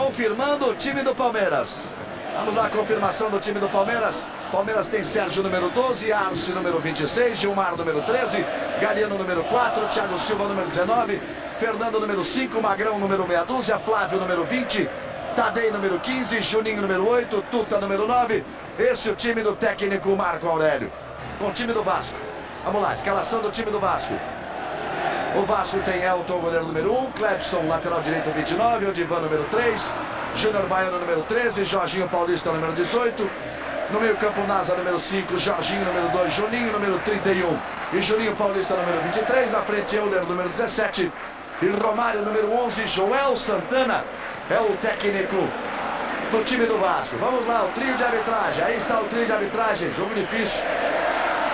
confirmando o time do Palmeiras. Vamos lá, confirmação do time do Palmeiras. Palmeiras tem Sérgio, número 12, Arce, número 26, Gilmar, número 13, Galeno, número 4, Thiago Silva, número 19, Fernando, número 5, Magrão, número meia dúzia, Flávio, número 20, Tadei, número 15, Juninho, número 8, Tuta, número 9. Esse é o time do técnico Marco Aurélio. Com o time do Vasco. Vamos lá, escalação do time do Vasco. O Vasco tem Elton, goleiro número 1, Clebson, lateral direito 29, Odivan, número 3, Júnior Baiano, número 13, Jorginho Paulista, número 18, no meio campo Nasa, número 5, Jorginho, número 2, Juninho, número 31 e Juninho Paulista, número 23, na frente Euler, número 17 e Romário, número 11, Joel Santana é o técnico do time do Vasco. Vamos lá, o trio de arbitragem, aí está o trio de arbitragem, jogo difícil.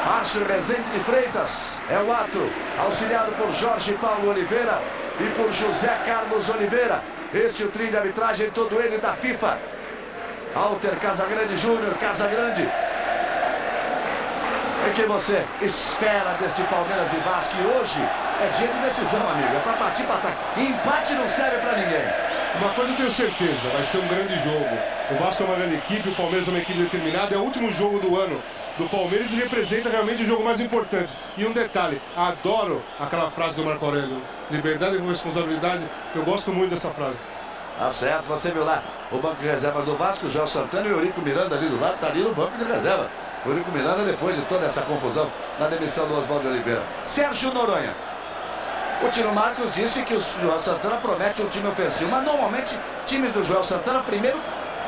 Márcio Rezende de Freitas é o árbitro, auxiliado por Jorge Paulo Oliveira e por José Carlos Oliveira. Este é o trio de arbitragem, todo ele da FIFA. Alter Casagrande Júnior, Casagrande. O que você espera deste Palmeiras e Vasco? E hoje é dia de decisão, amigo. É para partir para ataque. Empate não serve para ninguém. Uma coisa eu tenho certeza, vai ser um grande jogo. O Vasco é uma grande equipe, o Palmeiras é uma equipe determinada. É o último jogo do ano do Palmeiras e representa realmente o jogo mais importante. E um detalhe, adoro aquela frase do Marco Aurélio: liberdade e responsabilidade. Eu gosto muito dessa frase. Tá certo, você viu lá o banco de reserva do Vasco, Joel Santana e o Eurico Miranda ali do lado, tá ali no banco de reserva. O Eurico Miranda, depois de toda essa confusão na demissão do Oswaldo Oliveira. Sérgio Noronha. O Tino Marcos disse que o Joel Santana promete um time ofensivo, mas normalmente times do Joel Santana primeiro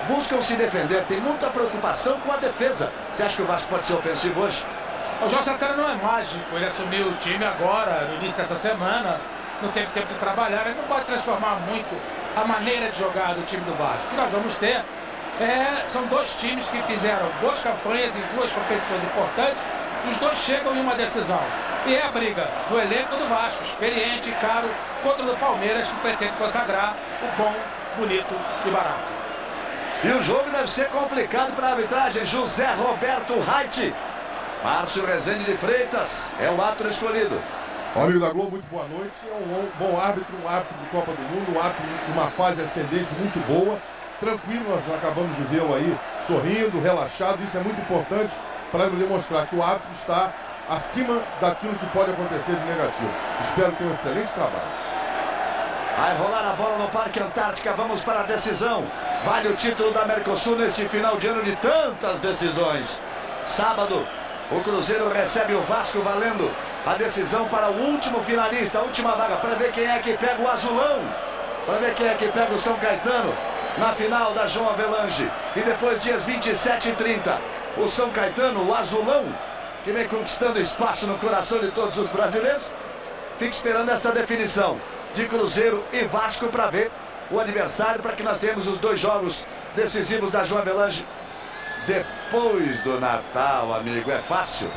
buscam se defender, tem muita preocupação com a defesa. Você acha que o Vasco pode ser ofensivo hoje? O Joel Santana não é mágico, ele assumiu o time agora, no início dessa semana, não teve tempo de trabalhar, ele não pode transformar muito a maneira de jogar do time do Vasco. O que nós vamos ter são dois times que fizeram boas campanhas em duas competições importantes, os dois chegam em uma decisão. E é a briga do elenco do Vasco, experiente e caro, contra o do Palmeiras, que pretende consagrar o bom, bonito e barato. E o jogo deve ser complicado para a arbitragem. José Roberto Reit. Márcio Rezende de Freitas é o árbitro escolhido. Amigo da Globo, muito boa noite. É um bom árbitro, um árbitro de Copa do Mundo, um árbitro de uma fase ascendente muito boa. Tranquilo, nós acabamos de vê-lo aí sorrindo, relaxado. Isso é muito importante para demonstrar que o árbitro está acima daquilo que pode acontecer de negativo. Espero que tenha um excelente trabalho. Vai rolar a bola no Parque Antártica, vamos para a decisão. Vale o título da Mercosul neste final de ano de tantas decisões. Sábado, o Cruzeiro recebe o Vasco valendo a decisão para o último finalista, a última vaga, para ver quem é que pega o azulão, para ver quem é que pega o São Caetano na final da João Avelange. E depois, dias 27 e 30, o São Caetano, o azulão, que vem conquistando espaço no coração de todos os brasileiros, fica esperando essa definição de Cruzeiro e Vasco para ver o adversário, para que nós tenhamos os dois jogos decisivos da João Avelange depois do Natal, amigo. É fácil.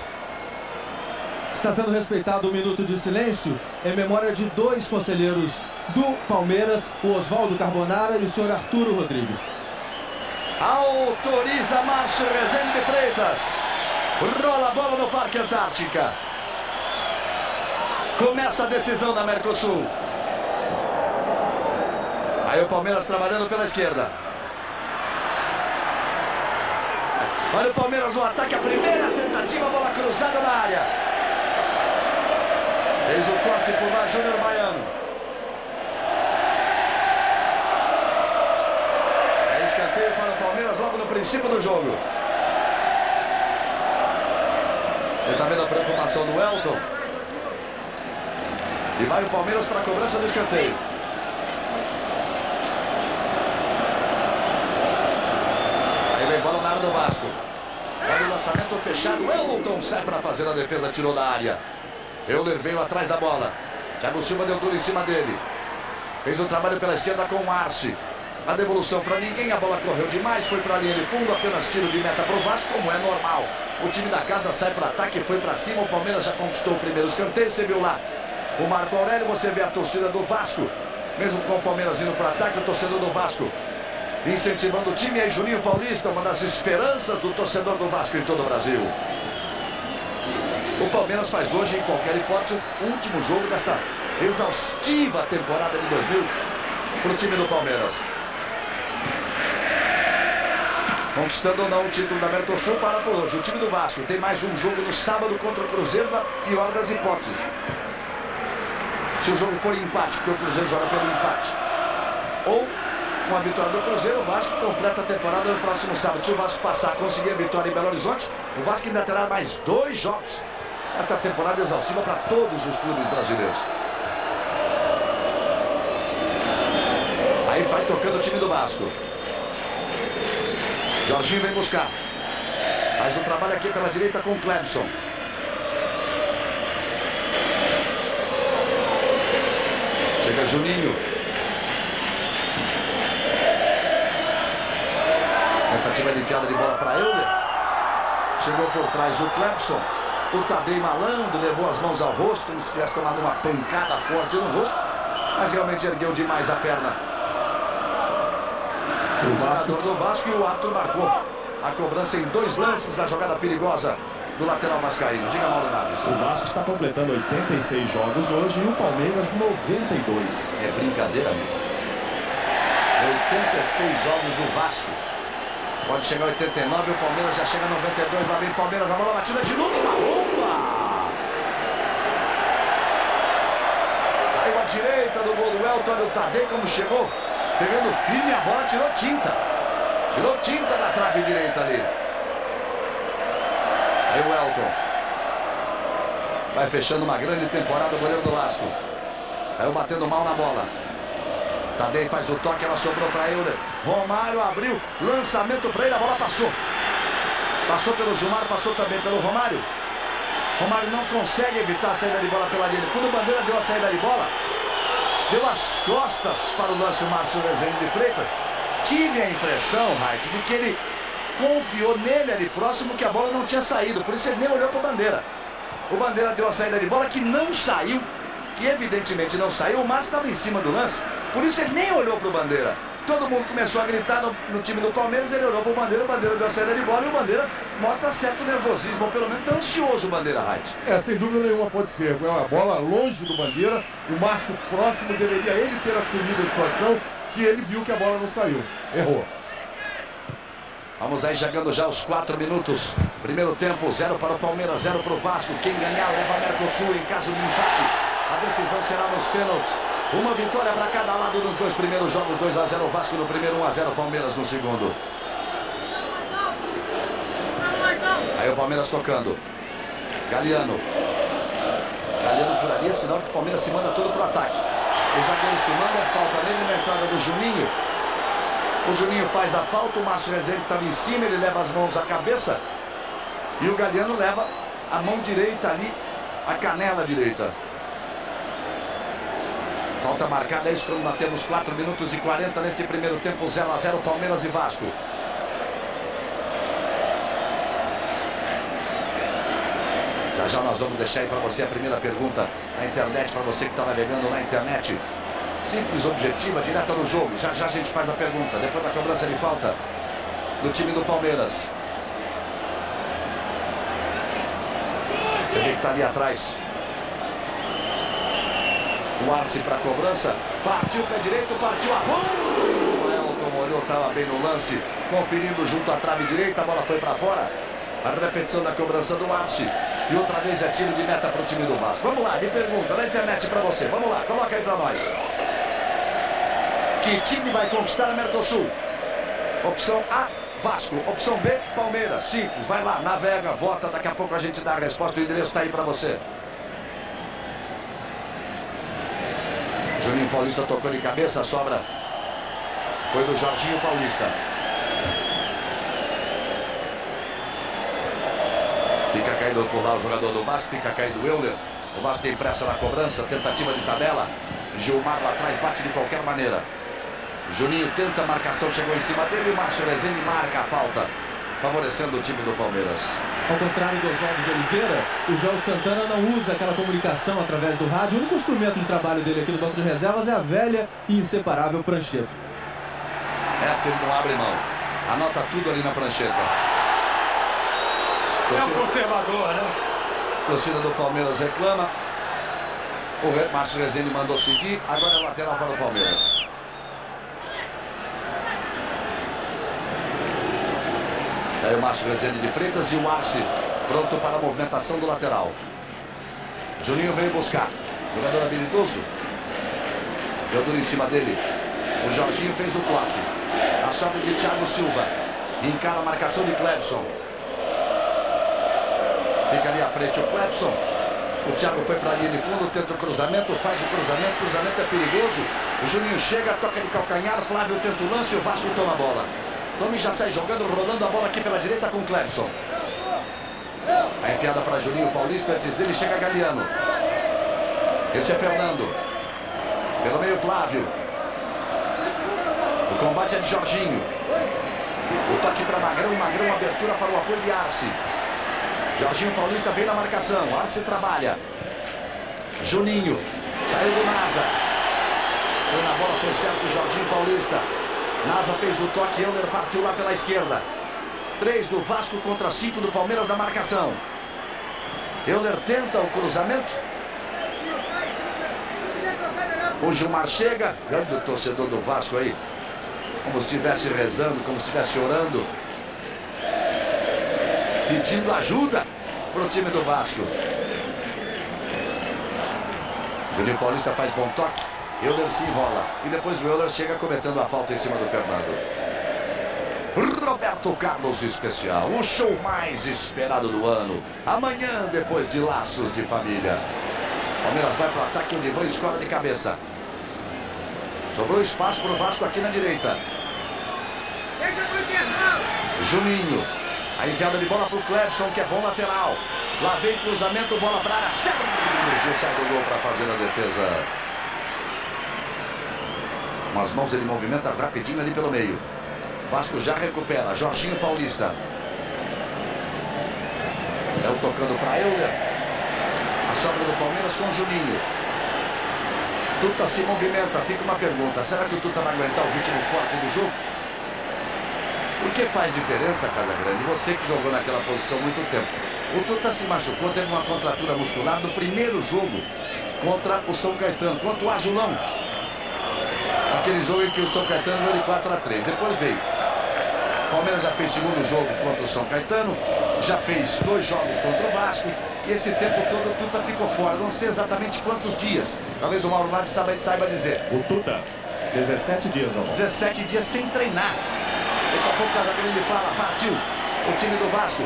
Está sendo respeitado um minuto de silêncio em memória de dois conselheiros do Palmeiras, o Oswaldo Carbonara e o senhor Arturo Rodrigues. Autoriza Márcio Rezende de Freitas. Rola a bola no Parque Antártica. Começa a decisão da Mercosul. Aí o Palmeiras trabalhando pela esquerda. Olha o Palmeiras no ataque, a primeira tentativa, bola cruzada na área. Fez o corte por lá, Júnior Baiano. É escanteio para o Palmeiras logo no princípio do jogo. Você está vendo a preocupação do Elton. E vai o Palmeiras para a cobrança do escanteio. Aí vem bola na área do Vasco. Olha o lançamento fechado. Elton sai para fazer a defesa, tirou da área. Euler veio atrás da bola. Thiago Silva deu duro em cima dele. Fez o trabalho pela esquerda com o Arce. A devolução para ninguém, a bola correu demais, foi para a linha de fundo, apenas tiro de meta para o Vasco, como é normal. O time da casa sai para ataque, foi para cima, o Palmeiras já conquistou o primeiro escanteio, você viu lá o Marco Aurélio, você vê a torcida do Vasco, mesmo com o Palmeiras indo para ataque, o torcedor do Vasco incentivando o time. Aí Juninho Paulista, uma das esperanças do torcedor do Vasco em todo o Brasil. O Palmeiras faz hoje, em qualquer hipótese, o último jogo desta exaustiva temporada de 2000 para o time do Palmeiras. Conquistando ou não o título da Mercosul para por hoje. O time do Vasco tem mais um jogo no sábado contra o Cruzeiro, na pior das hipóteses. Se o jogo for empate, porque o Cruzeiro joga pelo empate, ou com a vitória do Cruzeiro, o Vasco completa a temporada no próximo sábado. Se o Vasco passar a conseguir a vitória em Belo Horizonte, o Vasco ainda terá mais 2 jogos. Esta temporada exaustiva para todos os clubes brasileiros. Aí vai tocando o time do Vasco. Jorginho vem buscar. Faz o trabalho aqui pela direita com o Clebson. Chega Juninho. Tentativa de enfiada de bola para Euler. Chegou por trás o Clebson. O Tadei malandro levou as mãos ao rosto, como se tivesse tomado uma pancada forte no rosto. Mas realmente ergueu demais a perna. O jogador do Vasco e o árbitro marcou a cobrança em 2 lances, a jogada perigosa do lateral vascaíno. Diga, Mauro Naves. O Vasco está completando 86 jogos hoje e o Palmeiras 92. É brincadeira, amigo. 86 jogos o Vasco. Pode chegar a 89, o Palmeiras já chega a 92. Lá vem o Palmeiras, a bola batida de novo na bomba. Saiu à direita do gol do Elton. Olha o Tadei como chegou. Pegando firme a bola, tirou tinta. Tirou tinta da trave direita ali. Aí o Elton. Vai fechando uma grande temporada o goleiro do Vasco. Saiu batendo mal na bola. Tadei faz o toque, ela sobrou para Euler. Romário abriu, lançamento para ele, a bola passou. Passou pelo Gilmar, passou também pelo Romário. Romário não consegue evitar a saída de bola pela linha de fundo. O Bandeira deu a saída de bola. Deu as costas para o lance do Márcio Rezende de Freitas. Tive a impressão, Reit, de que ele confiou nele ali próximo que a bola não tinha saído. Por isso ele nem olhou para o Bandeira. O Bandeira deu a saída de bola que não saiu. Que evidentemente não saiu. O Márcio estava em cima do lance. Por isso ele nem olhou para o Bandeira. Todo mundo começou a gritar no time do Palmeiras. Ele olhou para o Bandeira deu a saída de bola. E o Bandeira mostra certo nervosismo. Ou pelo menos está ansioso o Bandeira, Reit. Sem dúvida nenhuma pode ser. É uma bola longe do Bandeira. O Márcio próximo deveria ele ter assumido a situação. Que ele viu que a bola não saiu. Errou. Vamos aí chegando já aos 4 minutos. Primeiro tempo, 0 para o Palmeiras, 0 para o Vasco. Quem ganhar leva a Mercosul em caso de empate. A decisão será nos pênaltis. Uma vitória para cada lado nos 2 primeiros jogos. 2-0 Vasco no primeiro, 1-0 Palmeiras no segundo. Aí o Palmeiras tocando. Galeano. Galeano por ali, é sinal que o Palmeiras se manda todo para o ataque. O zagueiro se manda, é falta nele na entrada do Juninho. O Juninho faz a falta, o Márcio Rezende estava em cima, ele leva as mãos à cabeça. E o Galeano leva a mão direita ali, a canela direita. Falta marcada, é isso quando nós temos 4 minutos e 40 neste primeiro tempo, 0-0 Palmeiras e Vasco. Já nós vamos deixar aí para você a primeira pergunta na internet, para você que está navegando na internet. Simples, objetiva, direta no jogo. Já a gente faz a pergunta, depois da cobrança de falta do time do Palmeiras. Você vê que está ali atrás o Arce para a cobrança. Partiu o pé direito, partiu a bola. O Elton olhou, estava bem no lance, conferindo junto à trave direita, a bola foi para fora. A repetição da cobrança do Arce. E outra vez é tiro de meta para o time do Vasco. Vamos lá, me pergunta na internet para você. Vamos lá, coloca aí para nós. Que time vai conquistar a Mercosul? Opção A, Vasco. Opção B, Palmeiras. Simples, vai lá, navega, vota. Daqui a pouco a gente dá a resposta. O endereço está aí para você. Juninho Paulista tocou de cabeça, a sobra foi do Jorginho Paulista. Fica caído por lá o jogador do Vasco, fica caído o Euler. O Vasco tem pressa na cobrança, tentativa de tabela. Gilmar lá atrás bate de qualquer maneira. Juninho tenta a marcação, chegou em cima dele. O Márcio Rezende marca a falta, favorecendo o time do Palmeiras. Ao contrário do Oswaldo de Oliveira, o João Santana não usa aquela comunicação através do rádio. O único instrumento de trabalho dele aqui no banco de reservas é a velha e inseparável prancheta. Essa ele não abre mão. Anota tudo ali na prancheta. É um conservador, né? A torcida do Palmeiras reclama. O Márcio Rezende mandou seguir. Agora é lateral para o Palmeiras. Aí o Márcio Rezende de Freitas e o Arce pronto para a movimentação do lateral. Juninho veio buscar. Jogador habilidoso. Deu duro em cima dele. O Jorginho fez o toque. A sobra de Thiago Silva. Encara a marcação de Clebson. Fica ali à frente o Clebson. O Thiago foi para a linha de fundo, tenta o cruzamento, faz o cruzamento é perigoso. O Juninho chega, toca de calcanhar, Flávio tenta o lance e o Vasco toma a bola. Domi já sai jogando, rolando a bola aqui pela direita com o Clebson. A enfiada para Juninho Paulista, antes dele chega Galiano. Este é Fernando. Pelo meio Flávio. O combate é de Jorginho. O toque para Magrão, abertura para o apoio de Arce. Jorginho Paulista vem na marcação, Arce trabalha. Juninho, saiu do Nasa. Foi na bola, foi certo o Jorginho Paulista. Nasa fez o toque, Euler partiu lá pela esquerda. 3 do Vasco contra 5 do Palmeiras na marcação. Euler tenta o cruzamento. O Gilmar chega, grande torcedor do Vasco aí. Como se estivesse rezando, como se estivesse orando. Pedindo ajuda para o time do Vasco. Juninho Paulista faz bom toque. Euler se enrola. E depois o Euler chega cometendo a falta em cima do Fernando. Roberto Carlos especial. O show mais esperado do ano. Amanhã, depois de Laços de Família. Palmeiras vai para o ataque, onde vai escola de cabeça. Sobrou espaço para o Vasco aqui na direita. Juninho. A enviada de bola para o Clebson, que é bom lateral. Lá vem cruzamento, bola para a área. Sérgio sai do gol para fazer a defesa. Com as mãos ele movimenta rapidinho ali pelo meio. Vasco já recupera. Jorginho Paulista. É o tocando para Euler. A sobra do Palmeiras com o Juninho. Tuta se movimenta. Fica uma pergunta. Será que o Tuta vai aguentar o ritmo forte do jogo? O que faz diferença, Casagrande? Você que jogou naquela posição muito tempo. O Tuta se machucou, teve uma contratura muscular no primeiro jogo contra o São Caetano, contra o Azulão. Aquele jogo em que o São Caetano ganhou de 4-3. Depois veio. O Palmeiras já fez segundo jogo contra o São Caetano, já fez 2 jogos contra o Vasco. E esse tempo todo o Tuta ficou fora. Não sei exatamente quantos dias. Talvez o Mauro Naves saiba dizer. O Tuta, 17 dias, não. 17 dias sem treinar. Daqui a pouco o Casagrande fala, partiu o time do Vasco.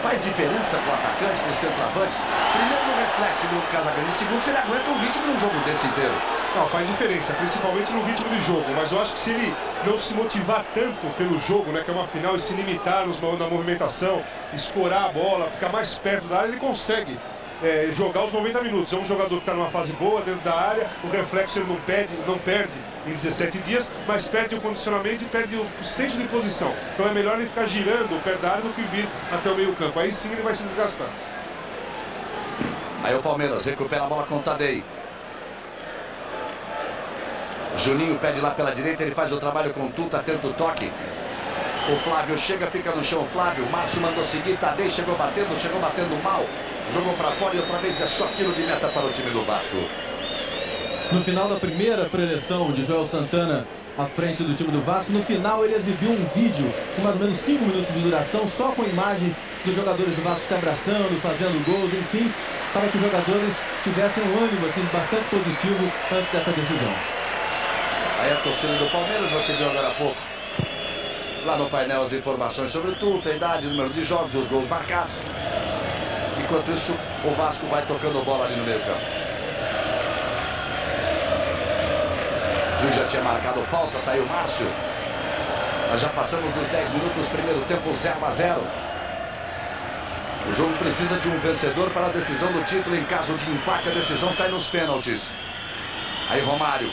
Faz diferença para o atacante, para o centroavante? Primeiro no reflexo do Casagrande, segundo se ele aguenta o ritmo num jogo desse inteiro. Não, faz diferença, principalmente no ritmo de jogo. Mas eu acho que se ele não se motivar tanto pelo jogo, né, que é uma final, e se limitar na movimentação, escorar a bola, ficar mais perto da área, ele consegue jogar os 90 minutos. É um jogador que está numa fase boa dentro da área, o reflexo ele não perde em 17 dias, mas perde o condicionamento e perde o senso de posição. Então é melhor ele ficar girando perto da área do que vir até o meio campo. Aí sim ele vai se desgastar. Aí o Palmeiras recupera a bola com o Tadei. Juninho pede lá pela direita, ele faz o trabalho com o Tuta, tenta o toque. O Flávio chega, fica no chão. Flávio, Márcio mandou seguir, Tadei chegou batendo mal. Jogou para fora e outra vez é só tiro de meta para o time do Vasco. No final da primeira preleção de Joel Santana à frente do time do Vasco, no final ele exibiu um vídeo com mais ou menos 5 minutos de duração, só com imagens dos jogadores do Vasco se abraçando, fazendo gols, enfim, para que os jogadores tivessem um ânimo assim, bastante positivo antes dessa decisão. Aí a torcida do Palmeiras, você viu agora há pouco, lá no painel, as informações sobre o Tuta, a idade, o número de jogos, os gols marcados. Enquanto isso, o Vasco vai tocando bola ali no meio campo. O juiz já tinha marcado falta, tá aí o Márcio. Nós já passamos dos 10 minutos, primeiro tempo 0-0. O jogo precisa de um vencedor para a decisão do título. Em caso de empate, a decisão sai nos pênaltis. Aí Romário.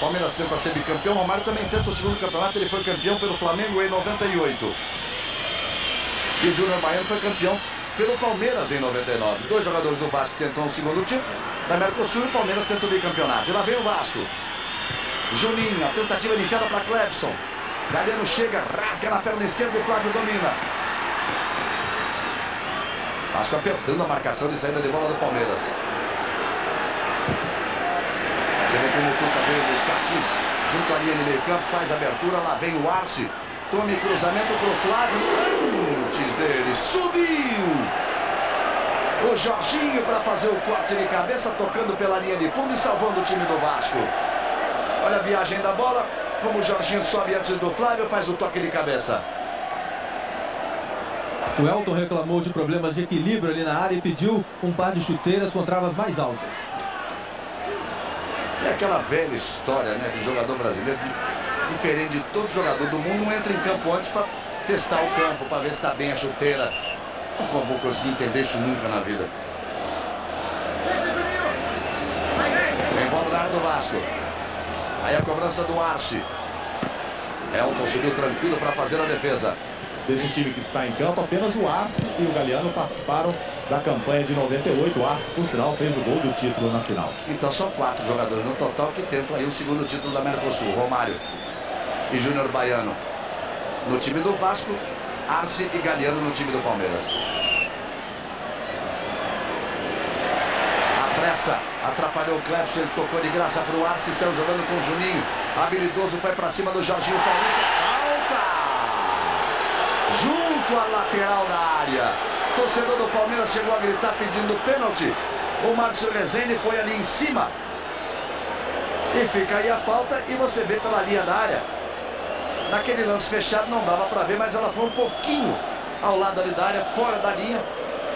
Palmeiras tenta ser bicampeão. Romário também tenta o segundo campeonato. Ele foi campeão pelo Flamengo em 98. E o Júnior Baiano foi campeão pelo Palmeiras em 99. 2 jogadores do Vasco tentam o segundo título da Mercosul e o Palmeiras tenta o bicampeonato. E lá vem o Vasco. Juninho, a tentativa de enfiada para Clebson. Galiano chega, rasga na perna esquerda e Flávio domina. Vasco apertando a marcação de saída de bola do Palmeiras. Você vê como o Tuta veio buscar aqui, junto à linha de meio campo, faz a abertura, lá vem o Arce. Tome cruzamento pro Flávio. Antes dele, subiu o Jorginho para fazer o corte de cabeça, tocando pela linha de fundo e salvando o time do Vasco. Olha a viagem da bola, como o Jorginho sobe antes do Flávio, faz o toque de cabeça. O Elton reclamou de problemas de equilíbrio ali na área e pediu um par de chuteiras com travas mais altas. É aquela velha história, né, do jogador brasileiro, diferente de todo jogador do mundo, não entra em campo antes para testar o campo, para ver se está bem a chuteira. Não vou conseguir entender isso nunca na vida. Vem bola na área do Vasco. Aí a cobrança do Arce. Elton subiu tranquilo para fazer a defesa. Desse time que está em campo, apenas o Arce e o Galeano participaram da campanha de 98. O Arce, por sinal, fez o gol do título na final. Então são 4 jogadores no total que tentam aí o segundo título da América do Sul. Romário e Júnior Baiano no time do Vasco, Arce e Galeano no time do Palmeiras. A pressa atrapalhou o Clepson, ele tocou de graça para o Arce, saiu jogando com o Juninho. Habilidoso, foi para cima do Jorginho Paulista. Falta! Junto à lateral da área. O torcedor do Palmeiras chegou a gritar pedindo pênalti. O Márcio Rezende foi ali em cima. E fica aí a falta e você vê pela linha da área. Naquele lance fechado não dava para ver, mas ela foi um pouquinho ao lado ali da área, fora da linha.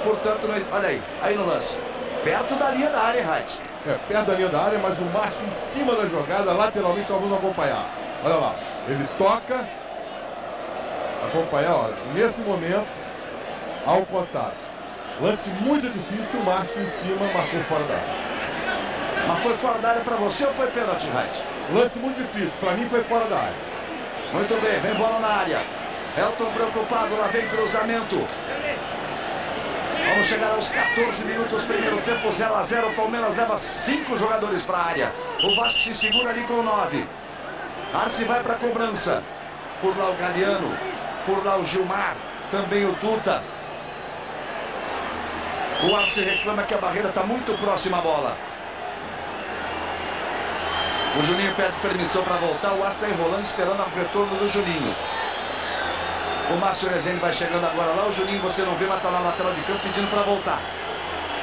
Portanto, olha aí no lance. Perto da linha da área, Raiz. Perto da linha da área, mas o Márcio em cima da jogada, lateralmente, só vamos acompanhar. Olha lá, ele toca. Acompanhar, olha, nesse momento, ao contato. Lance muito difícil, o Márcio em cima marcou fora da área. Mas foi fora da área para você ou foi pênalti, Raiz? Lance muito difícil, para mim foi fora da área. Muito bem, vem bola na área. Elton preocupado, lá vem cruzamento. Vamos chegar aos 14 minutos, primeiro tempo, 0-0. O Palmeiras leva 5 jogadores para a área. O Vasco se segura ali com 9. Arce vai para a cobrança. Por lá o Galeano, por lá o Gilmar, também o Tuta. O Arce reclama que a barreira está muito próxima à bola. O Juninho pede permissão para voltar. O Arce está enrolando, esperando o retorno do Juninho. O Márcio Rezende vai chegando agora lá. O Juninho você não vê, mas está na lateral de campo pedindo para voltar.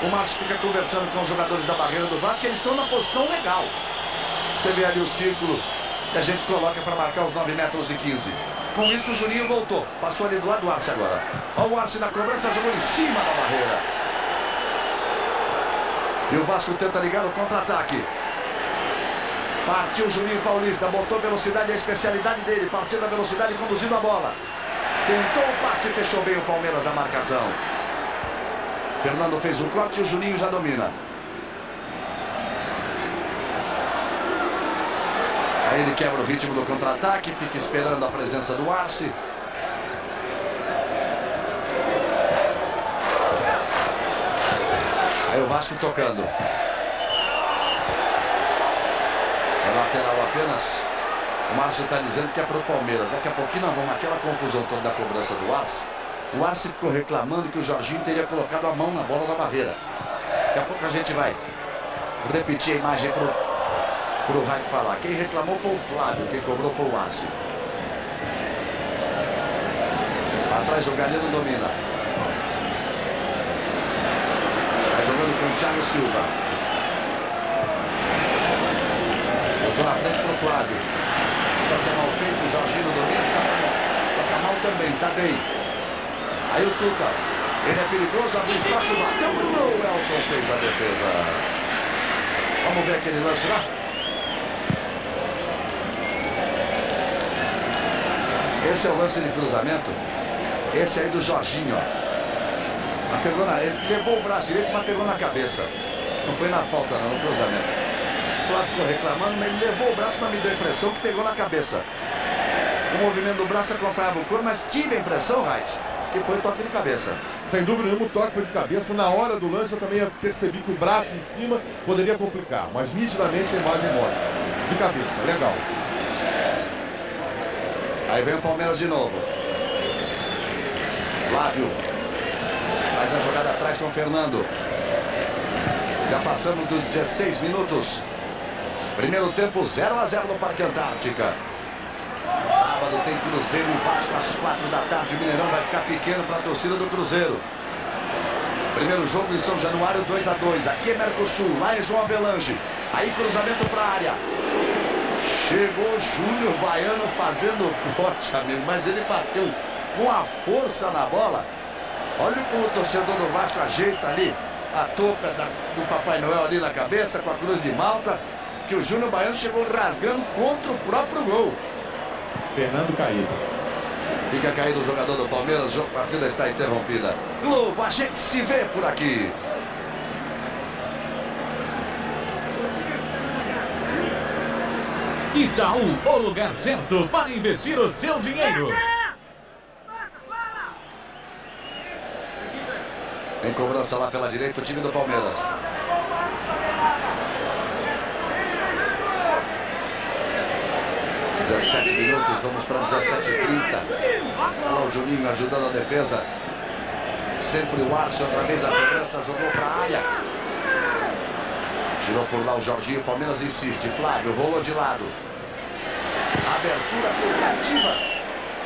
O Márcio fica conversando com os jogadores da barreira do Vasco. Eles estão na posição legal. Você vê ali o círculo que a gente coloca para marcar os 9 metros e 15. Com isso o Juninho voltou. Passou ali do lado do Arce agora. Olha o Arce na cobrança, jogou em cima da barreira. E o Vasco tenta ligar o contra-ataque. Partiu o Juninho Paulista, botou velocidade, a especialidade dele. Partiu na velocidade, conduzindo a bola. Tentou o passe e fechou bem o Palmeiras na marcação. Fernando fez o corte e o Juninho já domina. Aí ele quebra o ritmo do contra-ataque, fica esperando a presença do Arce. Aí o Vasco tocando. É lateral apenas. O Márcio está dizendo que é para o Palmeiras. Daqui a pouquinho nós vamos naquela confusão toda da cobrança do Arce. O Arce ficou reclamando que o Jorginho teria colocado a mão na bola da barreira. Daqui a pouco a gente vai repetir a imagem para o Raik falar. Quem reclamou foi o Flávio, quem cobrou foi o Arce. Atrás o Galeano domina. Está jogando com o Thiago Silva. Botou na frente para o Flávio. Toca mal feito, o Jorginho domina. Toca mal também, Tadei. Aí o Tuta. Ele é perigoso, abriu espaço, bateu. O Elton fez a defesa. Vamos ver aquele lance lá. Esse é o lance de cruzamento. Esse aí do Jorginho, ó. Ele levou o braço direito, mas pegou na cabeça. Não foi na falta, não, no cruzamento. O Flávio ficou reclamando, mas ele levou o braço, mas me deu a impressão que pegou na cabeça. O movimento do braço acompanhava o corpo, mas tive a impressão, Wright, que foi toque de cabeça. Sem dúvida nenhuma, o toque foi de cabeça. Na hora do lance eu também percebi que o braço em cima poderia complicar, mas nitidamente a imagem mostra. De cabeça, legal. Aí vem o Palmeiras de novo. Flávio faz a jogada atrás com o Fernando. Já passamos dos 16 minutos. Primeiro tempo 0-0 no Parque Antártica. Sábado tem Cruzeiro e Vasco às 4 da tarde. O Mineirão vai ficar pequeno para a torcida do Cruzeiro. Primeiro jogo em São Januário, 2-2. Aqui é Mercosul, lá é João Avelange. Aí cruzamento para a área. Chegou Júnior Baiano fazendo corte, amigo, mas ele bateu com a força na bola. Olha como o torcedor do Vasco ajeita ali a touca do Papai Noel ali na cabeça, com a cruz de Malta, que o Júnior Baiano chegou rasgando contra o próprio gol. Fernando caído. Fica caído o jogador do Palmeiras, a partida está interrompida. Globo, a gente se vê por aqui. Itaú, o lugar certo para investir o seu dinheiro. Em cobrança lá pela direita, o time do Palmeiras. (17 minutos, vamos para 17h30. Olha o Juninho ajudando a defesa. Sempre o Arce, outra vez a cobrança, jogou para a área. Tirou por lá o Jorginho, o Palmeiras insiste. Flávio rolou de lado. Abertura tentativa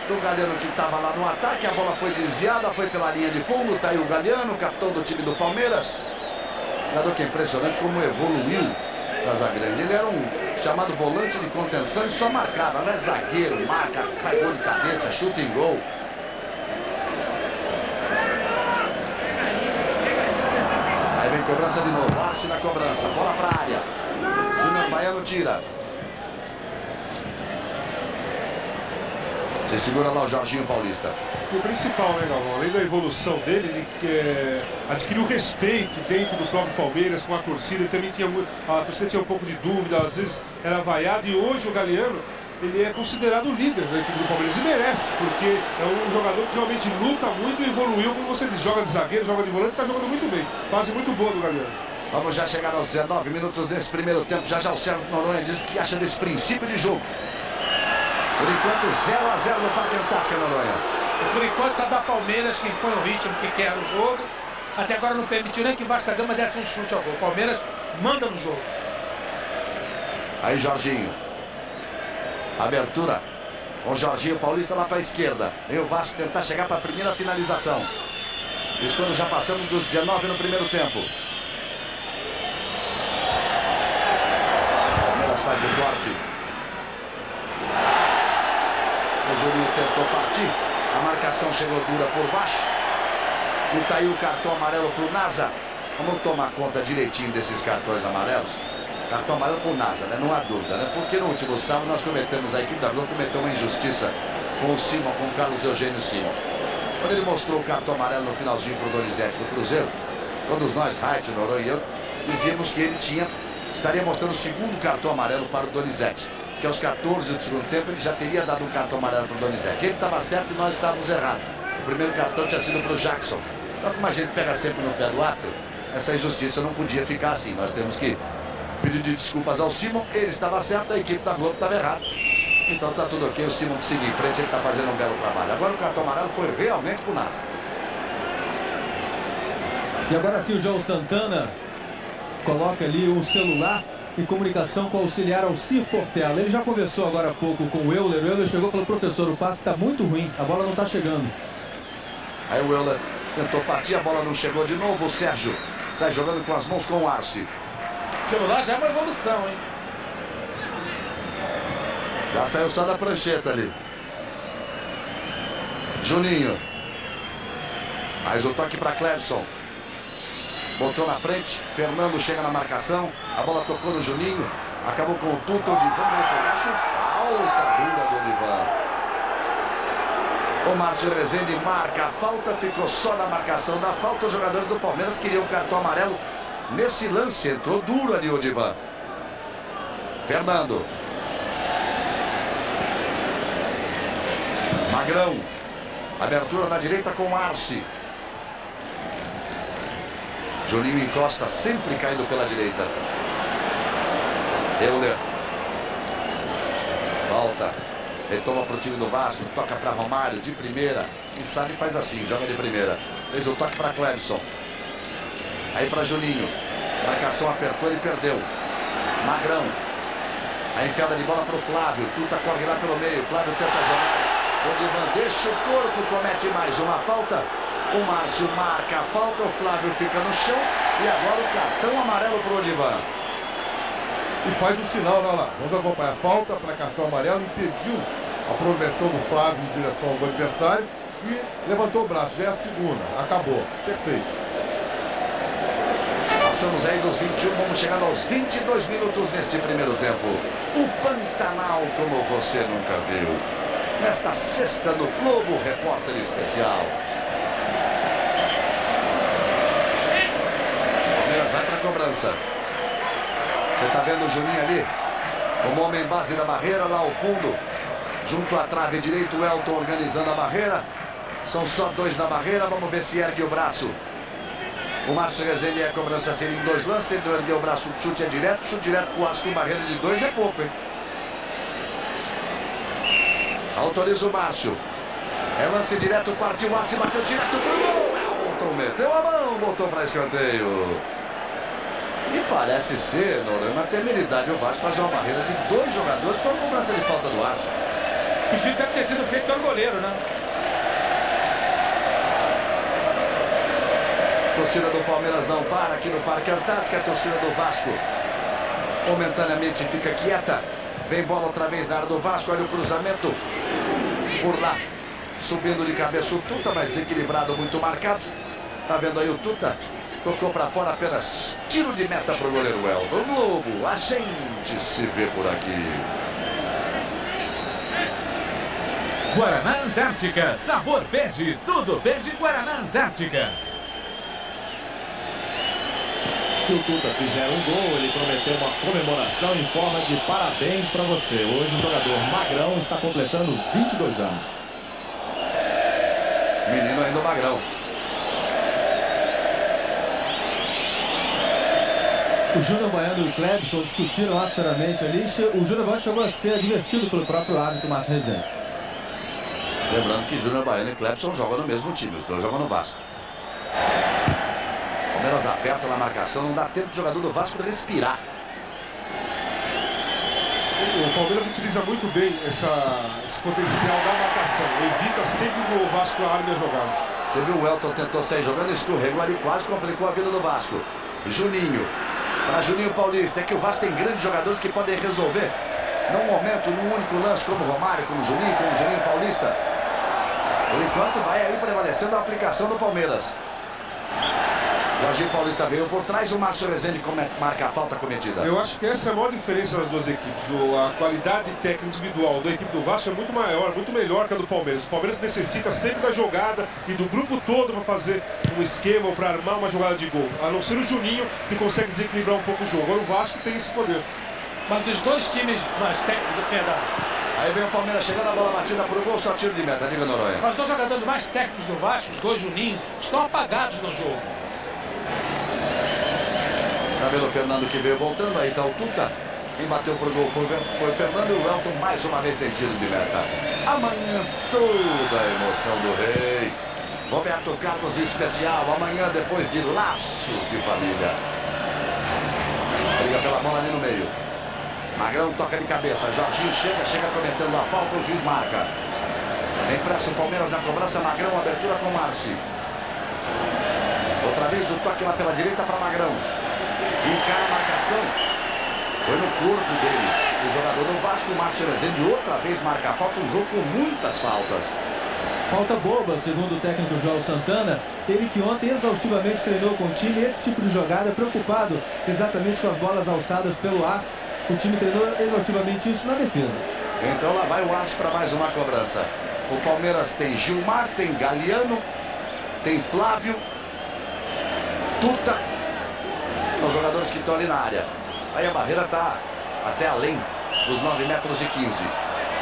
do Galhardo, que estava lá no ataque. A bola foi desviada, foi pela linha de fundo. Está aí o Galhardo, capitão do time do Palmeiras. Jogador que é impressionante como evoluiu Casagrande. Ele era um chamado volante de contenção e só marcava. Não é zagueiro, marca, faz gol de cabeça, chuta em gol. Aí vem cobrança de novo. Arce na cobrança, bola para a área. Júnior Baiano tira. Você segura lá o Jorginho Paulista. O principal, né, Galvão? Além da evolução dele, ele adquiriu respeito dentro do próprio Palmeiras com a torcida. Ele também tinha, a torcida tinha um pouco de dúvida, às vezes era vaiado. E hoje o Galhardo, ele é considerado o líder da equipe do Palmeiras. E merece, porque é um jogador que realmente luta muito e evoluiu. Como você diz, joga de zagueiro, joga de volante, está jogando muito bem. Fase muito boa do Galhardo. Vamos já chegar aos 19 minutos desse primeiro tempo. Já o Sérgio Noronha diz o que acha desse princípio de jogo. Por enquanto, 0-0 no Parque Antártica, Noronha. Por enquanto, só dá Palmeiras quem põe o ritmo que quer no jogo. Até agora não permitiu nem que o Vasco da Gama desse um chute ao gol. Palmeiras manda no jogo. Aí Jorginho. Abertura com o Jorginho Paulista lá para a esquerda. Vem o Vasco tentar chegar para a primeira finalização. Isso quando já passamos dos 19 no primeiro tempo. Palmeiras faz o corte. O Juninho tentou partir. A marcação chegou dura por baixo. E tá aí o cartão amarelo pro Nasa. Vamos tomar conta direitinho desses cartões amarelos. Cartão amarelo pro Nasa, né? Não há dúvida, né? Porque no último sábado nós cometemos, a equipe da Globo cometeu uma injustiça com o Simon, com o Carlos Eugênio Simon. Quando ele mostrou o cartão amarelo no finalzinho pro Donizete do Cruzeiro, todos nós, Raid, Noronha e eu, dizíamos que ele estaria mostrando o segundo cartão amarelo para o Donizete. Porque aos 14 do segundo tempo ele já teria dado um cartão amarelo para o Donizete. Ele estava certo e nós estávamos errados. O primeiro cartão tinha sido para o Jackson. Então, como a gente pega sempre no pé do ato, essa injustiça não podia ficar assim. Nós temos que pedir desculpas ao Simon. Ele estava certo, a equipe da Globo estava errada. Então tá tudo ok, o Simon que seguir em frente, ele está fazendo um belo trabalho. Agora o cartão amarelo foi realmente para o Nasa. E agora sim o João Santana coloca ali o celular em comunicação com o auxiliar Alcir Portela. Ele já conversou agora há pouco com o Euler. O Euler chegou e falou: professor, o passe está muito ruim, a bola não está chegando. Aí o Euler tentou partir, a bola não chegou de novo. O Sérgio sai jogando com as mãos com o Arce. O celular já é uma evolução, hein? Já saiu só da prancheta ali. Juninho. Mais o toque para Clebson. Botou na frente, Fernando chega na marcação, a bola tocou no Juninho, acabou com o Tuta, o Divan, acho falta dura do Divan. O Márcio Rezende marca a falta, ficou só na marcação da falta. Os jogadores do Palmeiras queriam um cartão amarelo nesse lance, entrou duro ali o Divan. Fernando. Magrão, abertura na direita com Arce. Juninho encosta, sempre caindo pela direita. Euler. Volta. Retoma para o time do Vasco. Toca para Romário de primeira. Quem sabe faz assim, joga de primeira. Fez o toque para Clebson. Aí para Juninho. Marcação apertou, ele perdeu. Magrão. A enfiada de bola para o Flávio. Tuta corre lá pelo meio. Flávio tenta jogar. Odivan deixa o corpo, comete mais uma falta. O Márcio marca a falta. O Flávio fica no chão. E agora o cartão amarelo para o Odivan. E faz o sinal, lá. Vamos acompanhar. Falta para cartão amarelo. Impediu a progressão do Flávio em direção ao adversário. E levantou o braço. Já é a segunda. Acabou. Perfeito. Passamos aí dos 21, vamos chegando aos 22 minutos neste primeiro tempo. O Pantanal como você nunca viu. Nesta sexta no Globo Repórter Especial. Palmeiras vai para a cobrança. Você está vendo o Juninho ali? Como homem base da barreira lá ao fundo. Junto à trave direito, o Elton organizando a barreira. São só dois na barreira, vamos ver se ergue o braço. O Márcio Rezende a cobrança seria em dois lances. Ele não ergueu o braço, o chute é direto. Chute direto com o Asco, barreira de dois é pouco, hein? Autoriza o Márcio. É lance direto, partiu o Márcio, bateu direto pro gol. Elton meteu a mão, botou para escanteio. E parece ser, na temeridade, o Vasco fazer uma barreira de dois jogadores para a cobrança de falta do Arce. O pedido deve ter sido feito pelo goleiro, né? A torcida do Palmeiras não para aqui no Parque Antártica. A torcida do Vasco momentaneamente fica quieta. Vem bola outra vez na área do Vasco. Olha o cruzamento por lá, subindo de cabeça o Tuta, mas desequilibrado, muito marcado. Tá vendo aí o Tuta? Tocou para fora, apenas tiro de meta para o goleiro Elton. Globo, a gente se vê por aqui. Guaraná Antártica, sabor pede, tudo pede Guaraná Antártica. Se o Tuta fizer um gol, ele prometeu uma comemoração em forma de parabéns para você. Hoje o jogador Magrão está completando 22 anos. Menino ainda o Magrão. O Júnior Baiano e o Clebson discutiram asperamente ali. O Júnior Baiano chegou a ser advertido pelo próprio árbitro Márcio Rezende. Lembrando que Júnior Baiano e Clebson jogam no mesmo time. Os dois jogam no Vasco. Palmeiras aperta na marcação, não dá tempo de jogador do Vasco respirar. O Palmeiras utiliza muito bem esse potencial da marcação. Evita sempre que o Vasco arme a jogada. Você viu, o Elton tentou sair jogando, escorregou ali, quase complicou a vida do Vasco. Juninho, para Juninho Paulista. É que o Vasco tem grandes jogadores que podem resolver num momento, num único lance, como o Romário, como o Juninho Paulista. Por enquanto vai aí prevalecendo a aplicação do Palmeiras. Jorginho Paulista veio por trás, o Márcio Rezende marca a falta cometida. Eu acho que essa é a maior diferença das duas equipes. A qualidade técnica individual da equipe do Vasco é muito maior, muito melhor que a do Palmeiras. O Palmeiras necessita sempre da jogada e do grupo todo para fazer um esquema ou para armar uma jogada de gol. A não ser o Juninho, que consegue desequilibrar um pouco o jogo. Agora o Vasco tem esse poder. Mas os dois times mais técnicos, perdão. Aí vem o Palmeiras chegando, a bola batida pro gol, só tiro de meta. Diga, Noronha. Os dois jogadores mais técnicos do Vasco, os dois Juninhos, estão apagados no jogo. Tá vendo o Fernando que veio voltando, aí tá o Tuta. Quem bateu pro gol foi o Fernando, e o Elton mais uma vez tem tiro de meta. Amanhã toda a emoção do rei. Roberto Carlos especial, amanhã depois de Laços de Família. Briga pela bola ali no meio. Magrão toca de cabeça, Jorginho chega cometendo a falta, o juiz marca. Vem pressa o Palmeiras na cobrança, Magrão, abertura com Márcio. Outra vez o toque lá pela direita para Magrão. Encara a marcação. Foi no corpo dele. O jogador do Vasco, o Márcio Rezende, outra vez marca a falta. Um jogo com muitas faltas. Falta boba, segundo o técnico João Santana. Ele que ontem exaustivamente treinou com o time. Esse tipo de jogada, preocupado exatamente com as bolas alçadas pelo Arce. O time treinou exaustivamente isso na defesa. Então lá vai o Arce para mais uma cobrança. O Palmeiras tem Gilmar, tem Galiano, tem Flávio, Tuta. Os jogadores que estão ali na área. Aí a barreira está até além dos 9,15 metros.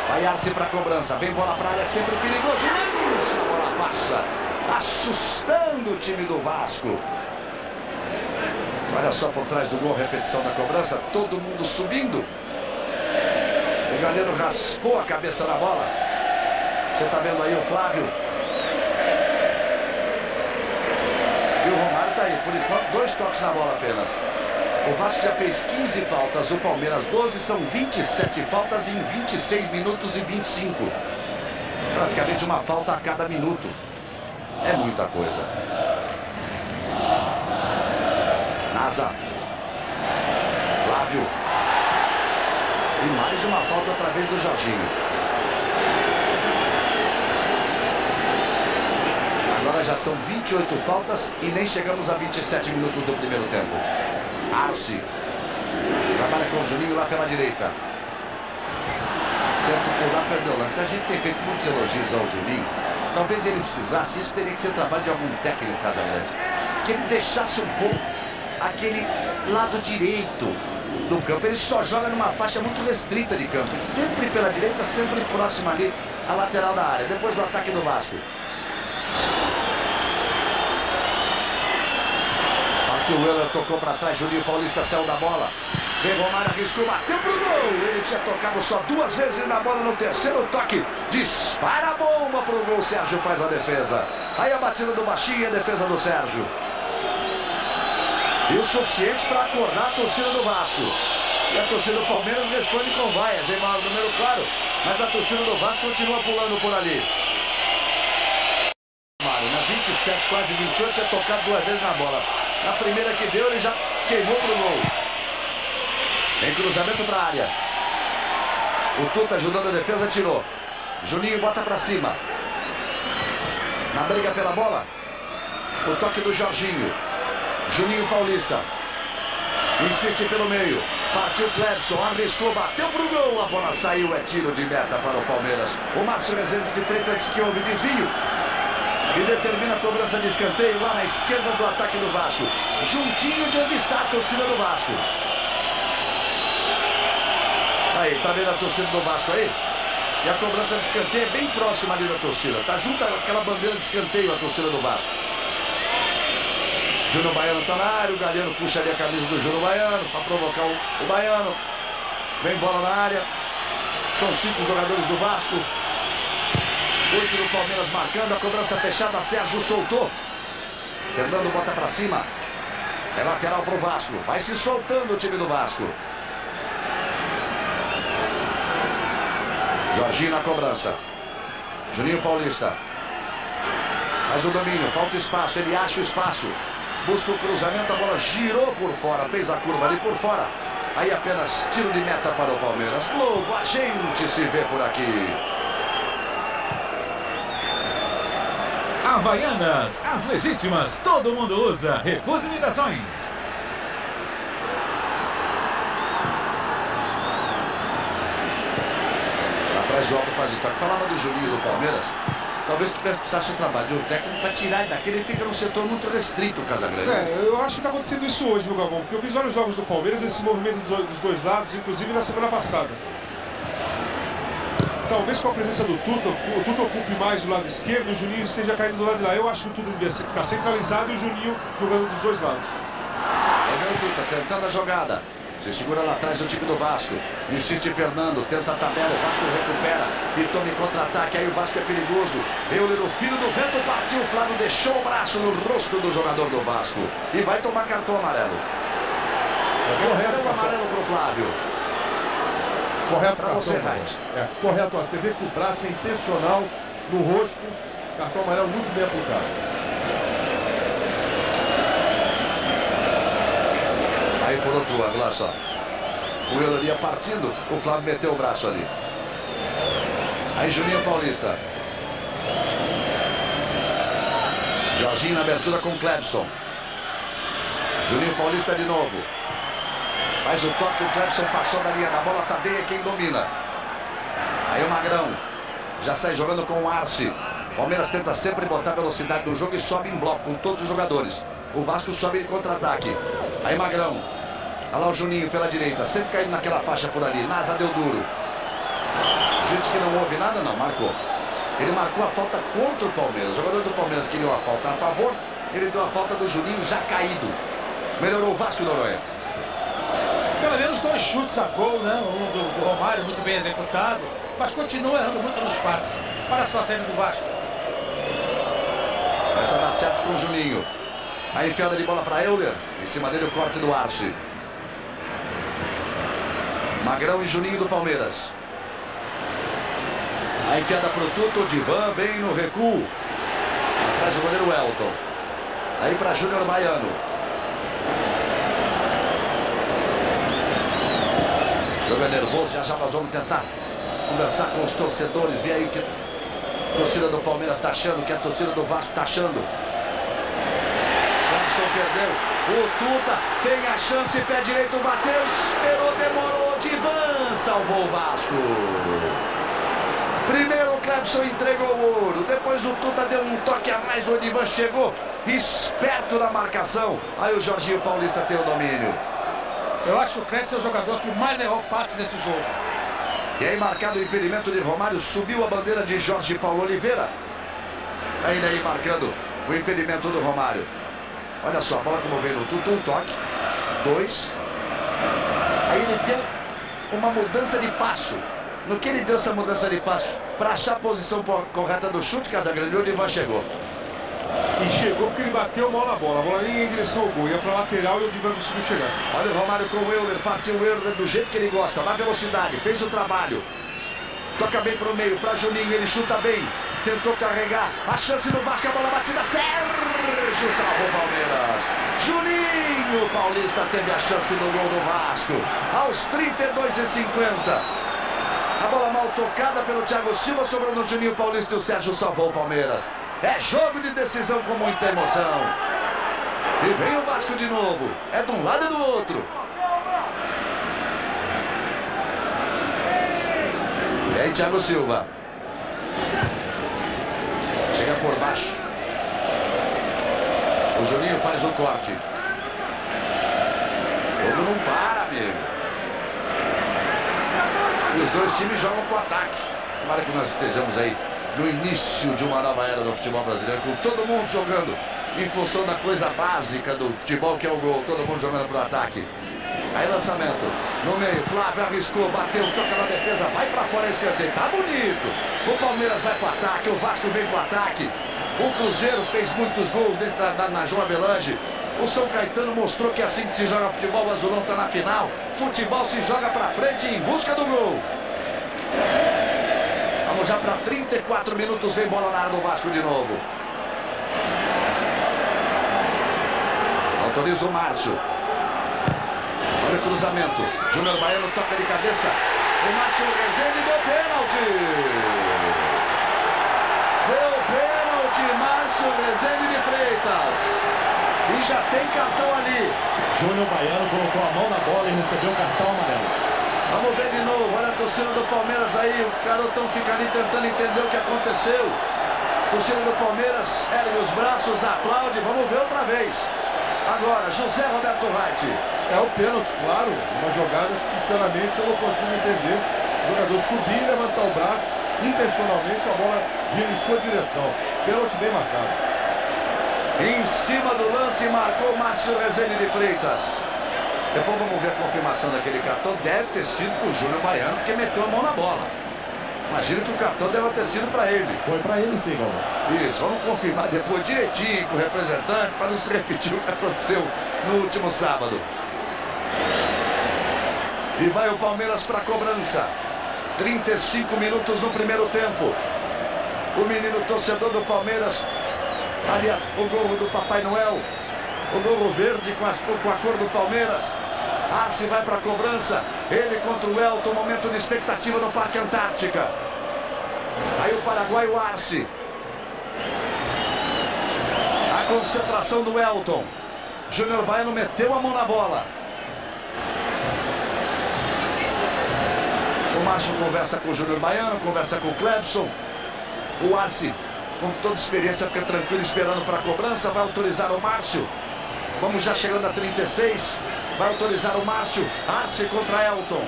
Vai Arce para a cobrança. Vem bola para a área, sempre perigoso. Lança, a bola passa. Assustando o time do Vasco. Olha só por trás do gol, repetição da cobrança. Todo mundo subindo. O Galeno raspou a cabeça na bola. Você está vendo aí o Flávio. E o Romário está aí. Por enquanto, 2 toques na bola apenas. O Vasco já fez 15 faltas, o Palmeiras 12, são 27 faltas em 26 minutos e 25. Praticamente uma falta a cada minuto. É muita coisa. Nasa. Flávio. E mais uma falta outra vez do Jorginho. Agora já são 28 faltas e nem chegamos a 27 minutos do primeiro tempo. Arce. Trabalha com o Juninho lá pela direita. Certo, por lá perdeu o lance. A gente tem feito muitos elogios ao Juninho. Talvez ele precisasse, isso teria que ser trabalho de algum técnico Casagrande. Que ele deixasse um pouco aquele lado direito do campo. Ele só joga numa faixa muito restrita de campo. Sempre pela direita, sempre próximo ali à lateral da área. Depois do ataque do Vasco. Partiu o Euler, tocou para trás. Juninho Paulista saiu da bola. Vem Romário, arriscou, bateu pro gol. Ele tinha tocado só 2 vezes na bola no terceiro toque. Dispara a bomba pro gol. Sérgio faz a defesa. Aí a batida do Baixinho e a defesa do Sérgio. E o suficiente para acordar a torcida do Vasco. E a torcida do Palmeiras responde com vaias, em maior número claro. Mas a torcida do Vasco continua pulando por ali. Na 27, quase 28, tinha tocado 2 vezes na bola. Na primeira que deu, ele já queimou pro gol. Em cruzamento para a área. O Tuta ajudando a defesa, tirou. Juninho bota para cima. Na briga pela bola. O toque do Jorginho. Juninho Paulista. Insiste pelo meio. Partiu Clebson, arriscou, bateu pro gol. A bola saiu, é tiro de meta para o Palmeiras. O Márcio Rezende de frente antes que houve desvio. E determina a cobrança de escanteio lá na esquerda do ataque do Vasco. Juntinho de onde está a torcida do Vasco. Aí, tá vendo a torcida do Vasco aí? E a cobrança de escanteio é bem próxima ali da torcida. Tá junto àquela bandeira de escanteio a torcida do Vasco. Júnior Baiano tá na área, o Galhardo puxa ali a camisa do Júnior Baiano para provocar o Baiano. Vem bola na área. São 5 jogadores do Vasco. 8 do Palmeiras marcando, a cobrança fechada, Sérgio soltou. Fernando bota pra cima. É lateral pro Vasco. Vai se soltando o time do Vasco. Jorginho na cobrança. Juninho Paulista. Faz o domínio, falta espaço, ele acha o espaço. Busca o cruzamento, a bola girou por fora, fez a curva ali por fora. Aí apenas tiro de meta para o Palmeiras. Logo, a gente se vê por aqui. Havaianas, as legítimas, todo mundo usa. Recusa imitações. Atrás do alto faz o toque. Falava do Juninho do Palmeiras. Talvez tu precisasse um trabalho de um técnico para tirar ele daqui. Ele fica num setor muito restrito, o Casagrande. Eu acho que está acontecendo isso hoje, viu, Gabão? Porque eu fiz vários jogos do Palmeiras, esse movimento dos dois lados, inclusive na semana passada. Talvez com a presença do Tuta, o Tuta ocupe mais do lado esquerdo, o Juninho esteja caindo do lado de lá. Eu acho que o Tuta devia ficar centralizado e o Juninho jogando dos dois lados. Aí vem o Tuta tentando a jogada. Se segura lá atrás o time do Vasco. Insiste Fernando, tenta a tabela, o Vasco recupera e toma em contra-ataque. Aí o Vasco é perigoso. Euler, o filho do vento, partiu. O Flávio deixou o braço no rosto do jogador do Vasco. E vai tomar cartão amarelo. Cartão amarelo pro Flávio. Correto, para você, Raiz. Correto, você vê que o braço é intencional no rosto. Cartão amarelo muito bem aplicado. Aí por outro lado, lá só. O Euler ia partindo, o Flávio meteu o braço ali. Aí Juninho Paulista. Jorginho na abertura com Clebson. Juninho Paulista de novo. Faz o toque, o Clebson passou da linha da bola, Tadeia quem domina. Aí o Magrão já sai jogando com o Arce. Palmeiras tenta sempre botar velocidade no jogo e sobe em bloco com todos os jogadores. O Vasco sobe em contra-ataque. Aí Magrão. Olha lá o Juninho pela direita, sempre caindo naquela faixa por ali. Nasa deu duro. Gente que não ouve nada, não, marcou. Ele marcou a falta contra o Palmeiras. O jogador do Palmeiras que deu a falta a favor, ele deu a falta do Juninho já caído. Melhorou o Vasco, Noronha. Pelo menos 2 chutes a gol, né? Um do Romário, muito bem executado. Mas continua errando muito nos passes. Para só a saída do Vasco. Essa dá certo com o Juninho. A enfiada de bola para Euler. Em cima dele o corte do Arce. Magrão e Juninho do Palmeiras. A enfiada pro Tuto, o Divan bem no recuo. Atrás o goleiro Elton. Aí para Júnior Baiano. Jogo é nervoso, já nós vamos tentar conversar com os torcedores, ver aí o que a torcida do Palmeiras está achando, o que a torcida do Vasco está achando. Clemson perdeu, o Tuta tem a chance, pé direito, bateu, esperou, demorou, Divan salvou o Vasco. Primeiro o Clemson entregou o ouro, depois o Tuta deu um toque a mais, o Divan chegou esperto na marcação, aí o Jorginho Paulista tem o domínio. Eu acho que o Clemson é o jogador que mais errou passes nesse jogo. E aí marcado o impedimento de Romário, subiu a bandeira de Jorge Paulo Oliveira. Ainda aí marcando o impedimento do Romário. Olha só, a bola como veio no Tuto, um toque, 2. Aí ele deu uma mudança de passo. No que ele deu essa mudança de passo? Para achar a posição correta do chute, Casagrande, o Divan chegou. E chegou porque ele bateu mal na bola. A bola ia em direção ao gol, ia para lateral e o Divan conseguiu chegar. Olha o Romário com o Euler, partiu o Euler do jeito que ele gosta, na velocidade, fez o trabalho. Toca bem pro meio, para Juninho, ele chuta bem, tentou carregar, a chance do Vasco, a bola batida, Sérgio salvou o Palmeiras. Juninho Paulista teve a chance do gol do Vasco, aos 32:50. A bola mal tocada pelo Thiago Silva, sobrou no Juninho Paulista e o Sérgio salvou o Palmeiras. É jogo de decisão com muita emoção. E vem o Vasco de novo, é de um lado e do outro. E aí, Thiago Silva. Chega por baixo. O Juninho faz o corte. O jogo não para, amigo. E os dois times jogam com ataque. Tomara que nós estejamos aí no início de uma nova era do futebol brasileiro, com todo mundo jogando em função da coisa básica do futebol, que é o gol. Todo mundo jogando pro ataque. Aí lançamento, no meio, Flávio arriscou, bateu, toca na defesa, vai pra fora a escanteio, tá bonito. O Palmeiras vai pro ataque, o Vasco vem pro ataque. O Cruzeiro fez muitos gols nesse tratado na João Avelange. O São Caetano mostrou que é assim que se joga futebol, o Azulão tá na final. Futebol se joga pra frente em busca do gol. Vamos já pra 34 minutos, vem bola na área do Vasco de novo. Autoriza o Márcio. Olha o cruzamento. Júnior Baiano toca de cabeça. O Márcio Rezende deu pênalti. Deu pênalti, Márcio Rezende de Freitas. E já tem cartão ali. Júnior Baiano colocou a mão na bola e recebeu o cartão amarelo. Vamos ver de novo. Olha a torcida do Palmeiras aí. O garotão fica ali tentando entender o que aconteceu. A torcida do Palmeiras ergue os braços, aplaude. Vamos ver outra vez. Agora, José Roberto Wright. É o pênalti, claro. Uma jogada que, sinceramente, eu não consigo entender. O jogador subir e levantar o braço, intencionalmente, a bola vindo em sua direção. Pênalti bem marcado. Em cima do lance, marcou Márcio Rezende de Freitas. Depois vamos ver a confirmação daquele cartão. Deve ter sido pro Júnior Baiano, porque meteu a mão na bola. Imagino que o cartão deve ter sido para ele. Foi para ele sim, Galvão. Isso, vamos confirmar depois direitinho com o representante, para não se repetir o que aconteceu no último sábado. E vai o Palmeiras para a cobrança. 35 minutos no primeiro tempo. O menino torcedor do Palmeiras. Ali o gorro do Papai Noel. O gorro verde com a cor do Palmeiras. Arce vai para a cobrança. Ele contra o Elton. Momento de expectativa no Parque Antártica. Aí o Paraguai, o Arce. A concentração do Elton. Júnior Baiano meteu a mão na bola. O Márcio conversa com o Júnior Baiano, conversa com o Clemson. O Arce, com toda experiência, fica tranquilo esperando para a cobrança. Vai autorizar o Márcio. Vamos já chegando a 36. Vai autorizar o Márcio. Arce contra Elton.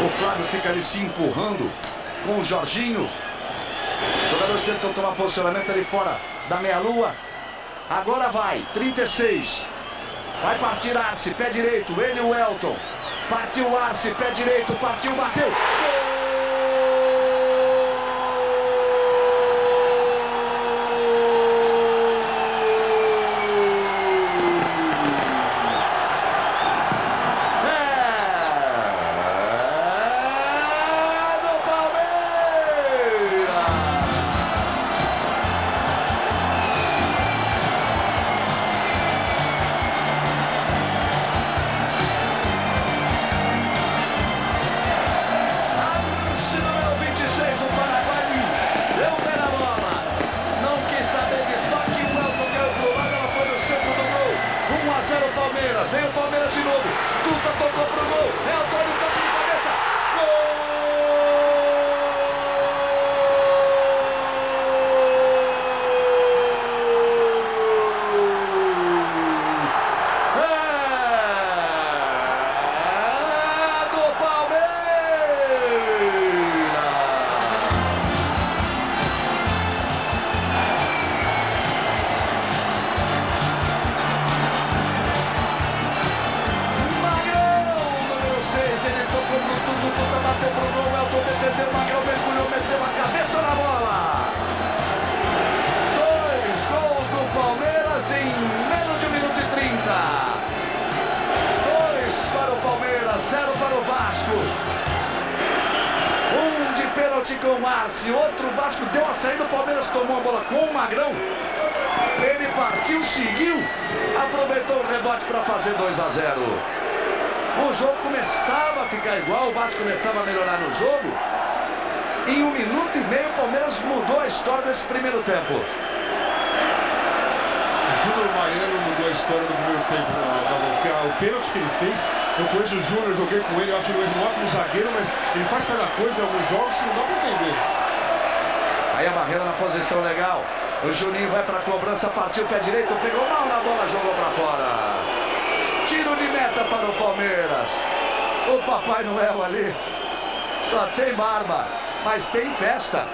O Flávio fica ali se empurrando com o Jorginho. Os jogadores tentam tomar posicionamento ali fora da meia-lua. Agora vai, 36. Vai partir Arce, pé direito, ele e o Elton. Partiu Arce, pé direito, partiu, bateu. Palmeiras. Vem o Palmeiras de novo. Tuta tocou pro gol. É Antônio, toque de cabeça. Gol! Defendeu, Magrão mergulhou, meteu a cabeça na bola. 2 gols do Palmeiras em menos de 1 minuto e 30. 2 para o Palmeiras, 0 para o Vasco. Um de pênalti com o Márcio, outro o Vasco deu a saída, o Palmeiras tomou a bola com o Magrão. Ele partiu, seguiu, aproveitou o rebote para fazer 2-0. O jogo começava a ficar igual, o Vasco começava a melhorar no jogo. Em 1 minuto e meio, o Palmeiras mudou a história desse primeiro tempo. O Júnior Baiano mudou a história do primeiro tempo. O pênalti que ele fez, eu conheço o Júnior, joguei com ele, eu acho ele um ótimo zagueiro, mas ele faz cada coisa em alguns jogos que não dá para entender. Aí a Barreira na posição legal. O Juninho vai para a cobrança, partiu pé direito, pegou mal na bola, jogou para fora. Tiro de meta para o Palmeiras. O Papai Noel ali só tem barba, mas tem festa.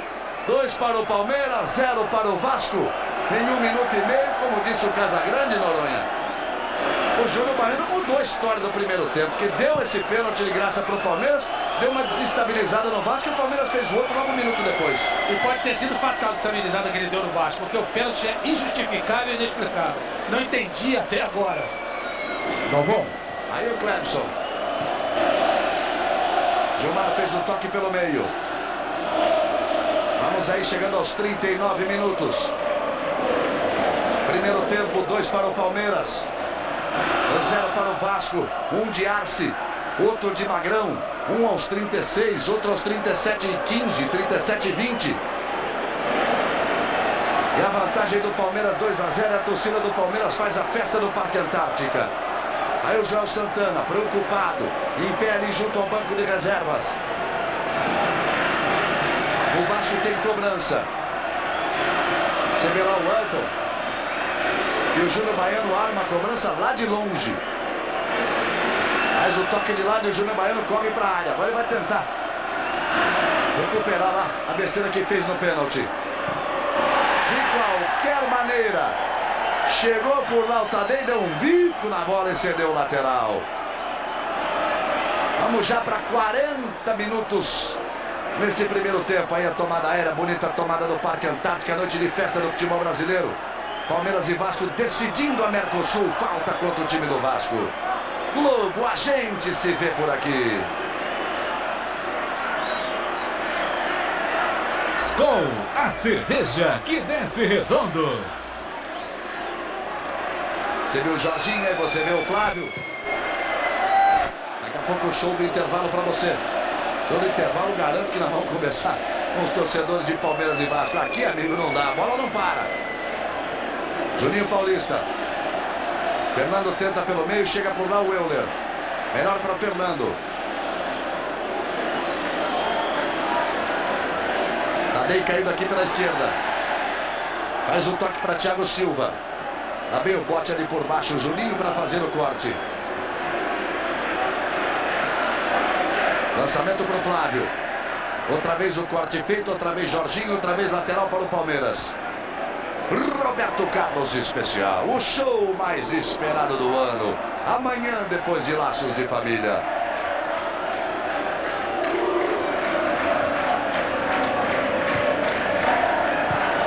2 para o Palmeiras, 0 para o Vasco. Em 1 minuto e meio, como disse o Casagrande, Noronha. O Júnior Baiano mudou a história do primeiro tempo, que deu esse pênalti de graça para o Palmeiras, deu uma desestabilizada no Vasco e o Palmeiras fez o outro logo 1 minuto depois. E pode ter sido fatal a desestabilizada que ele deu no Vasco, porque o pênalti é injustificável e inexplicável. Não entendi até agora. Galvão. Aí o Clemson. Gilmar fez o toque pelo meio. Vamos aí chegando aos 39 minutos. Primeiro tempo, 2 para o Palmeiras, 0 para o Vasco. 1 de Arce, outro de Magrão. 1 aos 36, outro aos 37:15, 37:20. E a vantagem do Palmeiras 2-0. A torcida do Palmeiras faz a festa no Parque Antártica. Aí o Joel Santana, preocupado, em pé ali junto ao banco de reservas. O Vasco tem cobrança. Você vê lá o Elton. E o Júnior Baiano arma a cobrança lá de longe. Faz o toque de lado e o Júnior Baiano corre para a área. Agora ele vai tentar recuperar lá a besteira que fez no pênalti. De qualquer maneira, chegou por lá o Tadei, deu um bico na bola e cedeu o lateral. Vamos já para 40 minutos neste primeiro tempo. Aí a tomada aérea, bonita tomada do Parque Antártica, noite de festa do futebol brasileiro. Palmeiras e Vasco decidindo a Mercosul. Falta contra o time do Vasco. Globo, a gente se vê por aqui. Skol, a cerveja que desce redondo. Você viu o Jorginho, aí você vê o Flávio. Daqui a pouco o show do intervalo para você. Todo intervalo garanto que nós vamos conversar com os torcedores de Palmeiras e Vasco. Aqui, amigo, não dá, a bola não para. Juninho Paulista. Fernando tenta pelo meio, chega por lá o Euler. Melhor para Fernando. Tadei caindo aqui pela esquerda. Faz um toque para Thiago Silva. Lá vem o bote ali por baixo, o Juninho para fazer o corte. Lançamento para o Flávio. Outra vez o corte feito, outra vez Jorginho, outra vez lateral para o Palmeiras. Roberto Carlos especial, o show mais esperado do ano. Amanhã, depois de Laços de Família.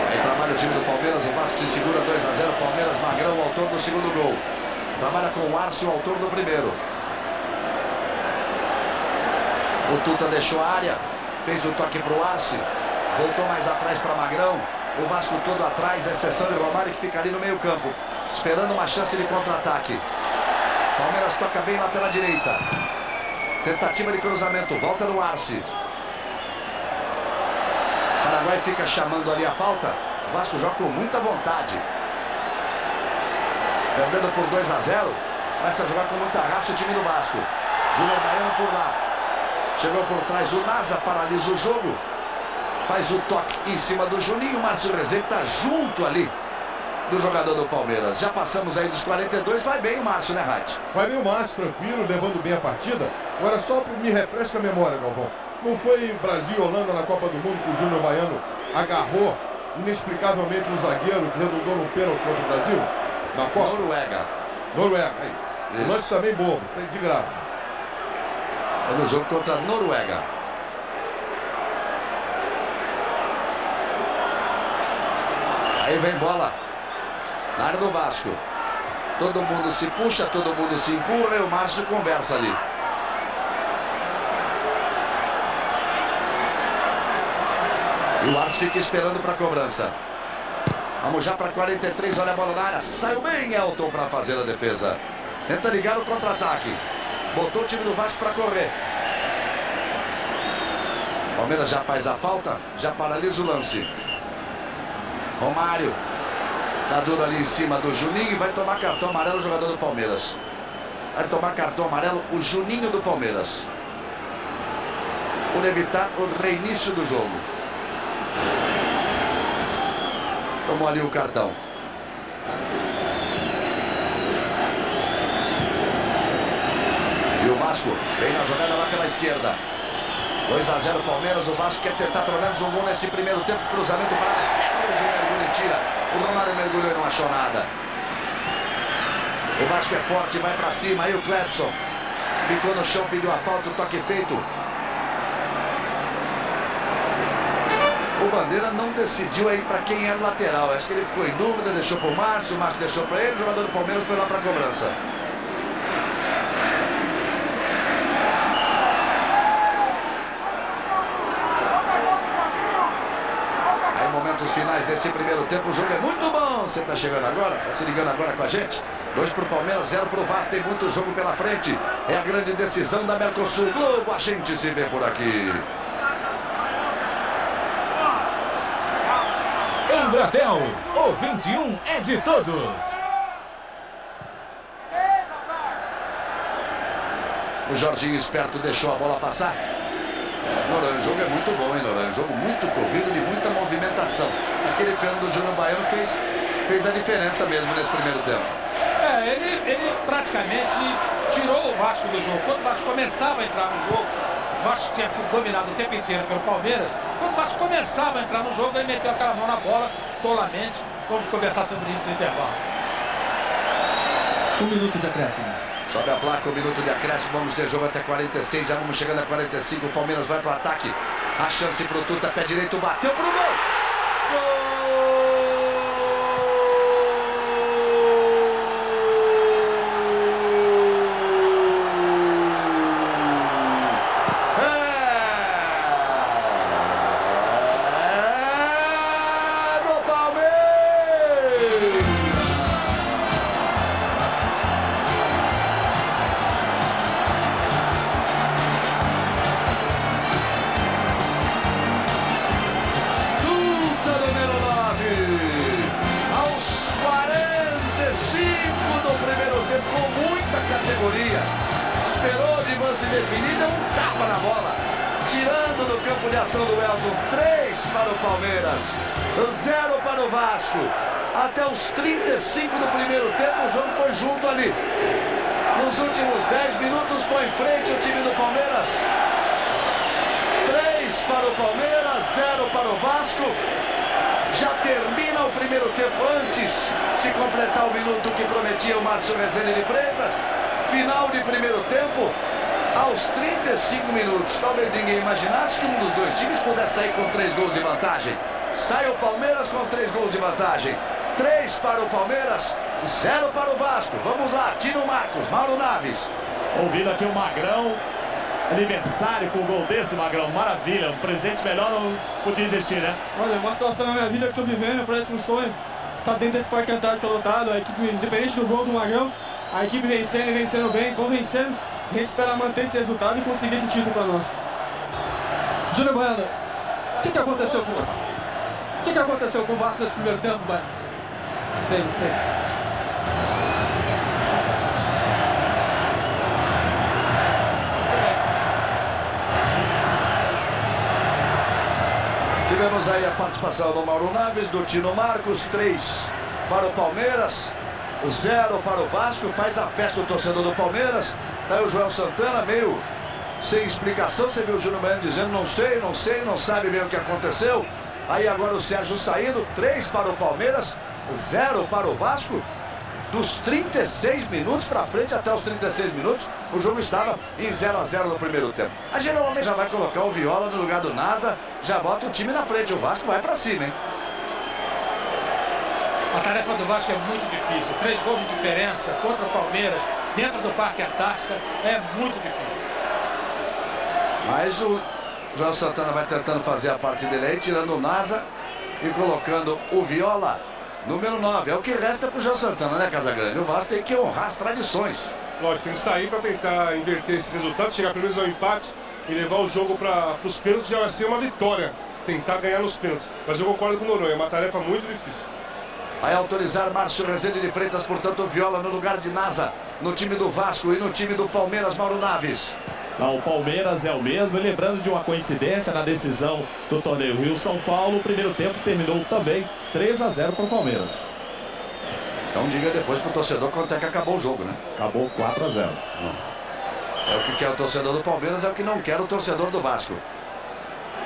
Aí trabalha o time do Palmeiras, o Vasco se segura 2-0. Palmeiras, Magrão, o autor do segundo gol. Trabalha com o Arce, o autor do primeiro. O Tuta deixou a área, fez o toque para o Arce, voltou mais atrás para Magrão. O Vasco todo atrás, exceção de Romário, que fica ali no meio campo, esperando uma chance de contra-ataque. Palmeiras toca bem lá pela direita. Tentativa de cruzamento, volta no Arce. Paraguai fica chamando ali a falta. O Vasco joga com muita vontade. Perdendo por 2-0. Começa a jogar com muita raça o time do Vasco. Júnior Baiano por lá. Chegou por trás o Nasa, paralisa o jogo. Faz o toque em cima do Juninho. O Márcio Rezende está junto ali do jogador do Palmeiras. Já passamos aí dos 42. Vai bem o Márcio, né, Reit? Vai bem o Márcio, tranquilo, levando bem a partida. Agora só me refresca a memória, Galvão. Não foi Brasil e Holanda na Copa do Mundo que o Júnior Baiano agarrou inexplicavelmente um zagueiro que redundou no pênalti contra o Brasil? Na Copa? Noruega, aí. O lance também bobo, isso aí de graça. É no jogo contra a Noruega. Aí vem bola na área do Vasco. Todo mundo se puxa, todo mundo se empurra e o Márcio conversa ali. E o Arce fica esperando para a cobrança. Vamos já para 43, olha a bola na área. Saiu bem Elton para fazer a defesa. Tenta ligar o contra-ataque. Botou o time do Vasco para correr. Palmeiras já faz a falta, já paralisa o lance. Romário. Tá duro ali em cima do Juninho e vai tomar cartão amarelo o jogador do Palmeiras. Vai tomar cartão amarelo o Juninho do Palmeiras. Por evitar o reinício do jogo. Tomou ali o cartão. E o Vasco vem na jogada lá pela esquerda. 2-0 Palmeiras. O Vasco quer tentar pelo menos um gol nesse primeiro tempo. Cruzamento para a Sérgio mergulho e tira. O Romário mergulhou e não achou nada. O Vasco é forte, vai para cima. Aí o Cledson ficou no chão, pediu a falta, o toque feito. O Bandeira não decidiu aí para quem é o lateral. Acho que ele ficou em dúvida, deixou para o Márcio deixou para ele. O jogador do Palmeiras foi lá para a cobrança. Aí, momentos finais desse primeiro tempo. O jogo é muito bom. Você está chegando agora, está se ligando agora com a gente. 2 para o Palmeiras, 0 para o Vasco. Tem muito jogo pela frente. É a grande decisão da Mercosul Globo. A gente se vê por aqui. Embratel, o 21 é de todos. O Jorginho esperto deixou a bola passar. Noronha, o jogo é muito bom, hein, Noronha? Jogo muito corrido, de muita movimentação. Aquele cano do Júnior Baiano fez a diferença mesmo nesse primeiro tempo. Ele praticamente tirou o Vasco do jogo. Quando o Vasco começava a entrar no jogo, o Vasco tinha sido dominado o tempo inteiro pelo Palmeiras. Quando o Vasco começava a entrar no jogo, ele meteu aquela mão na bola, tolamente. Vamos conversar sobre isso no intervalo. 1 minuto de acréscimo. Sobe a placa, 1 minuto de acréscimo. Vamos ter jogo até 46. Já vamos chegando a 45. O Palmeiras vai para o ataque. A chance para o Tuta, pé direito, bateu para o gol. Gol! Esperou de lance definida, um tapa na bola. Tirando do campo de ação do Elton. 3 para o Palmeiras, 0 para o Vasco. Até os 35 do primeiro tempo, o jogo foi junto ali. Nos últimos 10 minutos foi em frente o time do Palmeiras. 3 para o Palmeiras, 0 para o Vasco. Já termina o primeiro tempo antes de completar o minuto que prometia o Márcio Rezende de Freitas. Final de primeiro tempo, aos 35 minutos. Talvez ninguém imaginasse que um dos dois times pudesse sair com 3 gols de vantagem. Sai o Palmeiras com 3 gols de vantagem. 3 para o Palmeiras, 0 para o Vasco. Vamos lá, Tino Marcos, Mauro Naves. Ouvindo aqui o Magrão. Aniversário com o gol desse, Magrão. Maravilha. Um presente melhor não podia existir, né? Olha, uma situação na minha vida que estou vivendo, parece um sonho. Estar dentro desse parque antártico lotado, a equipe, independente do gol do Magrão, a equipe vencendo e vencendo bem, convencendo. A gente espera manter esse resultado e conseguir esse título para nós. Júnior Baiano, o que aconteceu com o Vasco nesse primeiro tempo, Baiano? Não sei. Tivemos aí a participação do Mauro Naves, do Tino Marcos, 3 para o Palmeiras, 0 para o Vasco. Faz a festa o torcedor do Palmeiras. Daí o Joel Santana meio sem explicação. Você viu o Júnior Baiano dizendo não sei, não sabe bem o que aconteceu. Aí agora o Sérgio saindo, 3 para o Palmeiras, 0 para o Vasco. Dos 36 minutos para frente até os 36 minutos, o jogo estava em 0 a 0 no primeiro tempo. A geralmente já vai colocar o Viola no lugar do Nasa, já bota o time na frente. O Vasco vai para cima, hein? A tarefa do Vasco é muito difícil. 3 gols de diferença contra o Palmeiras, dentro do Parque Antártica, é muito difícil. Mas o João Santana vai tentando fazer a parte dele aí, tirando o Nasa e colocando o Viola. Número 9, é o que resta para o João Santana, né, Casagrande? O Vasco tem que honrar as tradições. Lógico, tem que sair para tentar inverter esse resultado, chegar pelo menos ao empate e levar o jogo para os pênaltis. Já vai ser uma vitória, tentar ganhar nos pênaltis. Mas eu concordo com o Noronha, é uma tarefa muito difícil. Vai autorizar Márcio Rezende de Freitas, portanto, o Viola no lugar de Nasa, no time do Vasco e no time do Palmeiras, Mauro Naves. Não, o Palmeiras é o mesmo, e lembrando de uma coincidência na decisão do torneio Rio-São Paulo, o primeiro tempo terminou também 3 a 0 para o Palmeiras. Então diga depois pro torcedor quanto é que acabou o jogo, né? Acabou 4 a 0. É o que quer o torcedor do Palmeiras, é o que não quer o torcedor do Vasco.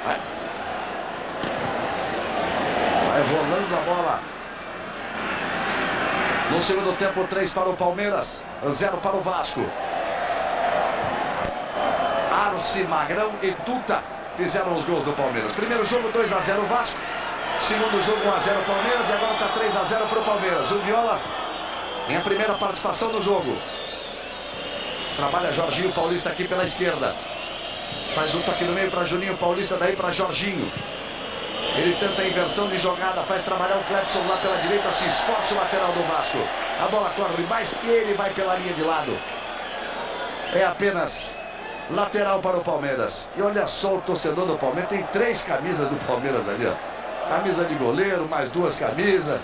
Vai rolando a bola. No segundo tempo, 3 para o Palmeiras, 0 para o Vasco. Arce, Magrão e Tuta fizeram os gols do Palmeiras. Primeiro jogo, 2 a 0 Vasco. Segundo jogo, 1 a 0 Palmeiras. E agora está 3 a 0 para o Palmeiras. O Viola em a primeira participação no jogo. Trabalha Jorginho Paulista aqui pela esquerda. Faz um toque no meio para Juninho Paulista, daí para Jorginho. Ele tenta a inversão de jogada, faz trabalhar o Clepson lá pela direita, se esforça o lateral do Vasco. A bola corre mais que ele, vai pela linha de lado. É apenas lateral para o Palmeiras. E olha só o torcedor do Palmeiras. Tem 3 camisas do Palmeiras ali, ó. Camisa de goleiro, mais 2 camisas.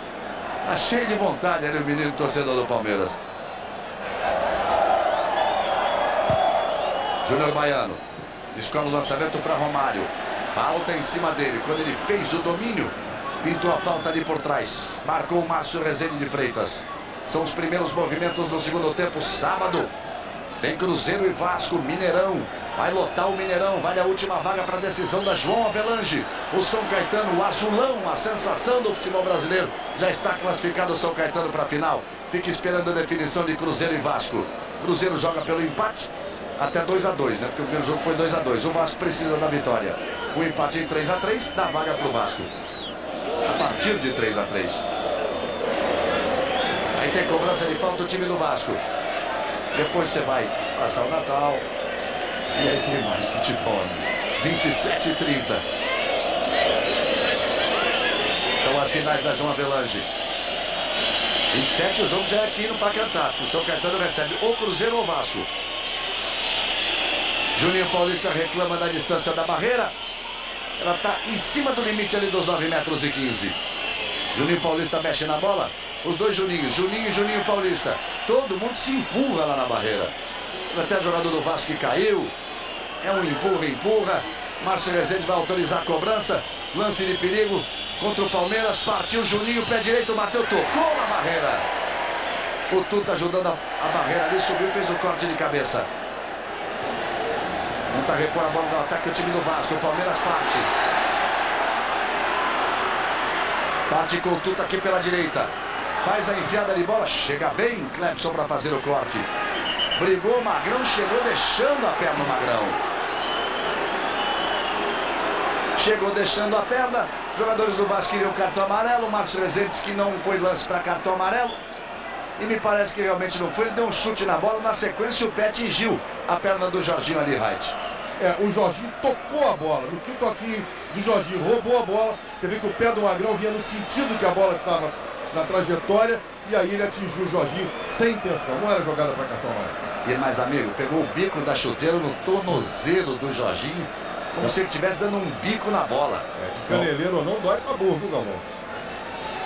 Tá cheio de vontade ali o menino torcedor do Palmeiras. Júnior Baiano. Escola o lançamento para Romário. Falta em cima dele. Quando ele fez o domínio, pintou a falta ali por trás. Marcou o Márcio Rezende de Freitas. São os primeiros movimentos do segundo tempo, sábado. Tem Cruzeiro e Vasco, Mineirão. Vai lotar o Mineirão, vale a última vaga para a decisão da João Avelange. O São Caetano, o azulão, a sensação do futebol brasileiro. Já está classificado o São Caetano para a final. Fica esperando a definição de Cruzeiro e Vasco. Cruzeiro joga pelo empate até 2 a 2, né? Porque o primeiro jogo foi 2 a 2. O Vasco precisa da vitória. O empate em 3 a 3 dá vaga para o Vasco. A partir de 3 a 3. Aí tem cobrança de falta o time do Vasco. Depois você vai passar o Natal. E aí tem mais futebol, né? 27h30. São as finais da João Avelange. 27, o jogo já é aqui no Parque Antártico. O São Caetano recebe ou Cruzeiro ou Vasco. Juninho Paulista reclama da distância da barreira. Ela está em cima do limite ali dos 9,15 metros. Juninho Paulista mexe na bola. Os dois Juninhos, Juninho e Juninho Paulista. Todo mundo se empurra lá na barreira. Até o jogador do Vasco que caiu. É um empurra. Márcio Rezende vai autorizar a cobrança. Lance de perigo contra o Palmeiras. Partiu Juninho, pé direito, bateu, tocou na barreira. O Tuta ajudando a barreira ali, subiu, fez o corte de cabeça. Tenta repor a bola no ataque o time do Vasco. O Palmeiras parte. Parte com o Tuta aqui pela direita. Faz a enfiada de bola. Chega bem Clepson para fazer o corte. Brigou, Magrão chegou deixando a perna o Magrão. Chegou deixando a perna. Jogadores do Vasco queriam cartão amarelo. Márcio Rezende disse que não foi lance para cartão amarelo. E me parece que realmente não foi. Ele deu um chute na bola. Na sequência o pé atingiu a perna do Jorginho ali, Wright. O Jorginho tocou a bola. No que toquinho do Jorginho roubou a bola. Você vê que o pé do Magrão vinha no sentido que a bola estava na trajetória. E aí ele atingiu o Jorginho sem intenção. Não era jogada para cartão amarelo. E mais amigo, pegou o bico da chuteira no tornozelo do Jorginho. Como se ele estivesse dando um bico na bola. De caneleiro ou não, dói pra burro, viu, Galvão?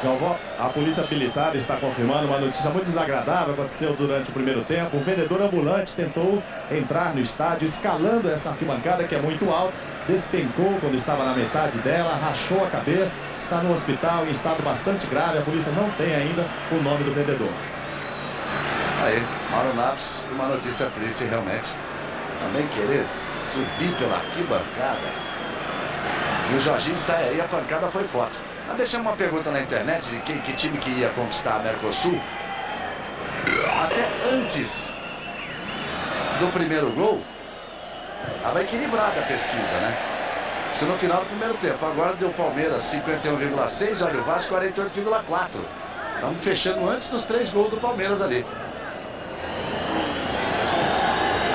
Galvão, A polícia militar está confirmando uma notícia muito desagradável. Aconteceu durante o primeiro tempo. Um vendedor ambulante tentou entrar no estádio escalando essa arquibancada que é muito alta. Despencou quando estava na metade dela, rachou a cabeça. Está no hospital em estado bastante grave. A polícia não tem ainda o nome do vendedor. Aí, Mauro Naves, uma notícia triste realmente. Também querer subir pela arquibancada. E o Jorginho sai aí, a pancada foi forte. Mas deixamos uma pergunta na internet de que time que ia conquistar a Mercosul. Até antes do primeiro gol, estava equilibrada a pesquisa, né? Isso no final do primeiro tempo. Agora deu Palmeiras 51,6, olha o Vasco 48,4. Estamos fechando antes dos 3 gols do Palmeiras ali.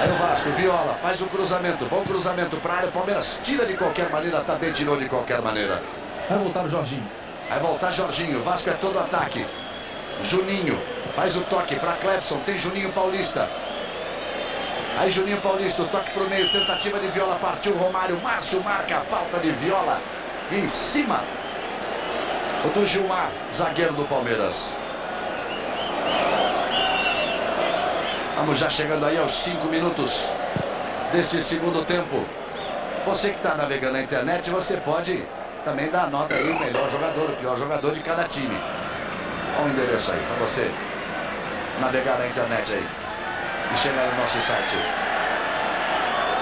Aí o Vasco, Viola, faz o cruzamento, bom cruzamento para a área. O Palmeiras tira de qualquer maneira, Tadei tirou de qualquer maneira. Vai voltar o Jorginho. Vai voltar Jorginho, o Vasco é todo ataque. Juninho, faz o toque para Clebson, tem Juninho Paulista. Aí Juninho Paulista, o toque para o meio, tentativa de Viola, partiu Romário, Márcio marca a falta de Viola. Em cima o do Gilmar, zagueiro do Palmeiras. Vamos já chegando aí aos 5 minutos deste segundo tempo. Você que está navegando na internet, você pode também dar a nota aí, o melhor jogador, o pior jogador de cada time. Olha o endereço aí para você navegar na internet aí e chegar no nosso site.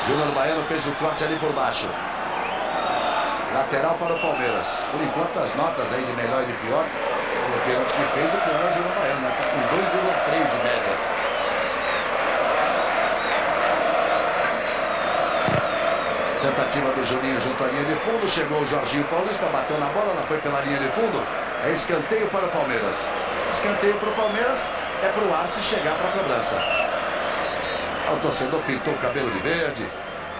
Júnior Baiano fez o corte ali por baixo. Lateral para o Palmeiras. Por enquanto as notas aí de melhor e de pior. O pênalti que fez, o pior é o Júnior Baiano, né? Está com 2,3 de média. Tentativa do Juninho junto à linha de fundo. Chegou o Jorginho Paulista, bateu na bola, ela foi pela linha de fundo. É escanteio para o Palmeiras. Escanteio para o Palmeiras é para o Arce chegar para a cobrança. O torcedor pintou o cabelo de verde.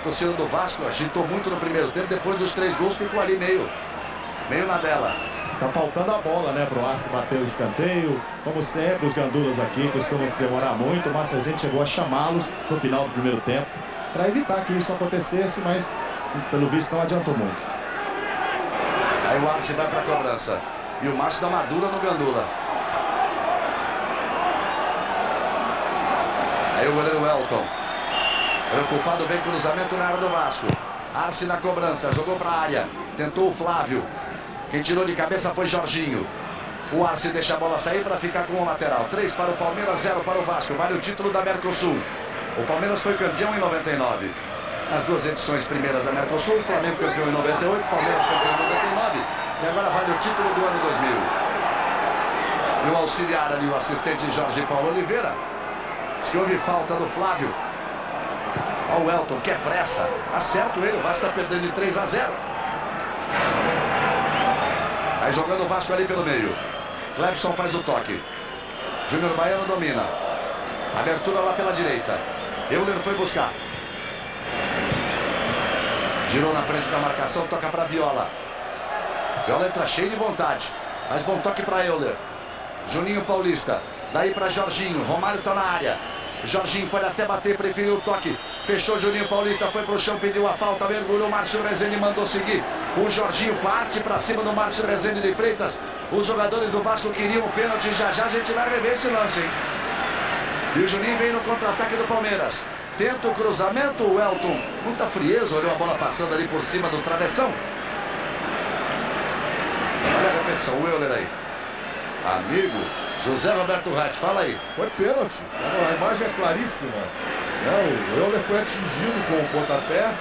O torcedor do Vasco agitou muito no primeiro tempo. Depois dos 3 gols ficou ali meio na dela. Tá faltando a bola, né, pro Arce bater o escanteio. Como sempre, os gandulas aqui costumam se demorar muito, mas a gente chegou a chamá-los no final do primeiro tempo para evitar que isso acontecesse, mas pelo visto não adiantou muito. Aí o Arce vai para a cobrança. E o Márcio dá uma dura no gandula. Aí o goleiro Elton. Preocupado, vem cruzamento na área do Vasco. Arce na cobrança, jogou para a área. Tentou o Flávio. Quem tirou de cabeça foi Jorginho. O Arce deixa a bola sair para ficar com o lateral. 3 para o Palmeiras, 0 para o Vasco. Vale o título da Mercosul. O Palmeiras foi campeão em 99. Nas 2 edições primeiras da Mercosul, o Flamengo campeão em 98, Palmeiras campeão em 99. E agora vale o título do ano 2000. E o auxiliar ali, o assistente Jorge Paulo Oliveira, diz que houve falta do Flávio. Olha o Elton, que é pressa. Acerta ele, o Vasco está perdendo de 3-0. Aí jogando o Vasco ali pelo meio. Clebson faz o toque. Júnior Baiano domina. Abertura lá pela direita. Euler foi buscar. Girou na frente da marcação, toca para Viola. Viola entra cheio de vontade. Mas bom toque para Euler. Juninho Paulista. Daí para Jorginho. Romário está na área. Jorginho pode até bater, preferiu o toque. Fechou Juninho Paulista, foi pro chão, pediu a falta, mergulhou. Márcio Rezende mandou seguir. O Jorginho parte para cima do Márcio Rezende de Freitas. Os jogadores do Vasco queriam o pênalti. Já já a gente vai rever esse lance, hein? E o Juninho vem no contra-ataque do Palmeiras. Tenta o cruzamento, o Elton. Muita frieza, olhou a bola passando ali por cima do travessão. Olha a repetição, o Euler aí. Amigo José Roberto Ratti, fala aí. Foi pênalti. A imagem é claríssima. O Euler foi atingido com o pontapé.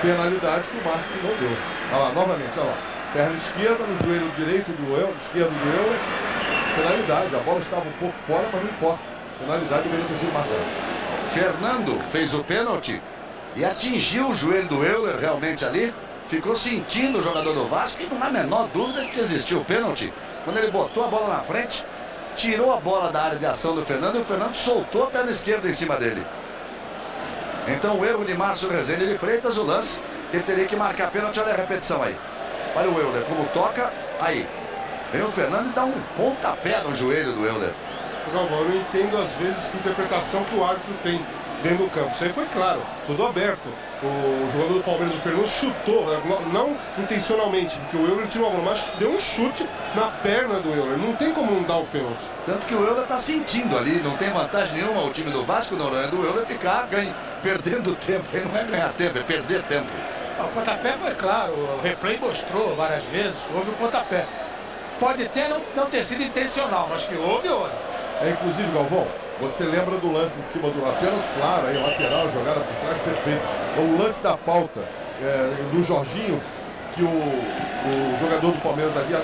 Penalidade que o Márcio não deu. Olha lá, novamente, olha lá. Perna esquerda no joelho direito do Euler, esquerdo do Euler. Penalidade. A bola estava um pouco fora, mas não importa. Penalidade deveria ter sido marcada. Fernando fez o pênalti e atingiu o joelho do Euler realmente ali. Ficou sentindo o jogador do Vasco e não há a menor dúvida de que existiu o pênalti. Quando ele botou a bola na frente, tirou a bola da área de ação do Fernando e o Fernando soltou a perna esquerda em cima dele. Então o erro de Márcio Rezende de Freitas, o lance, ele teria que marcar pênalti. Olha a repetição aí. Olha o Euler como toca, aí. Vem o Fernando e dá um pontapé no joelho do Euler. Não, eu não entendo às vezes que interpretação que o árbitro tem. dentro do campo. Isso aí foi claro, tudo aberto. O jogador do Palmeiras, o Fernando, chutou, não intencionalmente, porque o Euler tirou a bola, mas deu um chute na perna do Euler. Não tem como não dar o pênalti. Tanto que o Euler está sentindo ali, não tem vantagem nenhuma o time do Vasco, não é do Euler ficar perdendo tempo. Ele não é ganhar tempo, é perder tempo. O pontapé foi claro, o replay mostrou várias vezes, houve o pontapé. Pode até não ter sido intencional, mas que houve. Inclusive, Galvão, você lembra do lance em cima do pênalti, claro, aí lateral, jogada por trás, perfeito. O lance da falta do Jorginho, que o jogador do Palmeiras havia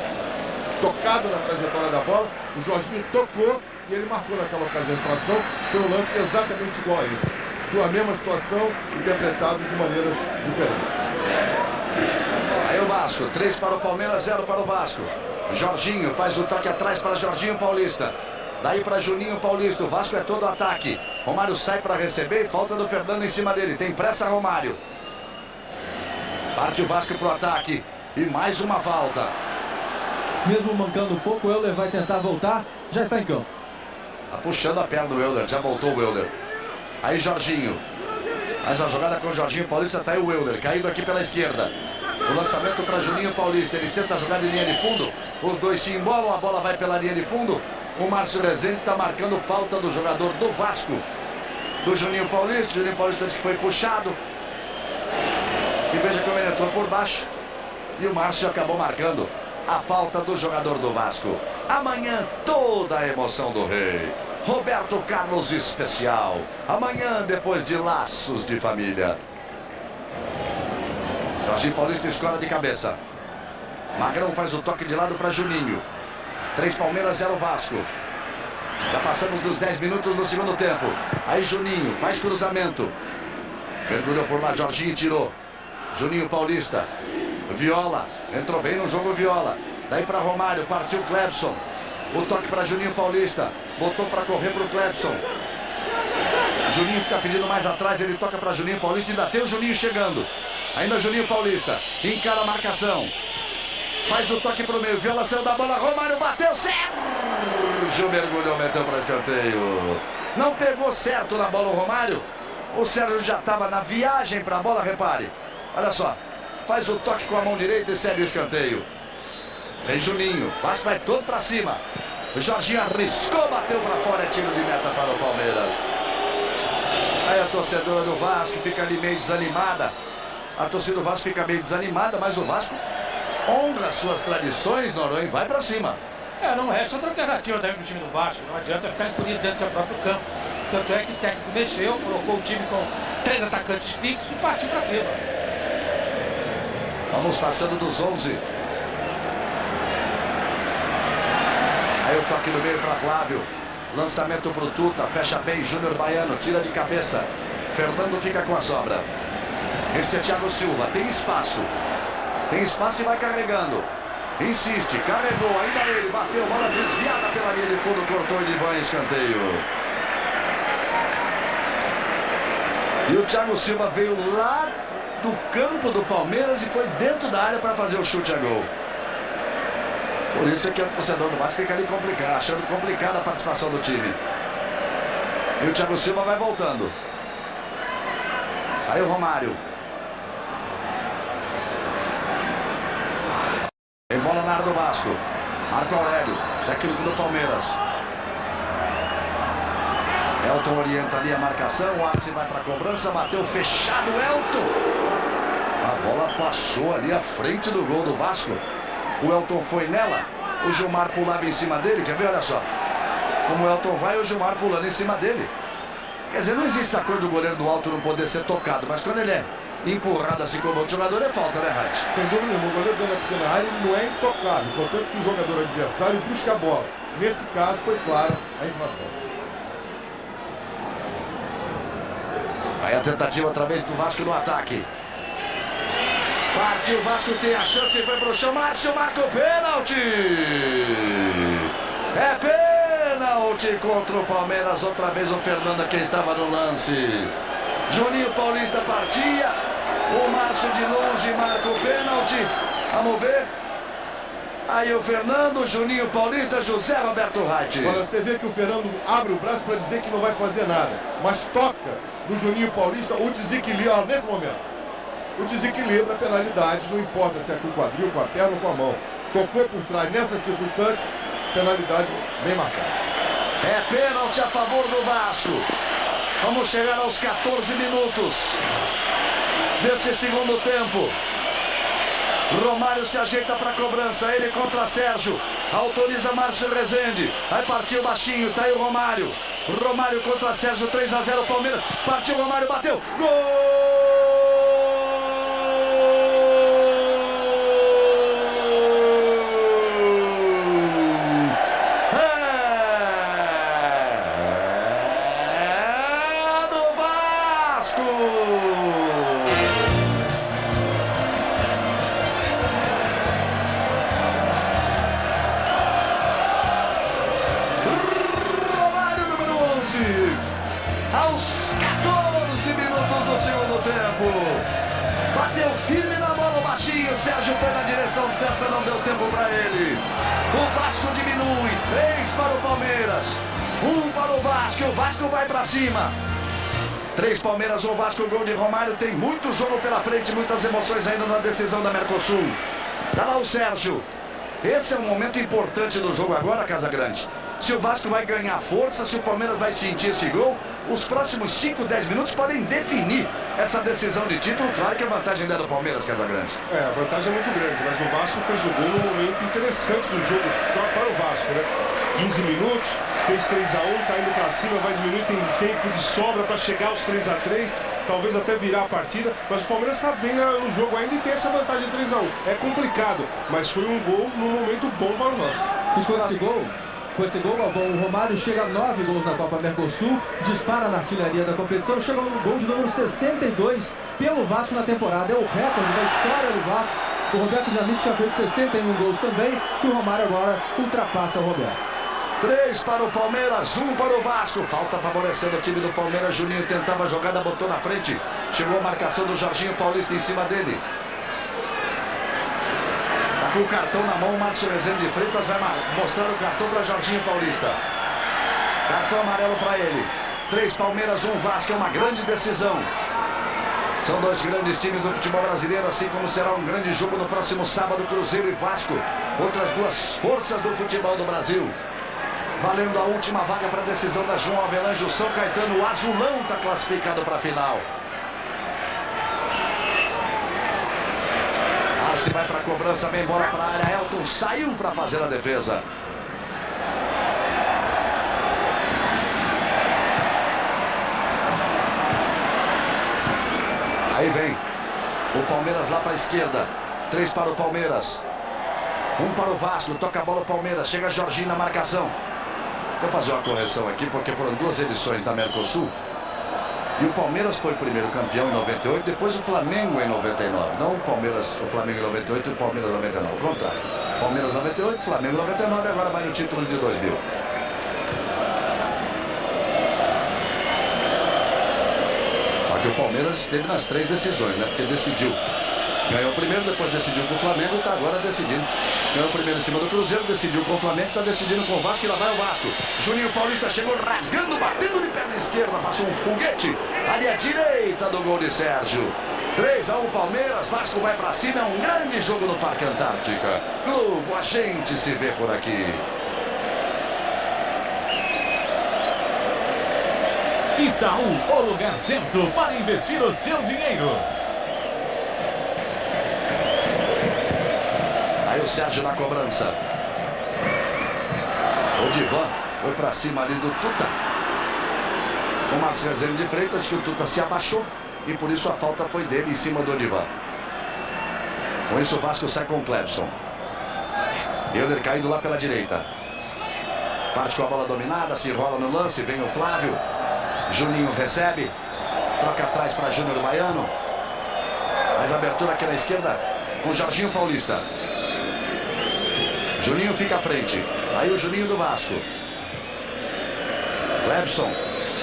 tocado na trajetória da bola, o Jorginho tocou e ele marcou naquela ocasião de infração. Foi um lance exatamente igual a esse. A mesma situação, interpretado de maneiras diferentes. Aí o Vasco, 3 para o Palmeiras, 0 para o Vasco. Jorginho faz o toque atrás para Jorginho Paulista. Daí para Juninho Paulista, o Vasco é todo ataque. Romário sai para receber e falta do Fernando em cima dele. Tem pressa Romário. Parte o Vasco para o ataque. E mais uma falta. Mesmo mancando um pouco, o Euler vai tentar voltar. Já está em campo. Tá puxando a perna do Euler, já voltou o Euler. Aí Jorginho. Mas a jogada com o Jorginho Paulista, tá aí o Euler, caído aqui pela esquerda. O lançamento para Juninho Paulista, ele tenta jogar de linha de fundo. Os dois se embolam, a bola vai pela linha de fundo. O Márcio Rezende está marcando falta do jogador do Vasco. Do Juninho Paulista, Juninho Paulista disse que foi puxado. E veja como ele entrou por baixo. E o Márcio acabou marcando a falta do jogador do Vasco. Amanhã toda a emoção do Rei. Roberto Carlos especial. Amanhã, depois de Laços de Família. Jorginho Paulista escola de cabeça. Magrão faz o toque de lado para Juninho. 3 Palmeiras, 0 Vasco. Já passamos dos 10 minutos no segundo tempo. Aí Juninho faz cruzamento. Mergulhou por lá, Jorginho tirou. Juninho Paulista. Viola. Entrou bem no jogo Viola. Daí para Romário, partiu Clebson. O toque para Juninho Paulista. Botou para correr para o Clebson. Juninho fica pedindo mais atrás. Ele toca para Juninho Paulista. Ainda tem o Juninho chegando. Ainda Juninho Paulista. Encara a marcação. Faz o toque para o meio. Viola saiu da bola. Romário bateu. Sérgio mergulhou, meteu para escanteio. Não pegou certo na bola o Romário. O Sérgio já estava na viagem para a bola. Repare. Olha só. Faz o toque com a mão direita e segue o escanteio. Vem Juninho, Vasco vai todo pra cima. O Jorginho arriscou, bateu pra fora, é tiro de meta para o Palmeiras. Aí a torcedora do Vasco fica ali meio desanimada. A torcida do Vasco fica meio desanimada, mas o Vasco honra suas tradições, Noronha, vai pra cima. Não resta outra alternativa também pro time do Vasco. Não adianta ficar encolhido dentro do seu próprio campo. Tanto é que o técnico mexeu, colocou o time com 3 atacantes fixos e partiu pra cima. Vamos passando dos 11. Aí o toque no meio para Flávio. Lançamento para o Tuta. Fecha bem. Júnior Baiano. Tira de cabeça. Fernando fica com a sobra. Este é Thiago Silva. Tem espaço. Tem espaço e vai carregando. Insiste. Carregou. Ainda ele. Bateu. Bola desviada pela linha de fundo. Cortou e vai em escanteio. E o Thiago Silva veio lá do campo do Palmeiras e foi dentro da área para fazer o chute a gol. Por isso é que o torcedor do Vasco fica ali complicado, achando complicada a participação do time. E o Thiago Silva vai voltando. Aí o Romário. Tem bola na área do Vasco. Marco Aurélio, técnico do Palmeiras. Elton orienta ali a marcação. O Arce vai para a cobrança, bateu fechado Elton. A bola passou ali à frente do gol do Vasco. O Elton foi nela, o Gilmar pulava em cima dele, quer ver? Olha só. Como o Elton vai, o Gilmar pulando em cima dele. Quer dizer, não existe essa coisa do goleiro do alto não poder ser tocado, mas quando ele é empurrado assim como outro jogador, é falta, né, Raiz? Sem dúvida nenhuma, o goleiro dentro da pequena área ele não é intocável, portanto que o jogador adversário busca a bola. Nesse caso, foi clara a infração. Aí a tentativa outra vez do Vasco no ataque. Partiu o Vasco, tem a chance, foi pro chão, Márcio marca o pênalti. É pênalti contra o Palmeiras, outra vez o Fernando que estava no lance. Juninho Paulista partia, o Márcio de longe marca o pênalti. Vamos ver. Aí o Fernando, Juninho Paulista, José Roberto Reit. Agora você vê que o Fernando abre o braço para dizer que não vai fazer nada, mas toca no Juninho Paulista o desequilíbrio, ó, nesse momento. O desequilíbrio, a penalidade, não importa se é com o quadril, com a perna ou com a mão. Tocou por trás, nessas circunstâncias, penalidade bem marcada. É pênalti a favor do Vasco. Vamos chegar aos 14 minutos deste segundo tempo. Romário se ajeita para a cobrança, ele contra Sérgio, autoriza Márcio Rezende, aí partiu baixinho, tá aí o Romário. Romário contra Sérgio, 3-0 Palmeiras, partiu Romário, bateu, gol! Aos 14 minutos do segundo tempo, bateu firme na bola o baixinho, Sérgio foi na direção certa, não deu tempo para ele. O Vasco diminui, 3 para o Palmeiras, 1 para o Vasco, o Vasco vai para cima. 3 Palmeiras, 1 Vasco, gol de Romário, tem muito jogo pela frente, muitas emoções ainda na decisão da Mercosul. Tá lá o Sérgio. Esse é um momento importante do jogo agora, Casagrande. Se o Vasco vai ganhar força, se o Palmeiras vai sentir esse gol, os próximos 5, 10 minutos podem definir essa decisão de título. Claro que a vantagem ainda é do Palmeiras, Casagrande. É, a vantagem é muito grande, mas o Vasco fez o gol num momento interessante do jogo para o Vasco, né? 15 minutos, fez 3-1, tá indo para cima, vai diminuir, tem tempo de sobra para chegar aos 3-3, talvez até virar a partida, mas o Palmeiras está bem no jogo ainda e tem essa vantagem de 3-1. É complicado, mas foi um gol num momento bom para o Vasco. E com esse gol, o Romário chega a 9 gols na Copa Mercosul, dispara na artilharia da competição, chega no gol de número 62 pelo Vasco na temporada. É o recorde da história do Vasco. O Roberto Dinamite já fez 61 gols também e o Romário agora ultrapassa o Roberto. 3 para o Palmeiras, 1 para o Vasco. Falta favorecendo o time do Palmeiras. Juninho tentava a jogada, botou na frente. Chegou a marcação do Jorginho Paulista em cima dele. Tá com o cartão na mão, o Márcio Rezende de Freitas vai mostrar o cartão para Jorginho Paulista. Cartão amarelo para ele. 3 Palmeiras, 1 Vasco. É uma grande decisão. São 2 grandes times do futebol brasileiro, assim como será um grande jogo no próximo sábado, Cruzeiro e Vasco. Outras 2 forças do futebol do Brasil. Valendo a última vaga para a decisão da João Avelange. O São Caetano, o azulão, está classificado para a final. Arce vai para a cobrança, vem bola para a área. Elton saiu para fazer a defesa. Aí vem o Palmeiras lá para a esquerda. 3 para o Palmeiras, 1 para o Vasco. Toca a bola o Palmeiras, chega Jorginho na marcação. Vou fazer uma correção aqui, porque foram 2 edições da Mercosul. E o Palmeiras foi o primeiro campeão em 98, depois o Flamengo em 99. Não o Palmeiras, o Flamengo em 98 e o Palmeiras em 99. Ao contrário. Palmeiras 98, Flamengo 99, agora vai no título de 2000. Só que o Palmeiras esteve nas 3 decisões, né? Porque decidiu. Ganhou o primeiro, depois decidiu com o Flamengo e está agora decidindo. Ganhou o primeiro em cima do Cruzeiro, decidiu com o Flamengo, está decidindo com o Vasco e lá vai o Vasco. Juninho Paulista chegou rasgando, batendo de perna esquerda, passou um foguete ali à direita do gol de Sérgio. 3-1 Palmeiras, Vasco vai para cima, é um grande jogo no Parque Antártica. Globo, a gente se vê por aqui. Itaú, o lugar certo para investir o seu dinheiro. Aí o Sérgio na cobrança. O Divan foi pra cima ali do Tuta. O Márcio Rezende de Freitas, que o Tuta se abaixou. E por isso a falta foi dele em cima do Divan. Com isso o Vasco sai com o Clebson. Euler caído lá pela direita. Parte com a bola dominada, se enrola no lance, vem o Flávio. Juninho recebe. Troca atrás para Júnior Baiano. Mais abertura aqui na esquerda com Jorginho Paulista. Juninho fica à frente. Aí o Juninho do Vasco. Clebson.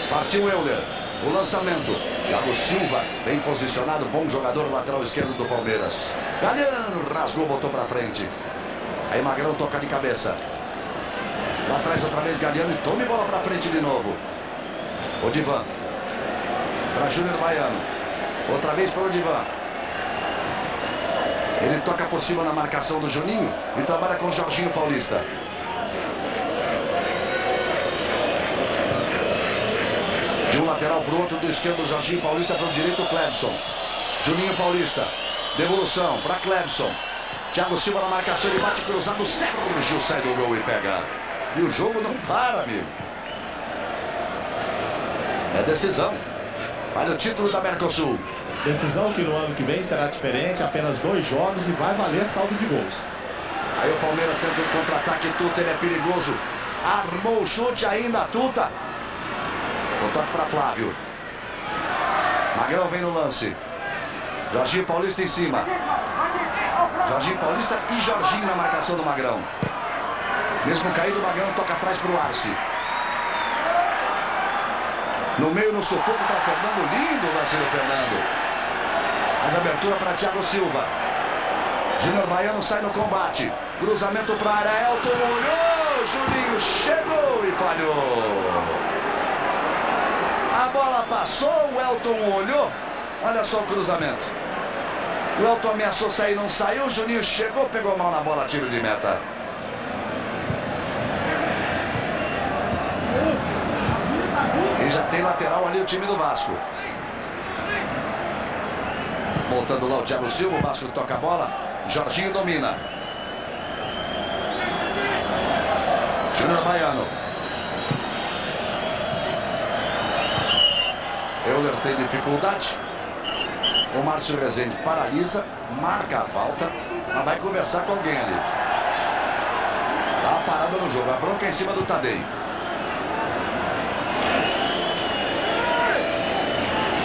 Partiu o Euler. O lançamento. Thiago Silva, bem posicionado. Bom jogador, lateral esquerdo do Palmeiras. Galeano rasgou, botou pra frente. Aí Magrão toca de cabeça. Lá atrás outra vez Galeano e tome bola pra frente de novo. O Divan. Para Júnior Baiano. Outra vez para o Odivan. Ele toca por cima na marcação do Juninho e trabalha com o Jorginho Paulista. De um lateral para o outro, do esquerdo o Jorginho Paulista, para o direito o Clebson. Juninho Paulista. Devolução para Clebson. Thiago Silva na marcação, ele bate cruzado. Sérgio sai do gol e pega. E o jogo não para, amigo. É decisão. Vale o título da Mercosul. Decisão que no ano que vem será diferente, apenas 2 jogos e vai valer saldo de gols. Aí o Palmeiras tenta um contra-ataque, Tuta, ele é perigoso. Armou o chute ainda, Tuta. O toque para Flávio. Magrão vem no lance. Jorginho Paulista em cima. Jorginho Paulista e Jorginho na marcação do Magrão. Mesmo caído, o Magrão toca atrás para o Arce. No meio, no sufoco para Fernando. Lindo o lance do Fernando. Mais abertura para Thiago Silva. Júnior Baiano sai no combate. Cruzamento para a área. Elton olhou. Juninho chegou e falhou. A bola passou. O Elton olhou. Olha só o cruzamento. O Elton ameaçou sair, não saiu. O Juninho chegou, pegou mal na bola. Tiro de meta. E já tem lateral ali o time do Vasco. Voltando lá o Thiago Silva, o Vasco toca a bola. Jorginho domina. Júnior Baiano. Euler tem dificuldade. O Márcio Rezende paralisa, marca a falta, mas vai conversar com alguém ali. Dá uma parada no jogo, a bronca em cima do Tadei.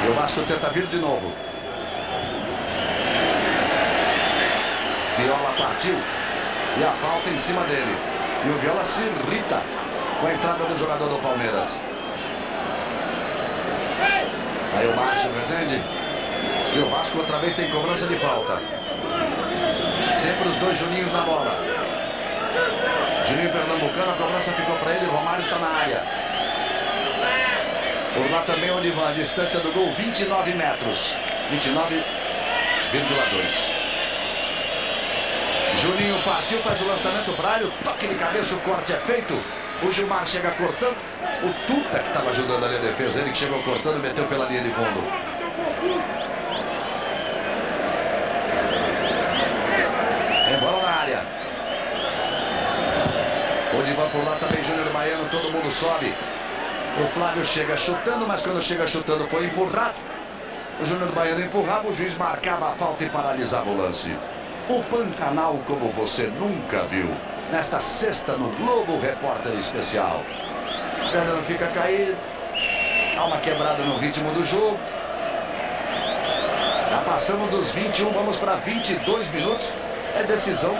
E o Vasco tenta vir de novo. Viola partiu e a falta em cima dele. E o Viola se irrita com a entrada do jogador do Palmeiras. Aí o Márcio Rezende. E o Vasco outra vez tem cobrança de falta. Sempre os dois Juninhos na bola. Juninho Pernambucano, a cobrança ficou para ele. O Romário está na área. Por lá também o Odivan, a distância do gol 29 metros. 29,2. Juninho partiu, faz o lançamento para a área. O toque de cabeça, o corte é feito. O Gilmar chega cortando. O Tuta que estava ajudando ali a defesa. Ele que chegou cortando e meteu pela linha de fundo. Bola na área. O Odivan por lá também, Júnior Baiano, todo mundo sobe. O Flávio chega chutando, mas quando chega chutando foi empurrado. O Júnior Baiano empurrava, o juiz marcava a falta e paralisava o lance. O Pantanal como você nunca viu. Nesta sexta no Globo Repórter Especial. O Fernando fica caído. Dá uma quebrada no ritmo do jogo. Já passamos dos 21, vamos para 22 minutos. É decisão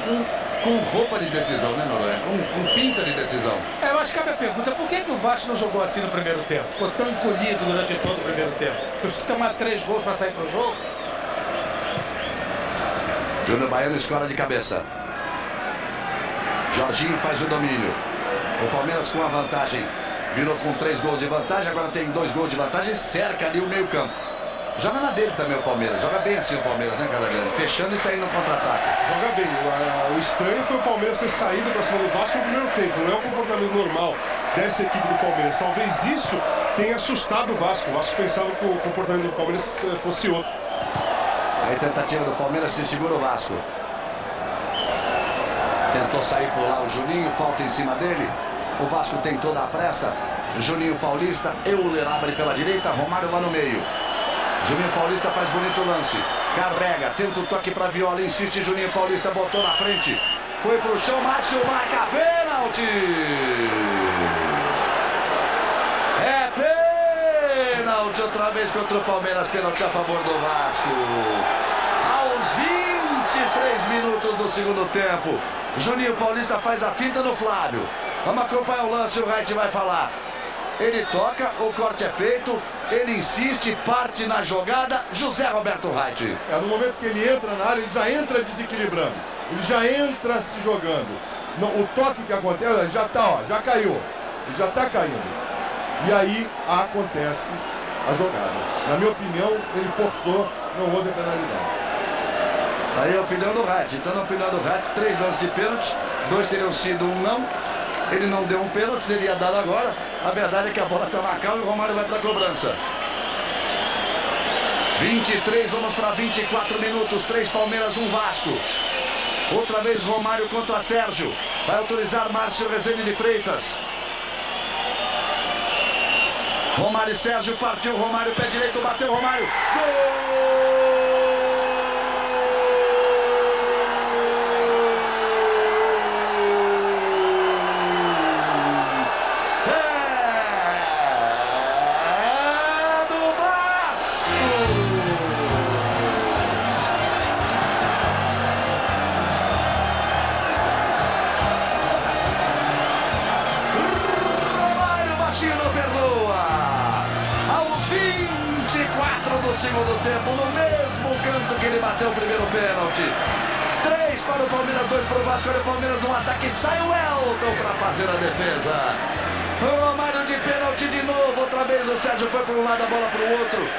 com roupa de decisão, né, Noronha? Com pinta de decisão. Eu acho que a minha pergunta é por que o Vasco não jogou assim no primeiro tempo? Ficou tão encolhido durante todo o primeiro tempo. Precisa tomar 3 gols para sair para o jogo? Júnior Baiano escola de cabeça. Jorginho faz o domínio. O Palmeiras com a vantagem. Virou com 3 gols de vantagem, agora tem 2 gols de vantagem. Cerca ali o meio campo. Joga na dele também o Palmeiras. Joga bem assim o Palmeiras, né, Casagrande? Fechando e saindo no contra-ataque. Joga bem. O estranho foi o Palmeiras ter saído para cima do Vasco no primeiro tempo. Não é o comportamento normal dessa equipe do Palmeiras. Talvez isso tenha assustado o Vasco. O Vasco pensava que o comportamento do Palmeiras fosse outro. Aí tentativa do Palmeiras, se segura o Vasco. Tentou sair por lá o Juninho, falta em cima dele. O Vasco tem toda a pressa. Juninho Paulista, Euler abre pela direita, Romário lá no meio. Juninho Paulista faz bonito lance. Carrega, tenta o toque para Viola, insiste Juninho Paulista, botou na frente. Foi pro chão, Márcio marca pênalti. É pênalti outra vez contra o Palmeiras, pênalti a favor do Vasco. Aos 23 minutos do segundo tempo. Juninho Paulista faz a finta no Flávio. Vamos acompanhar o lance, o Wright vai falar. Ele toca, o corte é feito, ele insiste, parte na jogada, José Roberto Wright. No momento que ele entra na área, ele já entra desequilibrando, ele já entra se jogando. O toque que acontece, ele já tá, ó, já caiu, ele já tá caindo. E aí acontece a jogada. Na minha opinião, ele forçou, não houve penalidade. Aí a opinião do Rat. Então, na opinião do Rat, 3 lances de pênalti, 2 teriam sido um não. Ele não deu um pênalti, teria dado agora. A verdade é que a bola está na calma e o Romário vai para a cobrança. 23, vamos para 24 minutos. 3 Palmeiras, 1 Vasco. Outra vez Romário contra Sérgio. Vai autorizar Márcio Rezende de Freitas. Romário e Sérgio, partiu Romário, pé direito, bateu Romário. Gol! Segundo tempo, no mesmo canto que ele bateu o primeiro pênalti. 3 para o Palmeiras, 2 para o Vasco. Olha o Palmeiras no ataque, sai o Elton para fazer a defesa. Romário de pênalti de novo. Outra vez o Sérgio foi para um lado, a bola para o outro.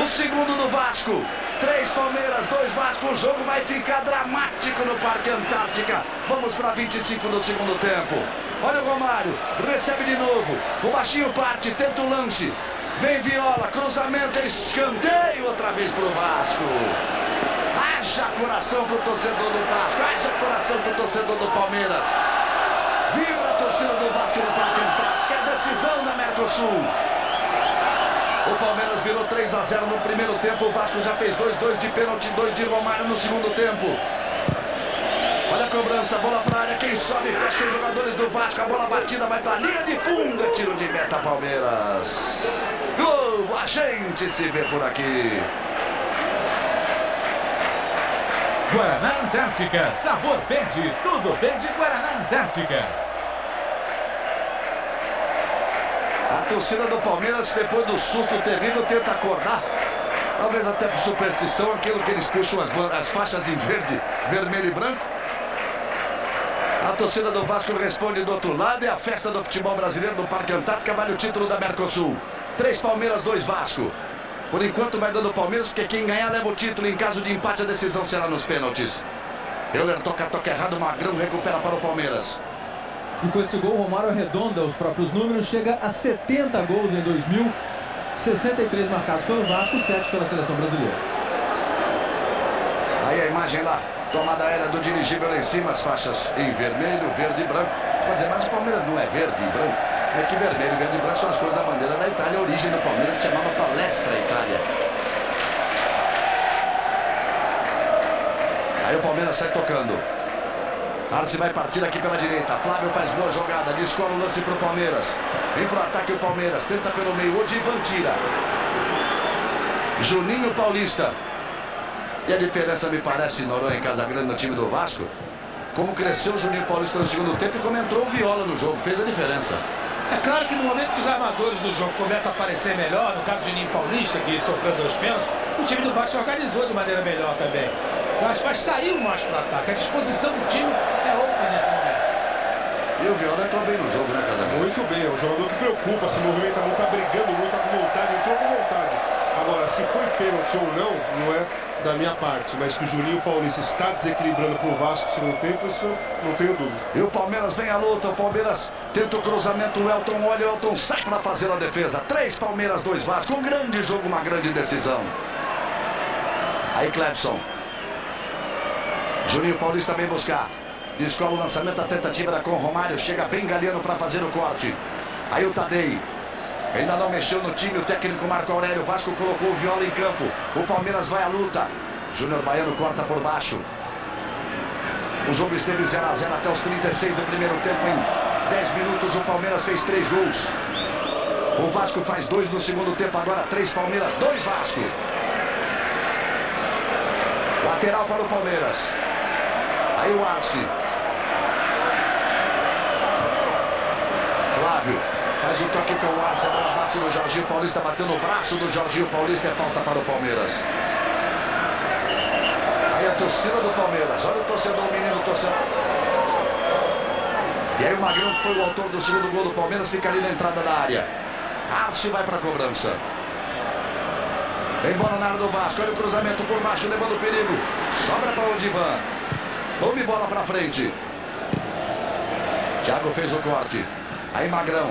O segundo do Vasco. 3 Palmeiras, 2 Vasco. O jogo vai ficar dramático no Parque Antártica. Vamos para 25 do segundo tempo. Olha o Romário, recebe de novo. O baixinho parte, tenta o lance. Vem Viola, cruzamento, escanteio outra vez pro Vasco. Haja coração pro torcedor do Vasco, haja coração pro torcedor do Palmeiras. Vibra a torcida do Vasco no Parque Antártica, é decisão da Mercosul. O Palmeiras virou 3-0 no primeiro tempo, o Vasco já fez 2 de pênalti, 2 de Romário no segundo tempo. Olha a cobrança, bola pra área, quem sobe fecha os jogadores do Vasco, a bola batida vai pra linha de fundo, é tiro de meta Palmeiras. Gol, a gente se vê por aqui. Guaraná Antártica, sabor pede, tudo pede Guaraná Antártica. A torcida do Palmeiras, depois do susto terrível, tenta acordar. Talvez até por superstição, aquilo que eles puxam as faixas em verde, vermelho e branco. A torcida do Vasco responde do outro lado. É a festa do futebol brasileiro no Parque Antártica. Vale o título da Mercosul. 3 Palmeiras, 2 Vasco. Por enquanto vai dando Palmeiras, porque quem ganhar leva o título. Em caso de empate, a decisão será nos pênaltis. Euler toca errado, Magrão recupera para o Palmeiras. E com esse gol, o Romário arredonda os próprios números. Chega a 70 gols em 2000. 63 marcados pelo Vasco, 7 pela seleção brasileira. Aí a imagem lá. Tomada aérea do dirigível lá em cima, as faixas em vermelho, verde e branco. Pode dizer, mas o Palmeiras não é verde e branco. É que vermelho, verde e branco são as cores da bandeira da Itália. A origem do Palmeiras se chamava Palestra Itália. Aí o Palmeiras sai tocando. Arce vai partir aqui pela direita. Flávio faz boa jogada, descola o lance para o Palmeiras. Vem pro ataque o Palmeiras, tenta pelo meio. Odivan tira. Juninho Paulista. E a diferença me parece, Noronha, em Casagrande, no time do Vasco, como cresceu o Juninho Paulista no segundo tempo e como entrou o Viola no jogo, fez a diferença. É claro que no momento que os armadores do jogo começam a aparecer melhor, no caso do Juninho Paulista, que sofreu 2 pênaltis, o time do Vasco se organizou de maneira melhor também. Mas saiu mais para o ataque, a disposição do time é outra nesse momento. E o Viola entrou bem no jogo, né, Casagrande? Muito bem, é um jogador que preocupa, se movimenta muito, tá brigando muito, tá com vontade, entrou com vontade. Agora, se foi pênalti ou não é da minha parte, mas que o Juninho Paulista está desequilibrando para o Vasco no segundo tempo, isso não tenho dúvida. E o Palmeiras vem à luta, o Palmeiras tenta o cruzamento, o Elton olha, o Elton sai para fazer a defesa. 3 Palmeiras, 2 Vasco, um grande jogo, uma grande decisão. Aí Clebson. Juninho Paulista vem buscar. Descola o lançamento, a tentativa era com o Romário, chega bem Galeano para fazer o corte. Aí o Tadei. Ainda não mexeu no time o técnico Marco Aurélio. Vasco colocou o Viola em campo. O Palmeiras vai à luta. Júnior Baiano corta por baixo. O jogo esteve 0-0 até os 36 do primeiro tempo. Em 10 minutos o Palmeiras fez 3 gols. O Vasco faz 2 no segundo tempo. Agora 3 Palmeiras, 2 Vasco. Lateral para o Palmeiras. Aí o Arce. Flávio. Faz um toque com o Arce, a bola bate no Jorginho Paulista, bateu no braço do Jorginho Paulista, é falta para o Palmeiras. Aí a torcida do Palmeiras, olha o torcedor, o menino torcedor. E aí o Magrão, que foi o autor do segundo gol do Palmeiras, fica ali na entrada da área. Arce vai para a cobrança. Vem bola na área do Vasco. Olha o cruzamento por baixo, levando o perigo. Sobra para o Divan. Tome bola para frente. Thiago fez o corte. Aí Magrão.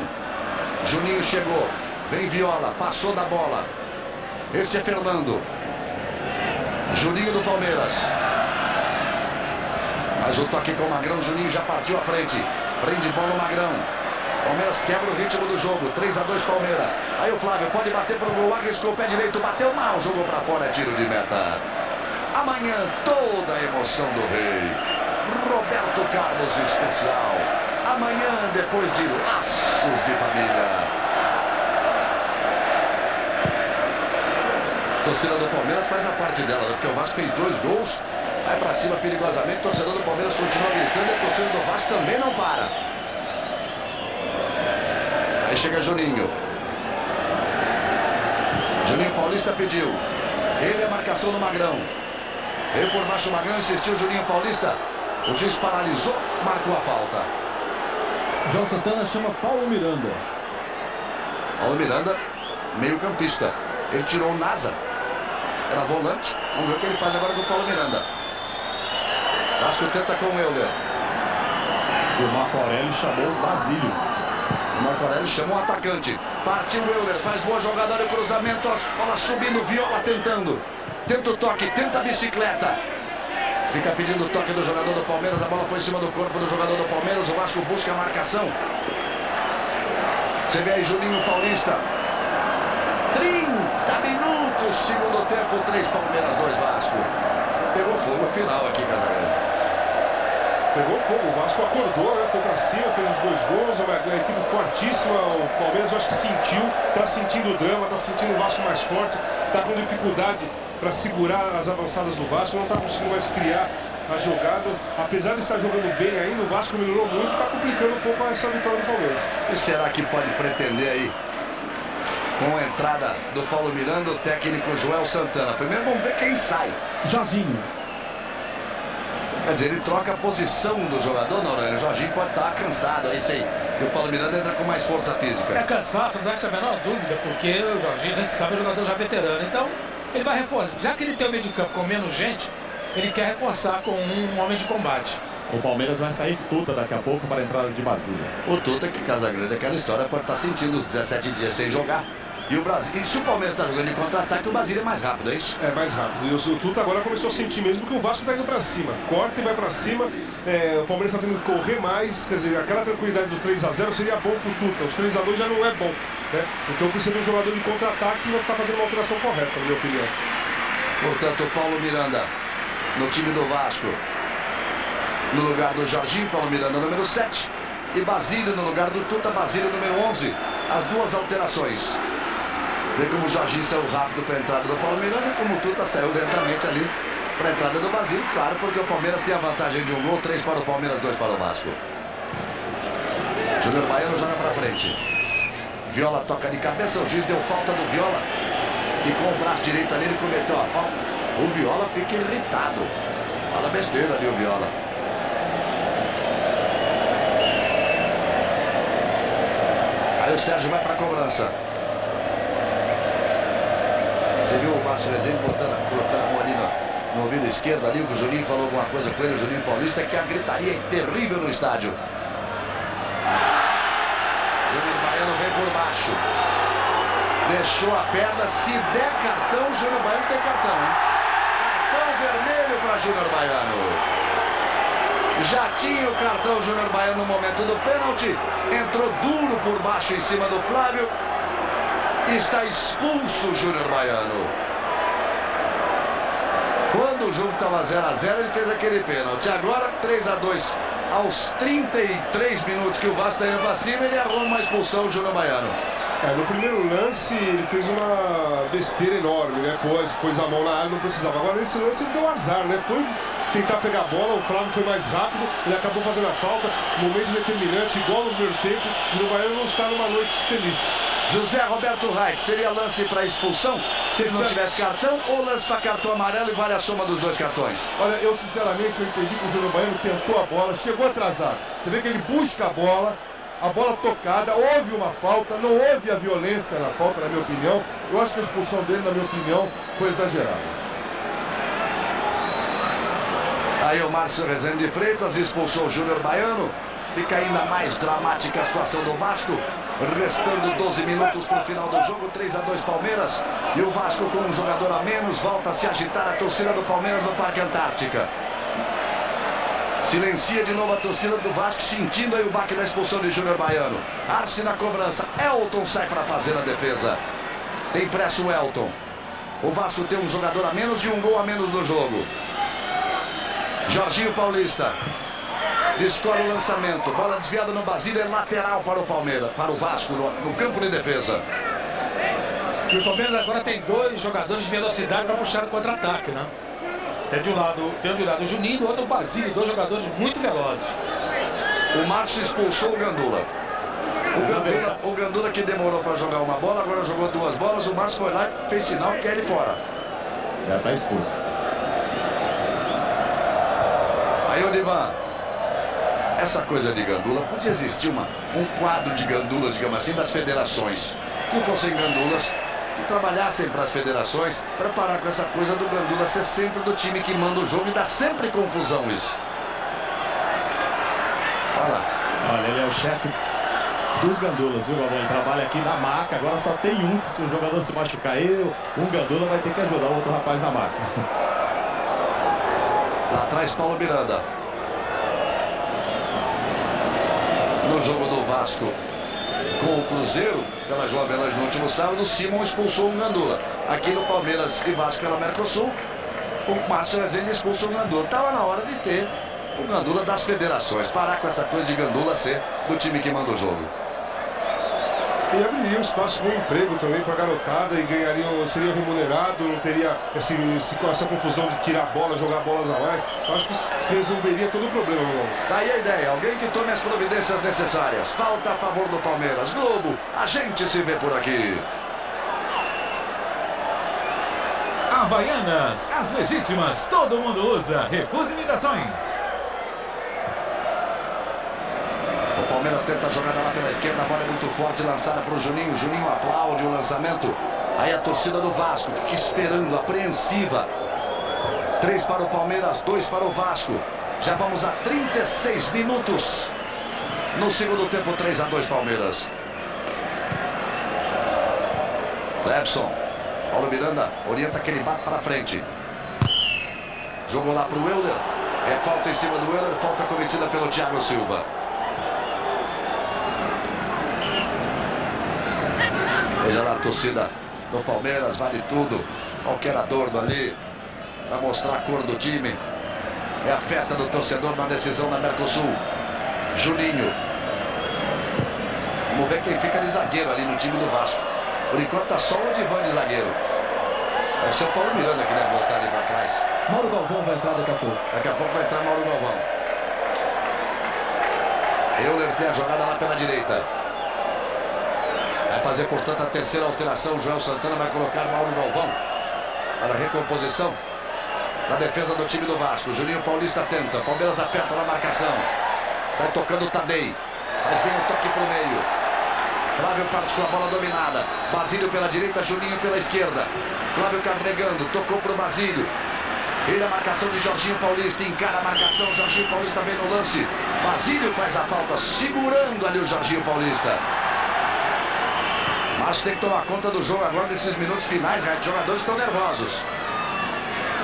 Juninho chegou. Vem Viola. Passou da bola. Este é Fernando. Juninho do Palmeiras. Mas o toque com o Magrão. Juninho já partiu à frente. Prende bola o Magrão. Palmeiras quebra o ritmo do jogo. 3-2 Palmeiras. Aí o Flávio pode bater pro gol. Arriscou o pé direito. Bateu mal. Jogou para fora. É tiro de meta. Amanhã toda a emoção do Rei. Roberto Carlos especial. Amanhã depois de laços de família. A torcida do Palmeiras faz a parte dela, né? Porque o Vasco fez 2 gols. Vai para cima perigosamente. O torcedor do Palmeiras continua gritando. E a torcida do Vasco também não para. Aí chega Juninho. Juninho Paulista pediu. Ele é a marcação do Magrão. Veio por baixo o Magrão, insistiu o Juninho Paulista. O juiz paralisou, marcou a falta. João Santana chama Paulo Miranda. Paulo Miranda, meio campista. Ele tirou o Nasa. Era volante. Vamos ver o que ele faz agora com o Paulo Miranda. Vasco tenta com o Euler. E o Marco Aurélio chamou o Basílio. O Marco Aurélio chamou o atacante. Partiu o Euler, faz boa jogada, olha o cruzamento. A bola subindo, Viola tentando. Tenta o toque, tenta a bicicleta. Fica pedindo o toque do jogador do Palmeiras. A bola foi em cima do corpo do jogador do Palmeiras. O Vasco busca a marcação. Você vê aí Juninho Paulista. 30 minutos, segundo tempo. 3 Palmeiras, 2 Vasco. Pegou fogo no final aqui, Casagrande. Pegou fogo, o Vasco acordou, né? Foi pra cima, fez os 2 gols, uma equipe fortíssima. O Palmeiras, eu acho que sentiu, tá sentindo o drama, tá sentindo o Vasco mais forte, tá com dificuldade para segurar as avançadas do Vasco, não tá conseguindo mais criar as jogadas. Apesar de estar jogando bem ainda, o Vasco melhorou muito, tá complicando um pouco essa vitória do Palmeiras. E será que pode pretender aí, com a entrada do Paulo Miranda, o técnico Joel Santana? Primeiro vamos ver quem sai. Jorginho. Quer dizer, ele troca a posição do jogador, Noronha. O Jorginho pode estar cansado, é isso aí. E o Paulo Miranda entra com mais força física. É cansaço, não dá a menor dúvida, porque o Jorginho, a gente sabe, é um jogador já veterano. Então, ele vai reforçar. Já que ele tem o meio de campo com menos gente, ele quer reforçar com um homem de combate. O Palmeiras vai sair Tuta daqui a pouco para a entrada de Basílio. O Tuta, que Casagrande, aquela história, pode estar sentindo os 17 dias sem jogar. E o Brasil, e se o Palmeiras está jogando em contra-ataque, o Basílio é mais rápido, é isso? É mais rápido. E o Tuta agora começou a sentir mesmo que o Vasco está indo para cima. Corta e vai para cima. O Palmeiras está tendo que correr mais. Quer dizer, aquela tranquilidade do 3-0 seria bom para o Tuta. Os 3-2 já não é bom, né? Então precisa de um jogador de contra-ataque que vai estar fazendo uma alteração correta, na minha opinião. Portanto, o Paulo Miranda no time do Vasco. No lugar do Jorginho, Paulo Miranda número 7. E Basílio no lugar do Tuta, Basílio número 11. As 2 alterações. Vê como o Jorginho saiu rápido para a entrada do Paulo Miranda e como o Tuta saiu lentamente ali para a entrada do Basílio. Claro, porque o Palmeiras tem a vantagem de 1 gol, 3 para o Palmeiras, 2 para o Vasco. Júnior Baiano joga para frente. Viola toca de cabeça, o juiz deu falta do Viola. E com o braço direito ali ele cometeu a falta. O Viola fica irritado. Fala besteira ali o Viola. Aí o Sérgio vai para a cobrança. Você viu o Márcio Rezende colocando a mão ali no ouvido esquerdo ali, o Juninho falou alguma coisa com ele, o Juninho Paulista, que a gritaria é terrível no estádio. Júnior Baiano vem por baixo. Deixou a perna, se der cartão, o Júnior Baiano tem cartão, hein? Cartão vermelho para Júnior Baiano. Já tinha o cartão Júnior Baiano no momento do pênalti. Entrou duro por baixo em cima do Flávio. Está expulso o Júnior Baiano. Quando o jogo estava 0-0, ele fez aquele pênalti. Agora 3-2. Aos 33 minutos que o Vasco está indo para cima, ele arruma uma expulsão o Júnior Baiano. No primeiro lance ele fez uma besteira enorme, né? Pôs a mão na área, não precisava. Agora nesse lance ele deu azar, né? Foi tentar pegar a bola, o Flávio foi mais rápido, ele acabou fazendo a falta. Momento determinante, igual no primeiro tempo. O Júnior Baiano não está numa noite feliz. José Roberto Reit, seria lance para expulsão se ele não tivesse cartão, ou lance para cartão amarelo e vale a soma dos 2 cartões? Olha, eu sinceramente eu entendi que o Júnior Baiano tentou a bola, chegou atrasado. Você vê que ele busca a bola, a bola tocada, houve uma falta, não houve a violência na falta, na minha opinião. Eu acho que a expulsão dele, na minha opinião, foi exagerada. Aí o Márcio Rezende de Freitas expulsou o Júnior Baiano. Fica ainda mais dramática a situação do Vasco. Restando 12 minutos para o final do jogo, 3-2 Palmeiras. E o Vasco com um jogador a menos volta a se agitar a torcida do Palmeiras no Parque Antártica. Silencia de novo a torcida do Vasco, sentindo aí o baque da expulsão de Júnior Baiano. Arce na cobrança, Elton sai para fazer a defesa. Tem pressa o Elton. O Vasco tem um jogador a menos e um gol a menos no jogo. Jorginho Paulista descola o lançamento, bola desviada no Basílio, é lateral para o Palmeiras, para o Vasco no campo de defesa. E o Palmeiras agora tem dois jogadores de velocidade para puxar o contra-ataque, né? Tem de um lado o Juninho, do outro o Basílio, dois jogadores muito velozes. O Márcio expulsou o Gandula. O Gandula que demorou para jogar uma bola, agora jogou duas bolas, o Márcio foi lá e fez sinal que quer ele fora. Já está expulso. Aí o Divan, essa coisa de Gandula, podia existir um quadro de Gandula, digamos assim, das federações, que fossem Gandulas, que trabalhassem para as federações, para parar com essa coisa do Gandula ser sempre do time que manda o jogo e dá sempre confusão isso. Olha lá. Olha, ele é o chefe dos Gandulas, viu, Galvão? Ele trabalha aqui na maca, agora só tem um. Se o jogador se machucar aí, um Gandula vai ter que ajudar o outro rapaz na maca. Lá atrás, Paulo Miranda. No jogo do Vasco com o Cruzeiro, pela João Avelange no último sábado, o Simon expulsou um Gandula. Aqui no Palmeiras e Vasco pela Mercosul, o Márcio Rezende expulsou um Gandula. Estava na hora de ter o Gandula das federações. Parar com essa coisa de Gandula ser do time que manda o jogo. E abriria um espaço para um emprego também para a garotada e seria remunerado, não teria essa confusão de tirar bola, jogar bolas a mais. Eu acho que resolveria todo o problema, meu irmão. Daí a ideia, alguém que tome as providências necessárias. Falta a favor do Palmeiras. Globo, a gente se vê por aqui. Havaianas, as legítimas, todo mundo usa. Recuse imitações. O Palmeiras tenta a jogada lá pela esquerda, a bola é muito forte, lançada para o Juninho. Juninho aplaude o lançamento. Aí a torcida do Vasco fica esperando, apreensiva. 3 para o Palmeiras, 2 para o Vasco. Já vamos a 36 minutos. No segundo tempo, 3-2 Palmeiras. Clebson. Paulo Miranda orienta aquele bate para frente. Jogou lá para o Euler. É falta em cima do Euler, falta cometida pelo Thiago Silva. Veja lá a torcida do Palmeiras, vale tudo. Qualquer adorno ali, para mostrar a cor do time. É a festa do torcedor na decisão da Mercosul. Juninho. Vamos ver quem fica de zagueiro ali no time do Vasco. Por enquanto está só o Divan de zagueiro. Vai ser o Paulo Miranda que deve voltar ali para trás. Mauro Galvão vai entrar daqui a pouco. Daqui a pouco vai entrar Mauro Galvão. Euler tem a jogada lá pela direita. Vai fazer, portanto, a terceira alteração. O Joel Santana vai colocar Mauro Galvão para a recomposição na defesa do time do Vasco. Juninho Paulista tenta. Palmeiras aperta na marcação. Sai tocando o Tadei. Faz bem o toque para o meio. Flávio parte com a bola dominada. Basílio pela direita, Juninho pela esquerda. Flávio carregando. Tocou para o Basílio. Ele a marcação de Jorginho Paulista. Encara a marcação. Jorginho Paulista vem no lance. Basílio faz a falta, segurando ali o Jorginho Paulista. Mas tem que tomar conta do jogo agora nesses minutos finais. Os jogadores estão nervosos.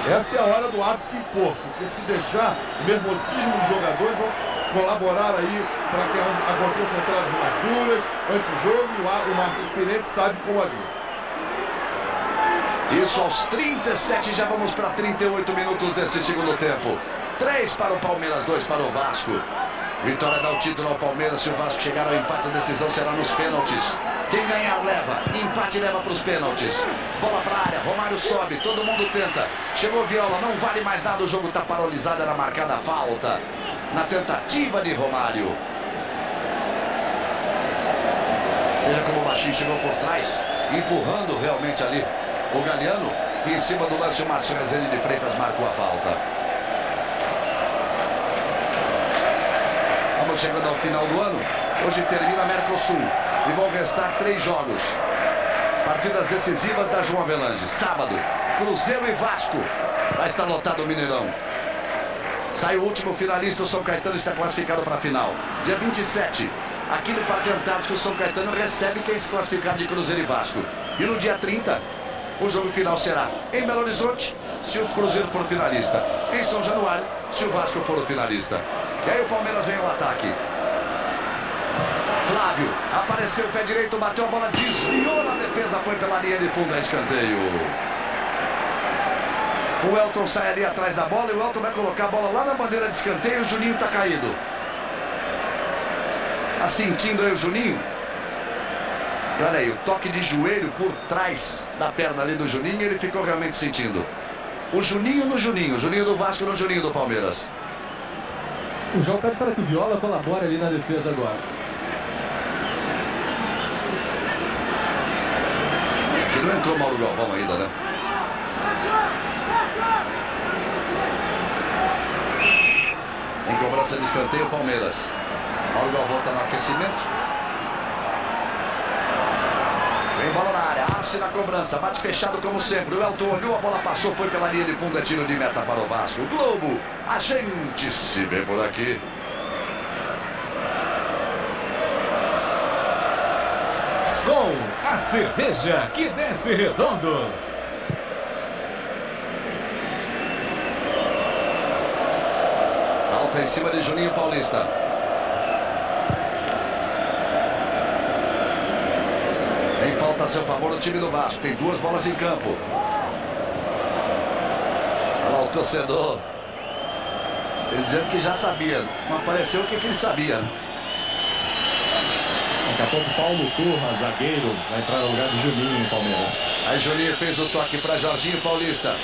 Essa é a hora do árbitro se impor, porque se deixar, o nervosismo dos jogadores vão colaborar aí para que aconteçam entradas mais duras, anti-jogo, e o Márcio experiente sabe como agir. Isso aos 37, já vamos para 38 minutos deste segundo tempo. 3 para o Palmeiras, 2 para o Vasco. Vitória dá o título ao Palmeiras. Se o Vasco chegar ao empate, a decisão será nos pênaltis. Quem ganhar leva, empate leva para os pênaltis. Bola para a área, Romário sobe, todo mundo tenta. Chegou Viola, não vale mais nada, o jogo está paralisado, era marcada a falta. Na tentativa de Romário. Veja como o Baixinho chegou por trás, empurrando realmente ali o Galeano. E em cima do lance o Márcio Rezende de Freitas marcou a falta. Chegando ao final do ano, Hoje termina Mercosul e vão restar 3 jogos. Partidas decisivas da João Avelange. Sábado, Cruzeiro e Vasco. Vai estar lotado o Mineirão. Sai o último finalista, o São Caetano está classificado para a final. Dia 27, aqui no Parque Antártico, o São Caetano recebe quem se classificar de Cruzeiro e Vasco. E no dia 30, o jogo final será em Belo Horizonte, se o Cruzeiro for finalista. Em São Januário, se o Vasco for o finalista. E aí o Palmeiras vem ao ataque. Flávio, apareceu o pé direito, bateu a bola, desviou na defesa, foi pela linha de fundo, é escanteio. O Elton sai ali atrás da bola e o Elton vai colocar a bola lá na bandeira de escanteio. O Juninho tá caído. Tá sentindo aí o Juninho? E olha aí, o toque de joelho por trás da perna ali do Juninho, ele ficou realmente sentindo. O Juninho no Juninho, o Juninho do Vasco no Juninho do Palmeiras. O João pede para que o Viola colabore ali na defesa agora. Que não entrou Mauro Galvão ainda, né? Em cobrança de escanteio, Palmeiras. Mauro Galvão está no aquecimento. Vem bola na área, Arce na cobrança, bate fechado como sempre. O Elton olhou, a bola passou, foi pela linha de fundo, é tiro de meta para o Vasco. Globo, a gente se vê por aqui. Skol, a cerveja que desce redondo. Alta em cima de Juninho Paulista. Tem falta a seu favor no time do Vasco. Tem 2 bolas em campo. Olha lá o torcedor. Ele dizendo que já sabia. Não apareceu o que ele sabia, né? Daqui a pouco Paulo Turra, zagueiro, vai entrar no lugar de Juninho no Palmeiras. Aí Juninho fez o toque para Jorginho Paulista.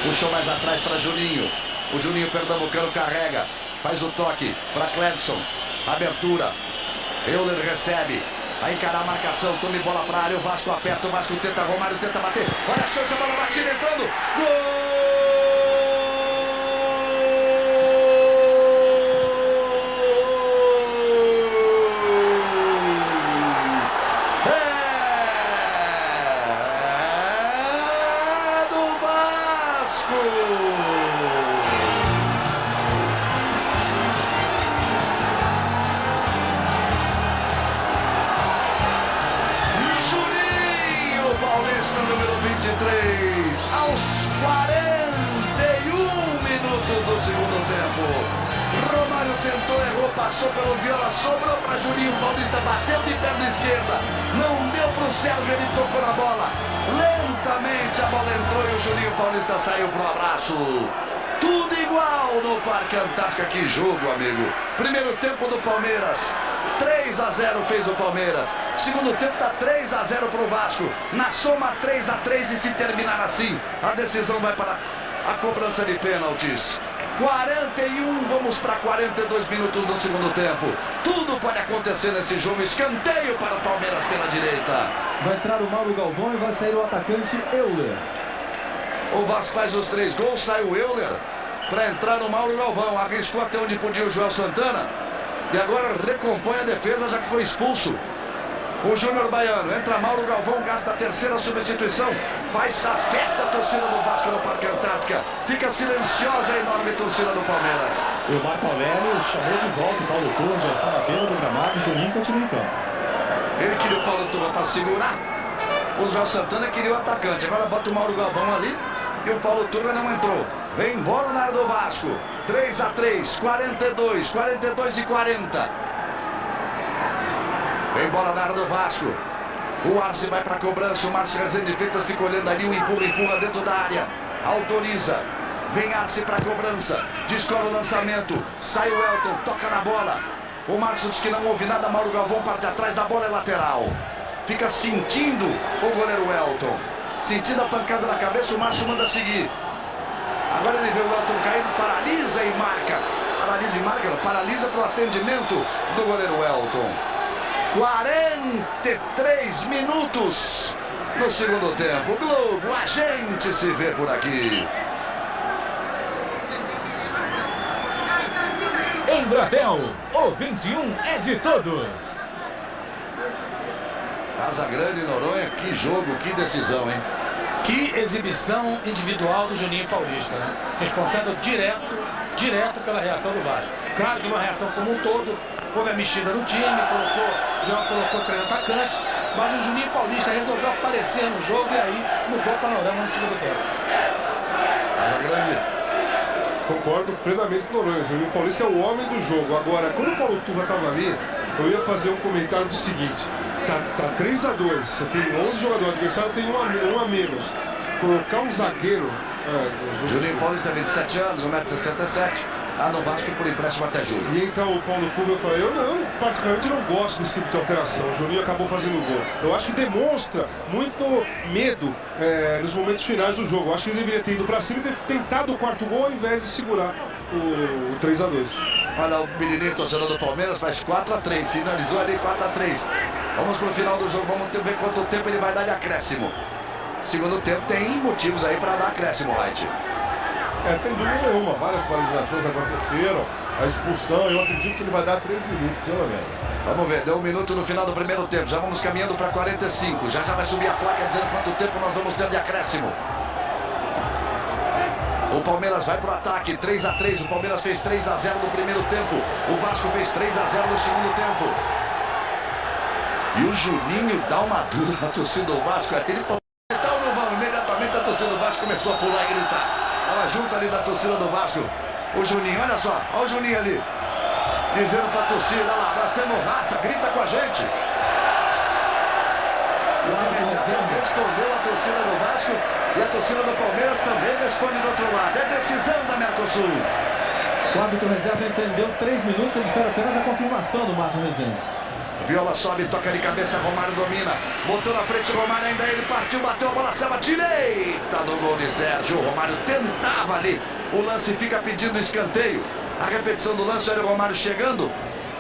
Puxou mais atrás para Juninho. O Juninho pernambucano carrega. Faz o toque para Clebson. Abertura. Euler recebe. Vai encarar a marcação. Tome bola para a área. O Vasco aperta. O Vasco tenta. Romário tenta bater. Olha a chance. A bola batida entrando. Gol! Aos 41 minutos do segundo tempo. Romário tentou, errou, passou pelo Viola, sobrou para Juninho Paulista, bateu de perna esquerda, não deu para o Sérgio, ele tocou na bola. Lentamente a bola entrou e o Juninho Paulista saiu pro abraço. Tudo igual no Parque Antártica. Que jogo, amigo. Primeiro tempo do Palmeiras. 3-0 fez o Palmeiras. Segundo tempo está 3-0 para o Vasco. Na soma 3-3 e se terminar assim, a decisão vai para a cobrança de pênaltis. 41, vamos para 42 minutos no segundo tempo. Tudo pode acontecer nesse jogo. Escanteio para o Palmeiras pela direita. Vai entrar o Mauro Galvão e vai sair o atacante Euler. O Vasco faz os 3 gols, sai o Euler para entrar o Mauro Galvão. Arriscou até onde podia o Joel Santana. E agora recompõe a defesa, já que foi expulso o Júnior Baiano. Entra Mauro Galvão, gasta a 3ª substituição. Faz a festa a torcida do Vasco no Parque Antártica. Fica silenciosa a enorme torcida do Palmeiras. E o Marco Aurélio chamou de volta o Paulo Turra, já está na beira do gramado e Juninho continua em campo. Ele queria o Paulo Turra para segurar. O João Santana queria o atacante. Agora bota o Mauro Galvão ali e o Paulo Turra não entrou. Vem bola na área do Vasco. 3-3, 42 e 40. Vem bola na área do Vasco. O Arce vai para a cobrança. O Márcio Rezende Freitas fica olhando ali. O empurra dentro da área. Autoriza. Vem Arce para a cobrança. Descola o lançamento. Sai o Elton. Toca na bola. O Márcio diz que não ouve nada. Mauro Galvão parte atrás da bola. É lateral. Fica sentindo o goleiro Elton. Sentindo a pancada na cabeça. O Márcio manda seguir. Agora ele vê o Elton caindo. Paralisa e marca. Paralisa e marca. Paralisa para o atendimento do goleiro Elton. 43 minutos no segundo tempo. Globo, a gente se vê por aqui. Embratel, o 21 é de todos. Casa Grande, Noronha, que jogo, que decisão, hein? Que exibição individual do Juninho Paulista, né? Responsável direto pela reação do Vasco. Claro que uma reação como um todo, houve a mexida no time, colocou 3 atacantes, mas o Juninho Paulista resolveu aparecer no jogo e aí mudou o panorama no segundo tempo. Casa Grande. Concordo plenamente com o Noronha. O Juninho Paulista é o homem do jogo. Agora, quando o Paulo Turra estava ali, eu ia fazer um comentário do seguinte: tá 3-2, você tem 11 jogadores, o adversário tem um a menos. Colocar um zagueiro. Juninho Paulista, 27 anos, 1,67 m. No Vasco por empréstimo até julho. E então o Paulo Turra falou: eu particularmente não gosto desse tipo de alteração. O Juninho acabou fazendo o gol. Eu acho que demonstra muito medo nos momentos finais do jogo. Eu acho que ele deveria ter ido para cima e ter tentado o quarto gol ao invés de segurar o 3-2. Olha, o menininho torcedor do Palmeiras faz 4-3, finalizou ali 4-3. Vamos pro final do jogo, vamos ver quanto tempo ele vai dar de acréscimo. Segundo tempo tem motivos aí para dar acréscimo, Wright. Sem dúvida nenhuma, várias paralisações aconteceram, a expulsão, eu acredito que ele vai dar 3 minutos, pelo menos. Vamos ver, deu 1 minuto no final do primeiro tempo, já vamos caminhando para 45, já vai subir a placa dizendo quanto tempo nós vamos ter de acréscimo. O Palmeiras vai pro ataque, 3-3, o Palmeiras fez 3-0 no primeiro tempo, o Vasco fez 3-0 no segundo tempo. E o Juninho dá uma dura na torcida do Vasco, ele falou, então não vamos, imediatamente a torcida do Vasco começou a pular e gritar. Tava junto ali da torcida do Vasco. O Juninho, olha só, olha o Juninho ali. Dizendo pra torcida, olha lá, nós temos raça, grita com a gente. E imediatamente respondeu a torcida do Vasco e a torcida do Palmeiras também responde do outro lado. É decisão da Mercosul. O árbitro reserva entendeu 3 minutos, ele espera apenas a confirmação do Márcio Rezende. Viola sobe, toca de cabeça, Romário domina. Botou na frente o Romário, ainda ele partiu, bateu a bola, cima direita do gol de Sérgio. O Romário tentava ali. O lance fica pedindo escanteio. A repetição do lance, olha o Romário chegando.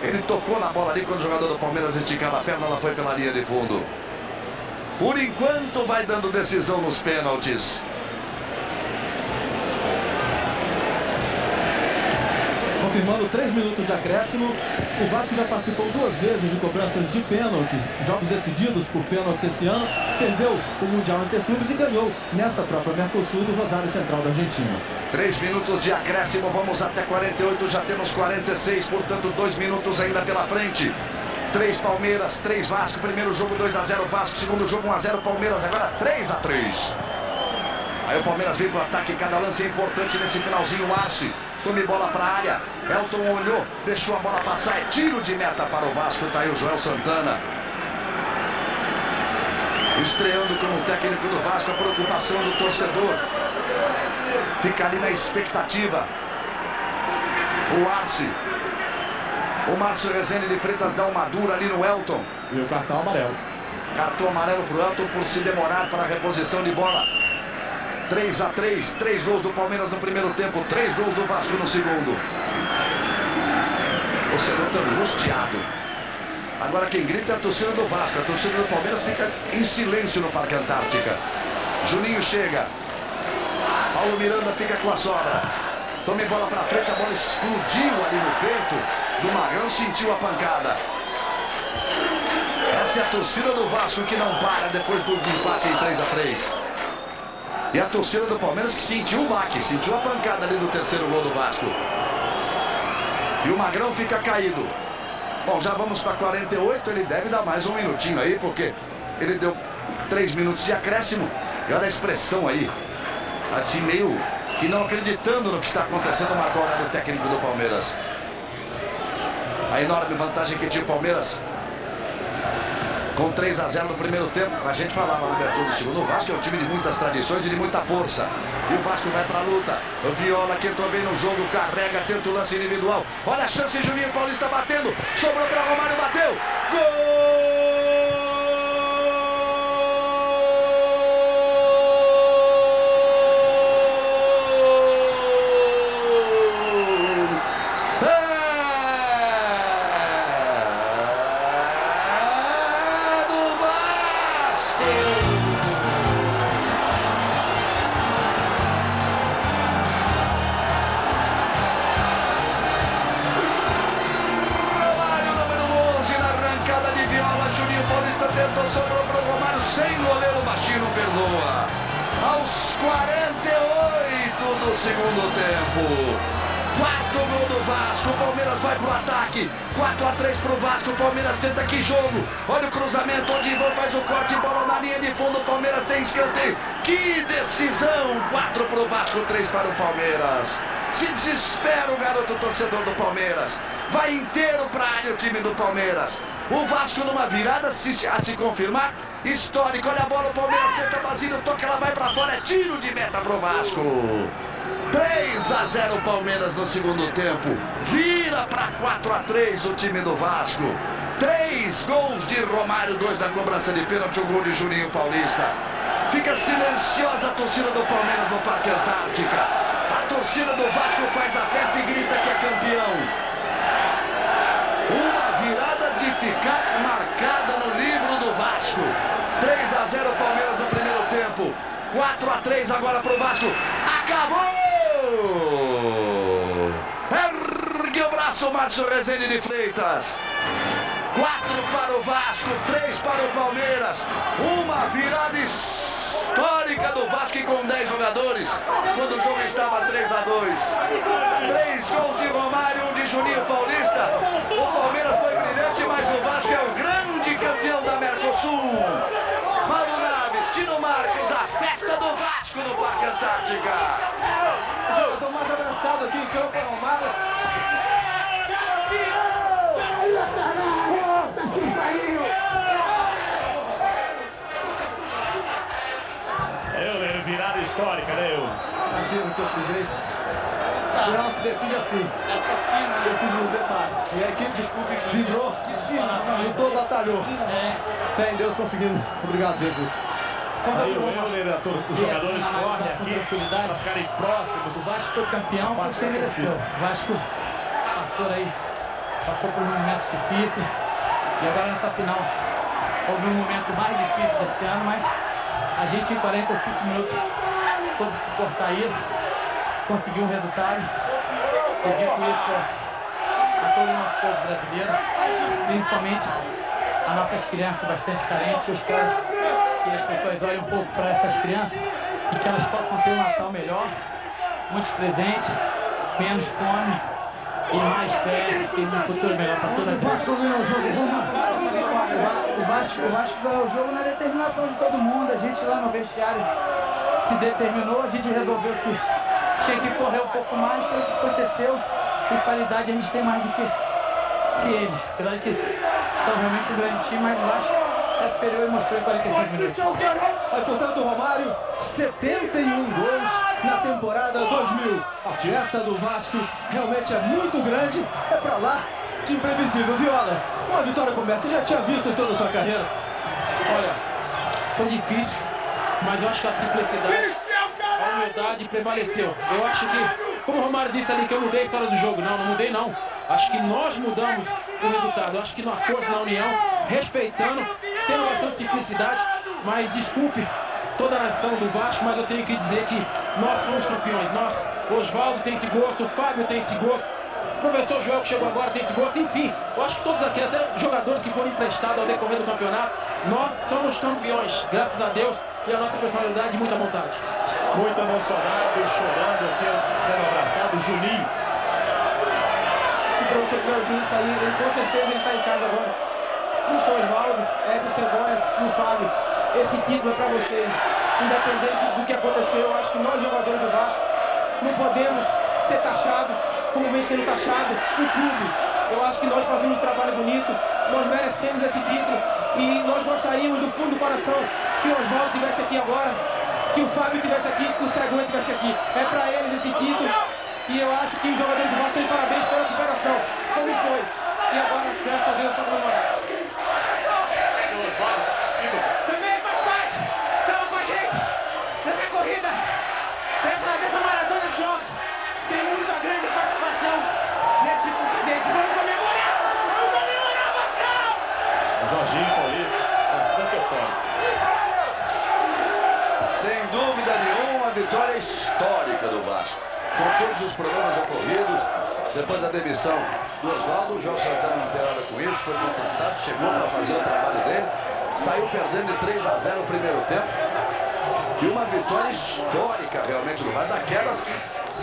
Ele tocou na bola ali quando o jogador do Palmeiras esticava a perna, ela foi pela linha de fundo. Por enquanto vai dando decisão nos pênaltis. Confirmando 3 minutos de acréscimo, o Vasco já participou 2 vezes de cobranças de pênaltis, jogos decididos por pênaltis esse ano, perdeu o Mundial Interclubes e ganhou nesta própria Mercosul do Rosário Central da Argentina. 3 minutos de acréscimo, vamos até 48, já temos 46, portanto 2 minutos ainda pela frente. 3 Palmeiras, 3 Vasco, primeiro jogo 2-0 Vasco, segundo jogo 1-0 Palmeiras, agora 3-3. Aí o Palmeiras vem pro ataque, cada lance é importante nesse finalzinho, o Arce. Tome bola para a área, Elton olhou, deixou a bola passar, é tiro de meta para o Vasco, tá aí o Joel Santana. Estreando como técnico do Vasco, a preocupação do torcedor. Fica ali na expectativa. O Arce. O Márcio Rezende de Freitas dá uma dura ali no Elton. E o cartão amarelo. Cartão amarelo pro Elton por se demorar para a reposição de bola. 3-3, 3 gols do Palmeiras no primeiro tempo, 3 gols do Vasco no segundo. O torcedor está angustiado. Agora quem grita é a torcida do Vasco. A torcida do Palmeiras fica em silêncio no Parque Antártica. Juninho chega. Paulo Miranda fica com a sobra. Tome bola para frente, a bola explodiu ali no peito do Magrão, sentiu a pancada. Essa é a torcida do Vasco que não para depois do empate em 3-3. E a torcida do Palmeiras que sentiu o baque, sentiu a pancada ali do terceiro gol do Vasco. E o Magrão fica caído. Bom, já vamos para 48, ele deve dar mais um minutinho aí, porque ele deu 3 minutos de acréscimo. E olha a expressão aí, assim meio que não acreditando no que está acontecendo, marcou o técnico do Palmeiras. A enorme vantagem que tinha o Palmeiras. Com 3-0 no primeiro tempo, a gente falava na abertura do segundo. O Vasco é um time de muitas tradições e de muita força. E o Vasco vai pra luta. O Viola que entrou bem no jogo, carrega, tenta o lance individual. Olha a chance, Juninho Paulista batendo. Sobrou pra Romário, bateu. Gol! tentou, sobrou pro Romário, sem goleiro, baixinho, perdoa. Aos 48 do segundo tempo. Quarto gol do Vasco, o Palmeiras vai pro ataque, 4-3 pro Vasco, o Palmeiras tenta que jogo, olha o cruzamento, onde Ivan faz o corte, bola na linha de fundo, o Palmeiras tem escanteio, que decisão, 4 pro Vasco, 3 para o Palmeiras, se desespera o garoto torcedor do Palmeiras, vai inteiro pra área o time do Palmeiras, o Vasco numa virada, a se confirmar, histórico, olha a bola, o Palmeiras tenta Basílio, toca, ela vai pra fora, é tiro de meta pro Vasco. 3-0 Palmeiras no segundo tempo, vira para 4-3 o time do Vasco, 3 gols de Romário, 2 da cobrança de pênalti, o gol de Juninho Paulista. Fica silenciosa a torcida do Palmeiras no Parque Antártica, a torcida do Vasco faz a festa e grita que é campeão. Uma virada de ficar marcada no livro do Vasco, 3-0 Palmeiras no primeiro tempo, 4-3 agora pro Vasco, acabou! Ergue o braço, Márcio Rezende de Freitas. 4 para o Vasco, 3 para o Palmeiras. Uma virada histórica do Vasco com 10 jogadores, quando o jogo estava 3-2. 3 gols de Romário, 1 de Juninho Paulista. O Palmeiras foi brilhante, mas o Vasco é o grande campeão da Mercosul. Mauro Naves, Tino Marcos, a festa do Vasco no Parque Antártica. O jogador mais abraçado aqui em campo é o Romário. Euler, virada histórica, né, Euler? Aquilo que eu frisei. O final se decide assim. Decide nos detalhes. E a equipe vibrou, lutou, batalhou. Fé em Deus, conseguimos. Obrigado, Jesus. Aí o Euler, os jogadores correm aqui para ficarem próximos. O Vasco foi campeão porque mereceu. O Vasco passou por um momento difícil e agora nessa final houve um momento mais difícil desse ano, mas a gente em 45 minutos soube suportar isso, conseguiu um resultado. Eu digo isso a todo o nosso povo brasileiro, principalmente a nossas crianças bastante carentes. Eu espero que as pessoas olhem um pouco para essas crianças e que elas possam ter um Natal melhor, muitos presentes, menos fome e mais fé e um futuro melhor para todas elas. O Vasco ganhou o jogo. O Vasco ganhou o jogo na determinação de todo mundo. A gente lá no vestiário se determinou, a gente resolveu que tinha que correr um pouco mais, foi o que aconteceu. Em qualidade a gente tem mais do que eles. Apesar de que são realmente um grande time, mas o Vasco é superior e mostrou em 45 minutos. Vai, portanto, o Romário, 71 gols na temporada 2000. A festa do Vasco realmente é muito grande, é pra lá de imprevisível. Viola, uma vitória como essa, você já tinha visto em toda a sua carreira? Olha, foi difícil, mas eu acho que a simplicidade, a humildade prevaleceu. Eu acho que, como o Romário disse ali que eu mudei a história do jogo, não mudei não. Acho que nós mudamos o resultado. Eu acho que na força, na união, respeitando, tendo bastante simplicidade, mas desculpe toda a nação do Vasco, mas eu tenho que dizer que nós somos campeões. Nós, Osvaldo tem esse gosto, o Fábio tem esse gosto, o professor Joel que chegou agora tem esse gosto, enfim, eu acho que todos aqui, até jogadores que foram emprestados ao decorrer do campeonato, nós somos campeões, graças a Deus, e a nossa personalidade e muita vontade. Muito emocionado, chorando aqui, sendo abraçado, Juninho. Se o professor Cléo disse aí, ele, com certeza ele está em casa agora. Não sou Osvaldo, Edson Cegonha, não Fábio. Esse título é para vocês. Independente do que aconteceu, eu acho que nós, jogadores do Vasco, não podemos ser taxados como vem sendo taxado o clube. Eu acho que nós fazemos um trabalho bonito, nós merecemos esse título e nós gostaríamos do fundo do coração que o Osvaldo estivesse aqui agora, que o Fábio estivesse aqui, que o Cegonha estivesse aqui. É para eles esse título e eu acho que os jogadores do Vasco têm parabéns pela superação, como foi. E agora, graças a Deus, está comemorado. Também faz parte, estava com a gente nessa corrida, dessa maratona de jogos. Tem muita grande participação nesse grupo, gente. Vamos comemorar, Vascão! O Jorginho Paulista, bastante eufórico. Sem dúvida nenhuma, a vitória histórica do Vasco. Com todos os problemas ocorridos, depois da demissão do Osvaldo, o João Santana não tem nada com isso, foi contratado, chegou para fazer o trabalho dele. Saiu perdendo de 3-0 no primeiro tempo. E uma vitória histórica realmente do Vasco, daquelas que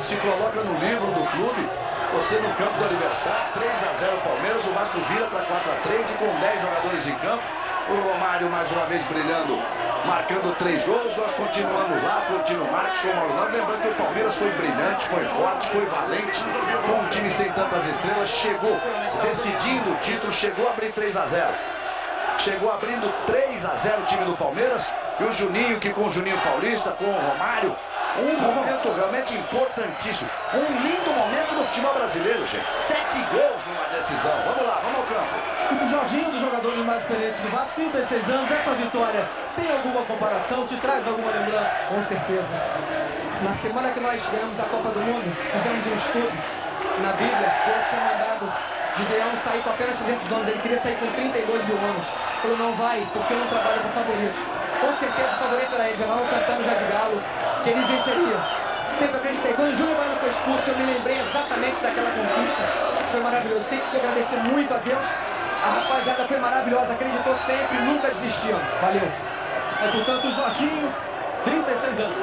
se coloca no livro do clube. Você no campo do adversário, 3-0 Palmeiras, o Vasco vira para 4-3 e com 10 jogadores em campo. O Romário mais uma vez brilhando, marcando 3 gols. Nós continuamos lá, Coutinho Marques com o Mauro Nova. Lembrando que o Palmeiras foi brilhante, foi forte, foi valente. Com um time sem tantas estrelas, chegou decidindo o título, chegou a abrir 3-0. Chegou abrindo 3-0 o time do Palmeiras. E o Juninho, que com o Juninho Paulista, com o Romário, um momento realmente importantíssimo. Um lindo momento no futebol brasileiro, gente. 7 gols numa decisão. Vamos lá, vamos ao campo. O Jorginho, dos jogadores mais experientes do Vasco, 36 anos, essa vitória tem alguma comparação? Te traz alguma lembrança? Com certeza. Na semana que nós ganhamos a Copa do Mundo, fizemos um estudo na Bíblia. Deus tinha mandado Gideão sair com apenas 300 anos. Ele queria sair com 32 mil anos. Falou, não vai, porque eu não trabalho com favoritos. Com certeza o favorito era ele, já estavam cantando já de galo, que eles venceriam. Sempre acreditei. Quando o Júnior Baiano foi expulso, eu me lembrei exatamente daquela conquista. Foi maravilhoso. Tem que agradecer muito a Deus. A rapaziada foi maravilhosa, acreditou sempre, nunca desistiu. Valeu. Portanto, o Jorginho, 36 anos.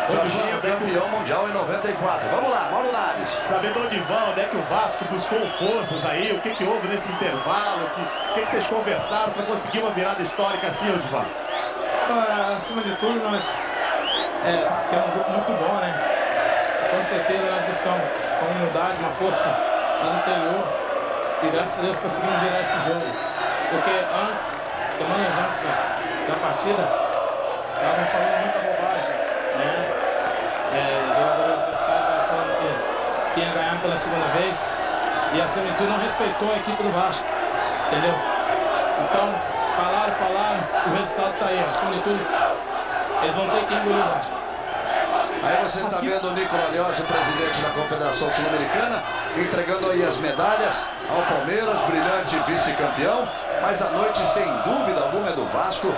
Jorginho, campeão mundial em 94. Vamos lá, Mauro Naves. Saber do Odivan, onde é que o Vasco buscou forças aí? O que houve nesse intervalo? O que vocês conversaram para conseguir uma virada histórica assim, Odivan? Acima de tudo, nós temos um grupo muito bom, né? Com certeza nós buscamos com humildade, uma força anterior. E graças a Deus conseguimos virar esse jogo. Porque antes, semanas antes da partida, estavam falando muita bobagem, né? Jogadores adversários falando que ia ganhar pela segunda vez. E acima de tudo não respeitou a equipe do Vasco. Entendeu? Então, falaram, o resultado tá aí, acima de tudo. Eles vão ter que engolir o Vasco. Aí você está vendo o Nicolau Leozzi, presidente da Confederação Sul-Americana, entregando aí as medalhas ao Palmeiras, brilhante vice-campeão. Mas a noite, sem dúvida alguma, é do Vasco.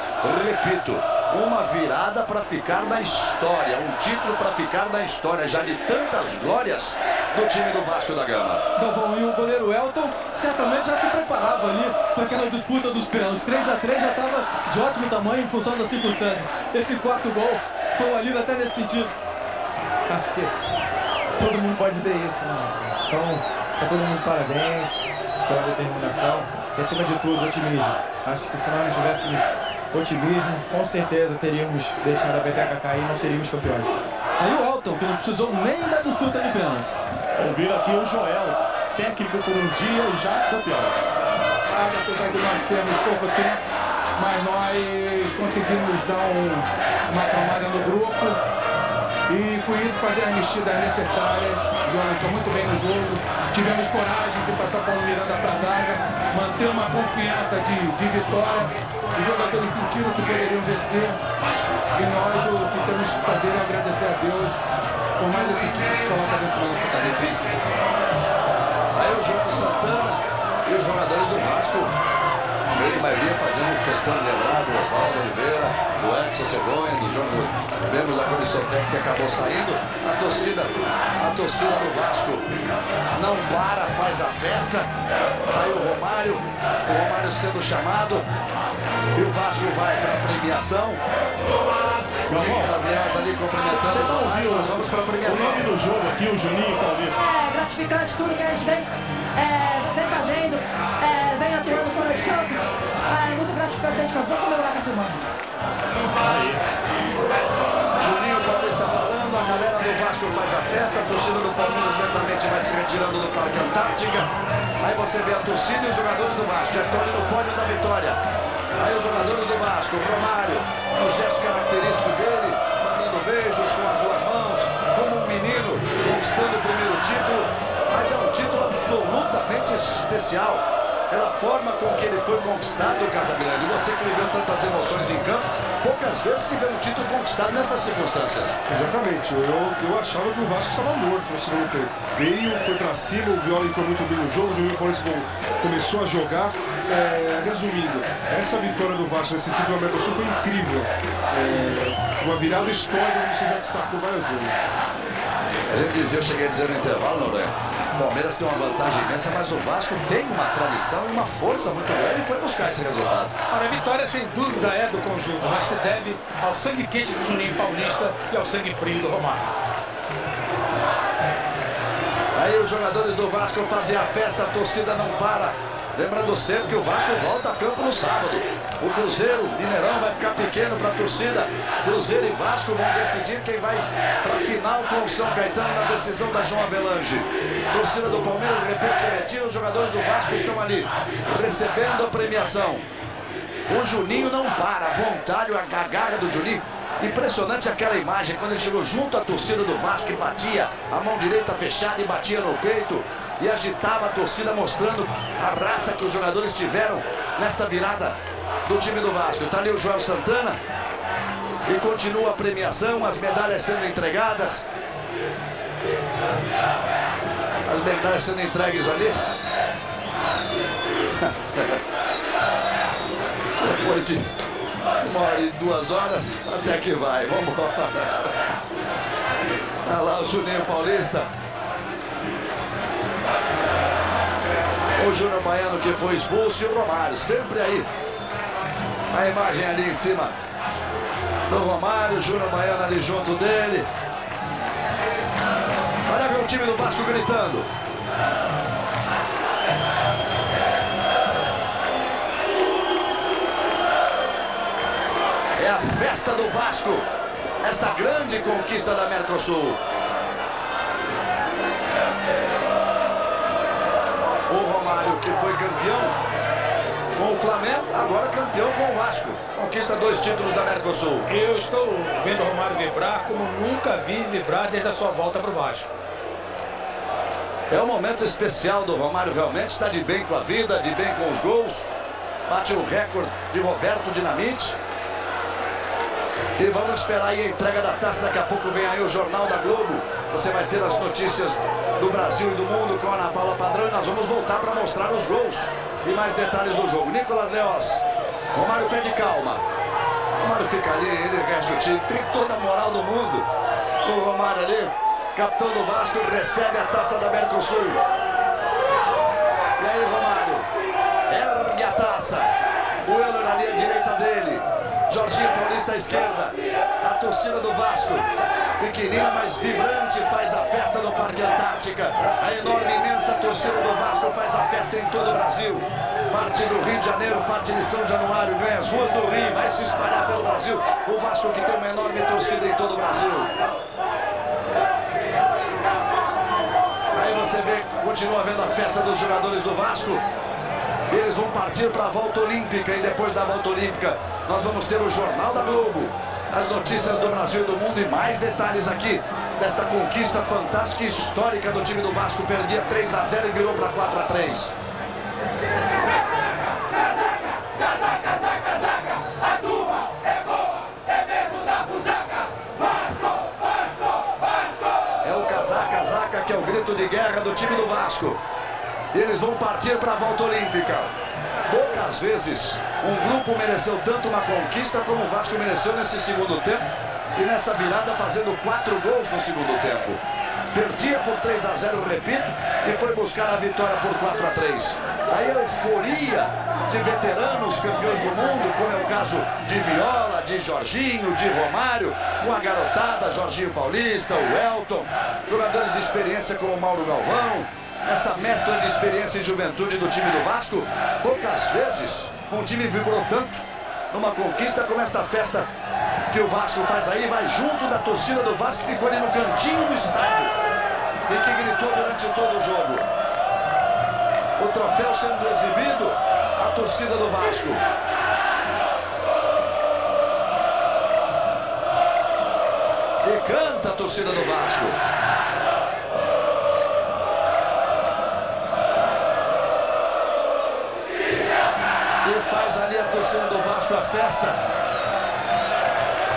Repito, uma virada para ficar na história, um título para ficar na história, já de tantas glórias do time do Vasco da Gama. Bom, e o goleiro Elton certamente já se preparava ali para aquela disputa dos pênaltis. 3-3 já estava de ótimo tamanho em função das circunstâncias. Esse quarto gol foi um alívio até nesse sentido. Acho que todo mundo pode dizer isso, né? Então, para todo mundo, parabéns pela determinação e, acima de tudo, otimismo. Acho que se nós não tivéssemos otimismo, com certeza teríamos deixado a peteca cair e não seríamos campeões. Aí o Elton, que não precisou nem da disputa de pênaltis. Ouvir aqui o Joel, técnico por um dia e já campeão. Apesar de nós termos pouco tempo, mas nós conseguimos dar uma acalmada no grupo. E com isso fazer as mexidas necessárias. Jogamos muito bem no jogo. Tivemos coragem de passar para o Miranda para a zaga, manter uma confiança de vitória. Os jogadores sentiram que poderiam vencer. E nós o que temos que fazer é agradecer a Deus por mais esse tipo de coloca dentro da nossa cabeça. Aí o João Santana e os jogadores do Vasco, a maioria fazendo questão de lembrar do Oswaldo Oliveira, do Edson Cegonha, do jogo membro da comissão técnica que acabou saindo. A torcida do Vasco não para, faz a festa. Aí o Romário sendo chamado e o Vasco vai para a premiação. O Nicolas Leozzi ali cumprimentando o Romário. Nós vamos para a premiação. O nome do jogo aqui, o Juninho Paulista. É gratificante tudo que a gente vem fazendo, vem atuando fora de campo. É muito gratificante dentro de campo. Vamos comemorar com a turma. Juninho Paulista falando, a galera do Vasco faz a festa, a torcida do Palmeiras lentamente vai se retirando do Parque Antártica. Aí você vê a torcida e os jogadores do Vasco já estão ali no pódio da vitória. Aí os jogadores do Vasco, o Romário, o gesto característico dele, mandando beijos com as duas mãos, como um menino conquistando o primeiro título. Mas é um título absolutamente especial pela forma com que ele foi conquistado, Casagrande. Você que viveu tantas emoções em campo, poucas vezes se vê um título conquistado nessas circunstâncias. Exatamente, eu achava que o Vasco estava morto no segundo tempo. Veio, foi pra cima, o Viola entrou muito bem no jogo, o Juninho Paulista começou a jogar. Resumindo, essa vitória do Vasco nesse título do Mercosul foi incrível. Uma virada histórica, como você já destacou várias vezes. A gente dizia, eu cheguei a dizer no intervalo, Noronha, o Palmeiras tem uma vantagem imensa, mas o Vasco tem uma tradição e uma força muito grande e foi buscar esse resultado. Ora, a vitória sem dúvida é do conjunto, mas se deve ao sangue quente do Juninho Paulista e ao sangue frio do Romário. Aí os jogadores do Vasco fazem a festa, a torcida não para. Lembrando sempre que o Vasco volta a campo no sábado. O Cruzeiro, Mineirão, vai ficar pequeno para a torcida. Cruzeiro e Vasco vão decidir quem vai para a final com o São Caetano na decisão da João Avelange. Torcida do Palmeiras, de repente, se retira. Os jogadores do Vasco estão ali, recebendo a premiação. O Juninho não para, a vontade, a garra do Juninho. Impressionante aquela imagem, quando ele chegou junto à torcida do Vasco e batia a mão direita fechada e batia no peito. E agitava a torcida, mostrando a raça que os jogadores tiveram nesta virada do time do Vasco. Está ali o Joel Santana. E continua a premiação, as medalhas sendo entregadas. As medalhas sendo entregues ali. Depois de 1 hora e 2 horas, até que vai. Vamos embora. Olha lá o Juninho Paulista. O Júnior Baiano que foi expulso e o Romário, sempre aí. A imagem ali em cima do Romário, o Júnior Baiano ali junto dele. Olha ver o time do Vasco gritando. É a festa do Vasco, esta grande conquista da Mercosul. O Romário, que foi campeão com o Flamengo, agora campeão com o Vasco. Conquista 2 títulos da Mercosul. Eu estou vendo o Romário vibrar como nunca vi vibrar desde a sua volta para o Vasco. É um momento especial do Romário, realmente. Está de bem com a vida, de bem com os gols. Bate o recorde de Roberto Dinamite. E vamos esperar aí a entrega da taça. Daqui a pouco vem aí o Jornal da Globo. Você vai ter as notícias do Brasil e do mundo com a Ana Paula Padrão. E nós vamos voltar para mostrar os gols e mais detalhes do jogo. Nicolas Leoz. Romário pede calma. Romário fica ali, ele rege o time. Tem toda a moral do mundo. O Romário ali, capitão do Vasco, recebe a taça da Mercosul. E aí, Romário ergue a taça. O Euler ali à direita dele. Jorginho Paulista à esquerda. A torcida do Vasco, pequenina, mas vibrante, faz a festa no Parque Antártica. A enorme, imensa torcida do Vasco faz a festa em todo o Brasil. Parte do Rio de Janeiro, parte de São Januário, ganha as ruas do Rio, vai se espalhar pelo Brasil. O Vasco que tem uma enorme torcida em todo o Brasil. Aí você vê, continua vendo a festa dos jogadores do Vasco. Eles vão partir para a volta olímpica e depois da volta olímpica nós vamos ter o Jornal da Globo, as notícias do Brasil e do mundo e mais detalhes aqui desta conquista fantástica e histórica do time do Vasco. Perdia 3-0 e virou para 4-3. É o casaca, que é o grito de guerra do time do Vasco. E eles vão partir para a volta olímpica. Poucas vezes um grupo mereceu tanto uma conquista como o Vasco mereceu nesse segundo tempo. E nessa virada fazendo 4 gols no segundo tempo. Perdia por 3-0, repito, e foi buscar a vitória por 4-3. A euforia de veteranos campeões do mundo, como é o caso de Viola, de Jorginho, de Romário, com a garotada, Jorginho Paulista, o Elton, jogadores de experiência como o Mauro Galvão. Essa mescla de experiência e juventude do time do Vasco, poucas vezes um time vibrou tanto numa conquista como esta festa que o Vasco faz aí, vai junto da torcida do Vasco, que ficou ali no cantinho do estádio e que gritou durante todo o jogo. O troféu sendo exibido, a torcida do Vasco. E canta a torcida do Vasco. E faz ali a torcida do Vasco a festa.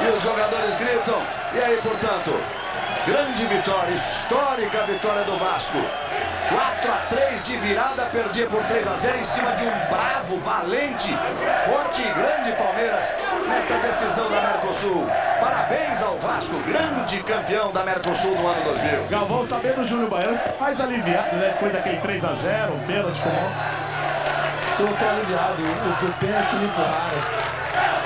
E os jogadores gritam. E aí, portanto, grande vitória, histórica vitória do Vasco. 4-3 de virada, perdia por 3-0 em cima de um bravo, valente, forte e grande Palmeiras nesta decisão da Mercosul. Parabéns ao Vasco, grande campeão da Mercosul no ano 2000. Galvão, sabendo o Júlio Baiano, mais aliviado, né? Depois daquele 3-0, um pênalti comum. Eu tô aliviado, o pênalti me empurraram.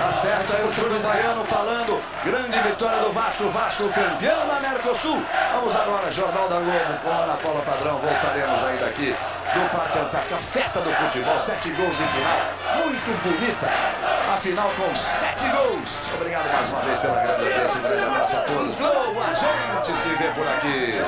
Tá certo aí o Júlio Baiano falando. Grande vitória do Vasco, Vasco campeão da Mercosul. Vamos agora, Jornal da Globo com Ana Paula Padrão. Voltaremos aí daqui do Parque Antártica. Festa do futebol, 7 gols em final. Muito bonita. A final com 7 gols. Obrigado mais uma vez pela grande audiência. Um grande abraço a todos. Globo, a gente se vê por aqui.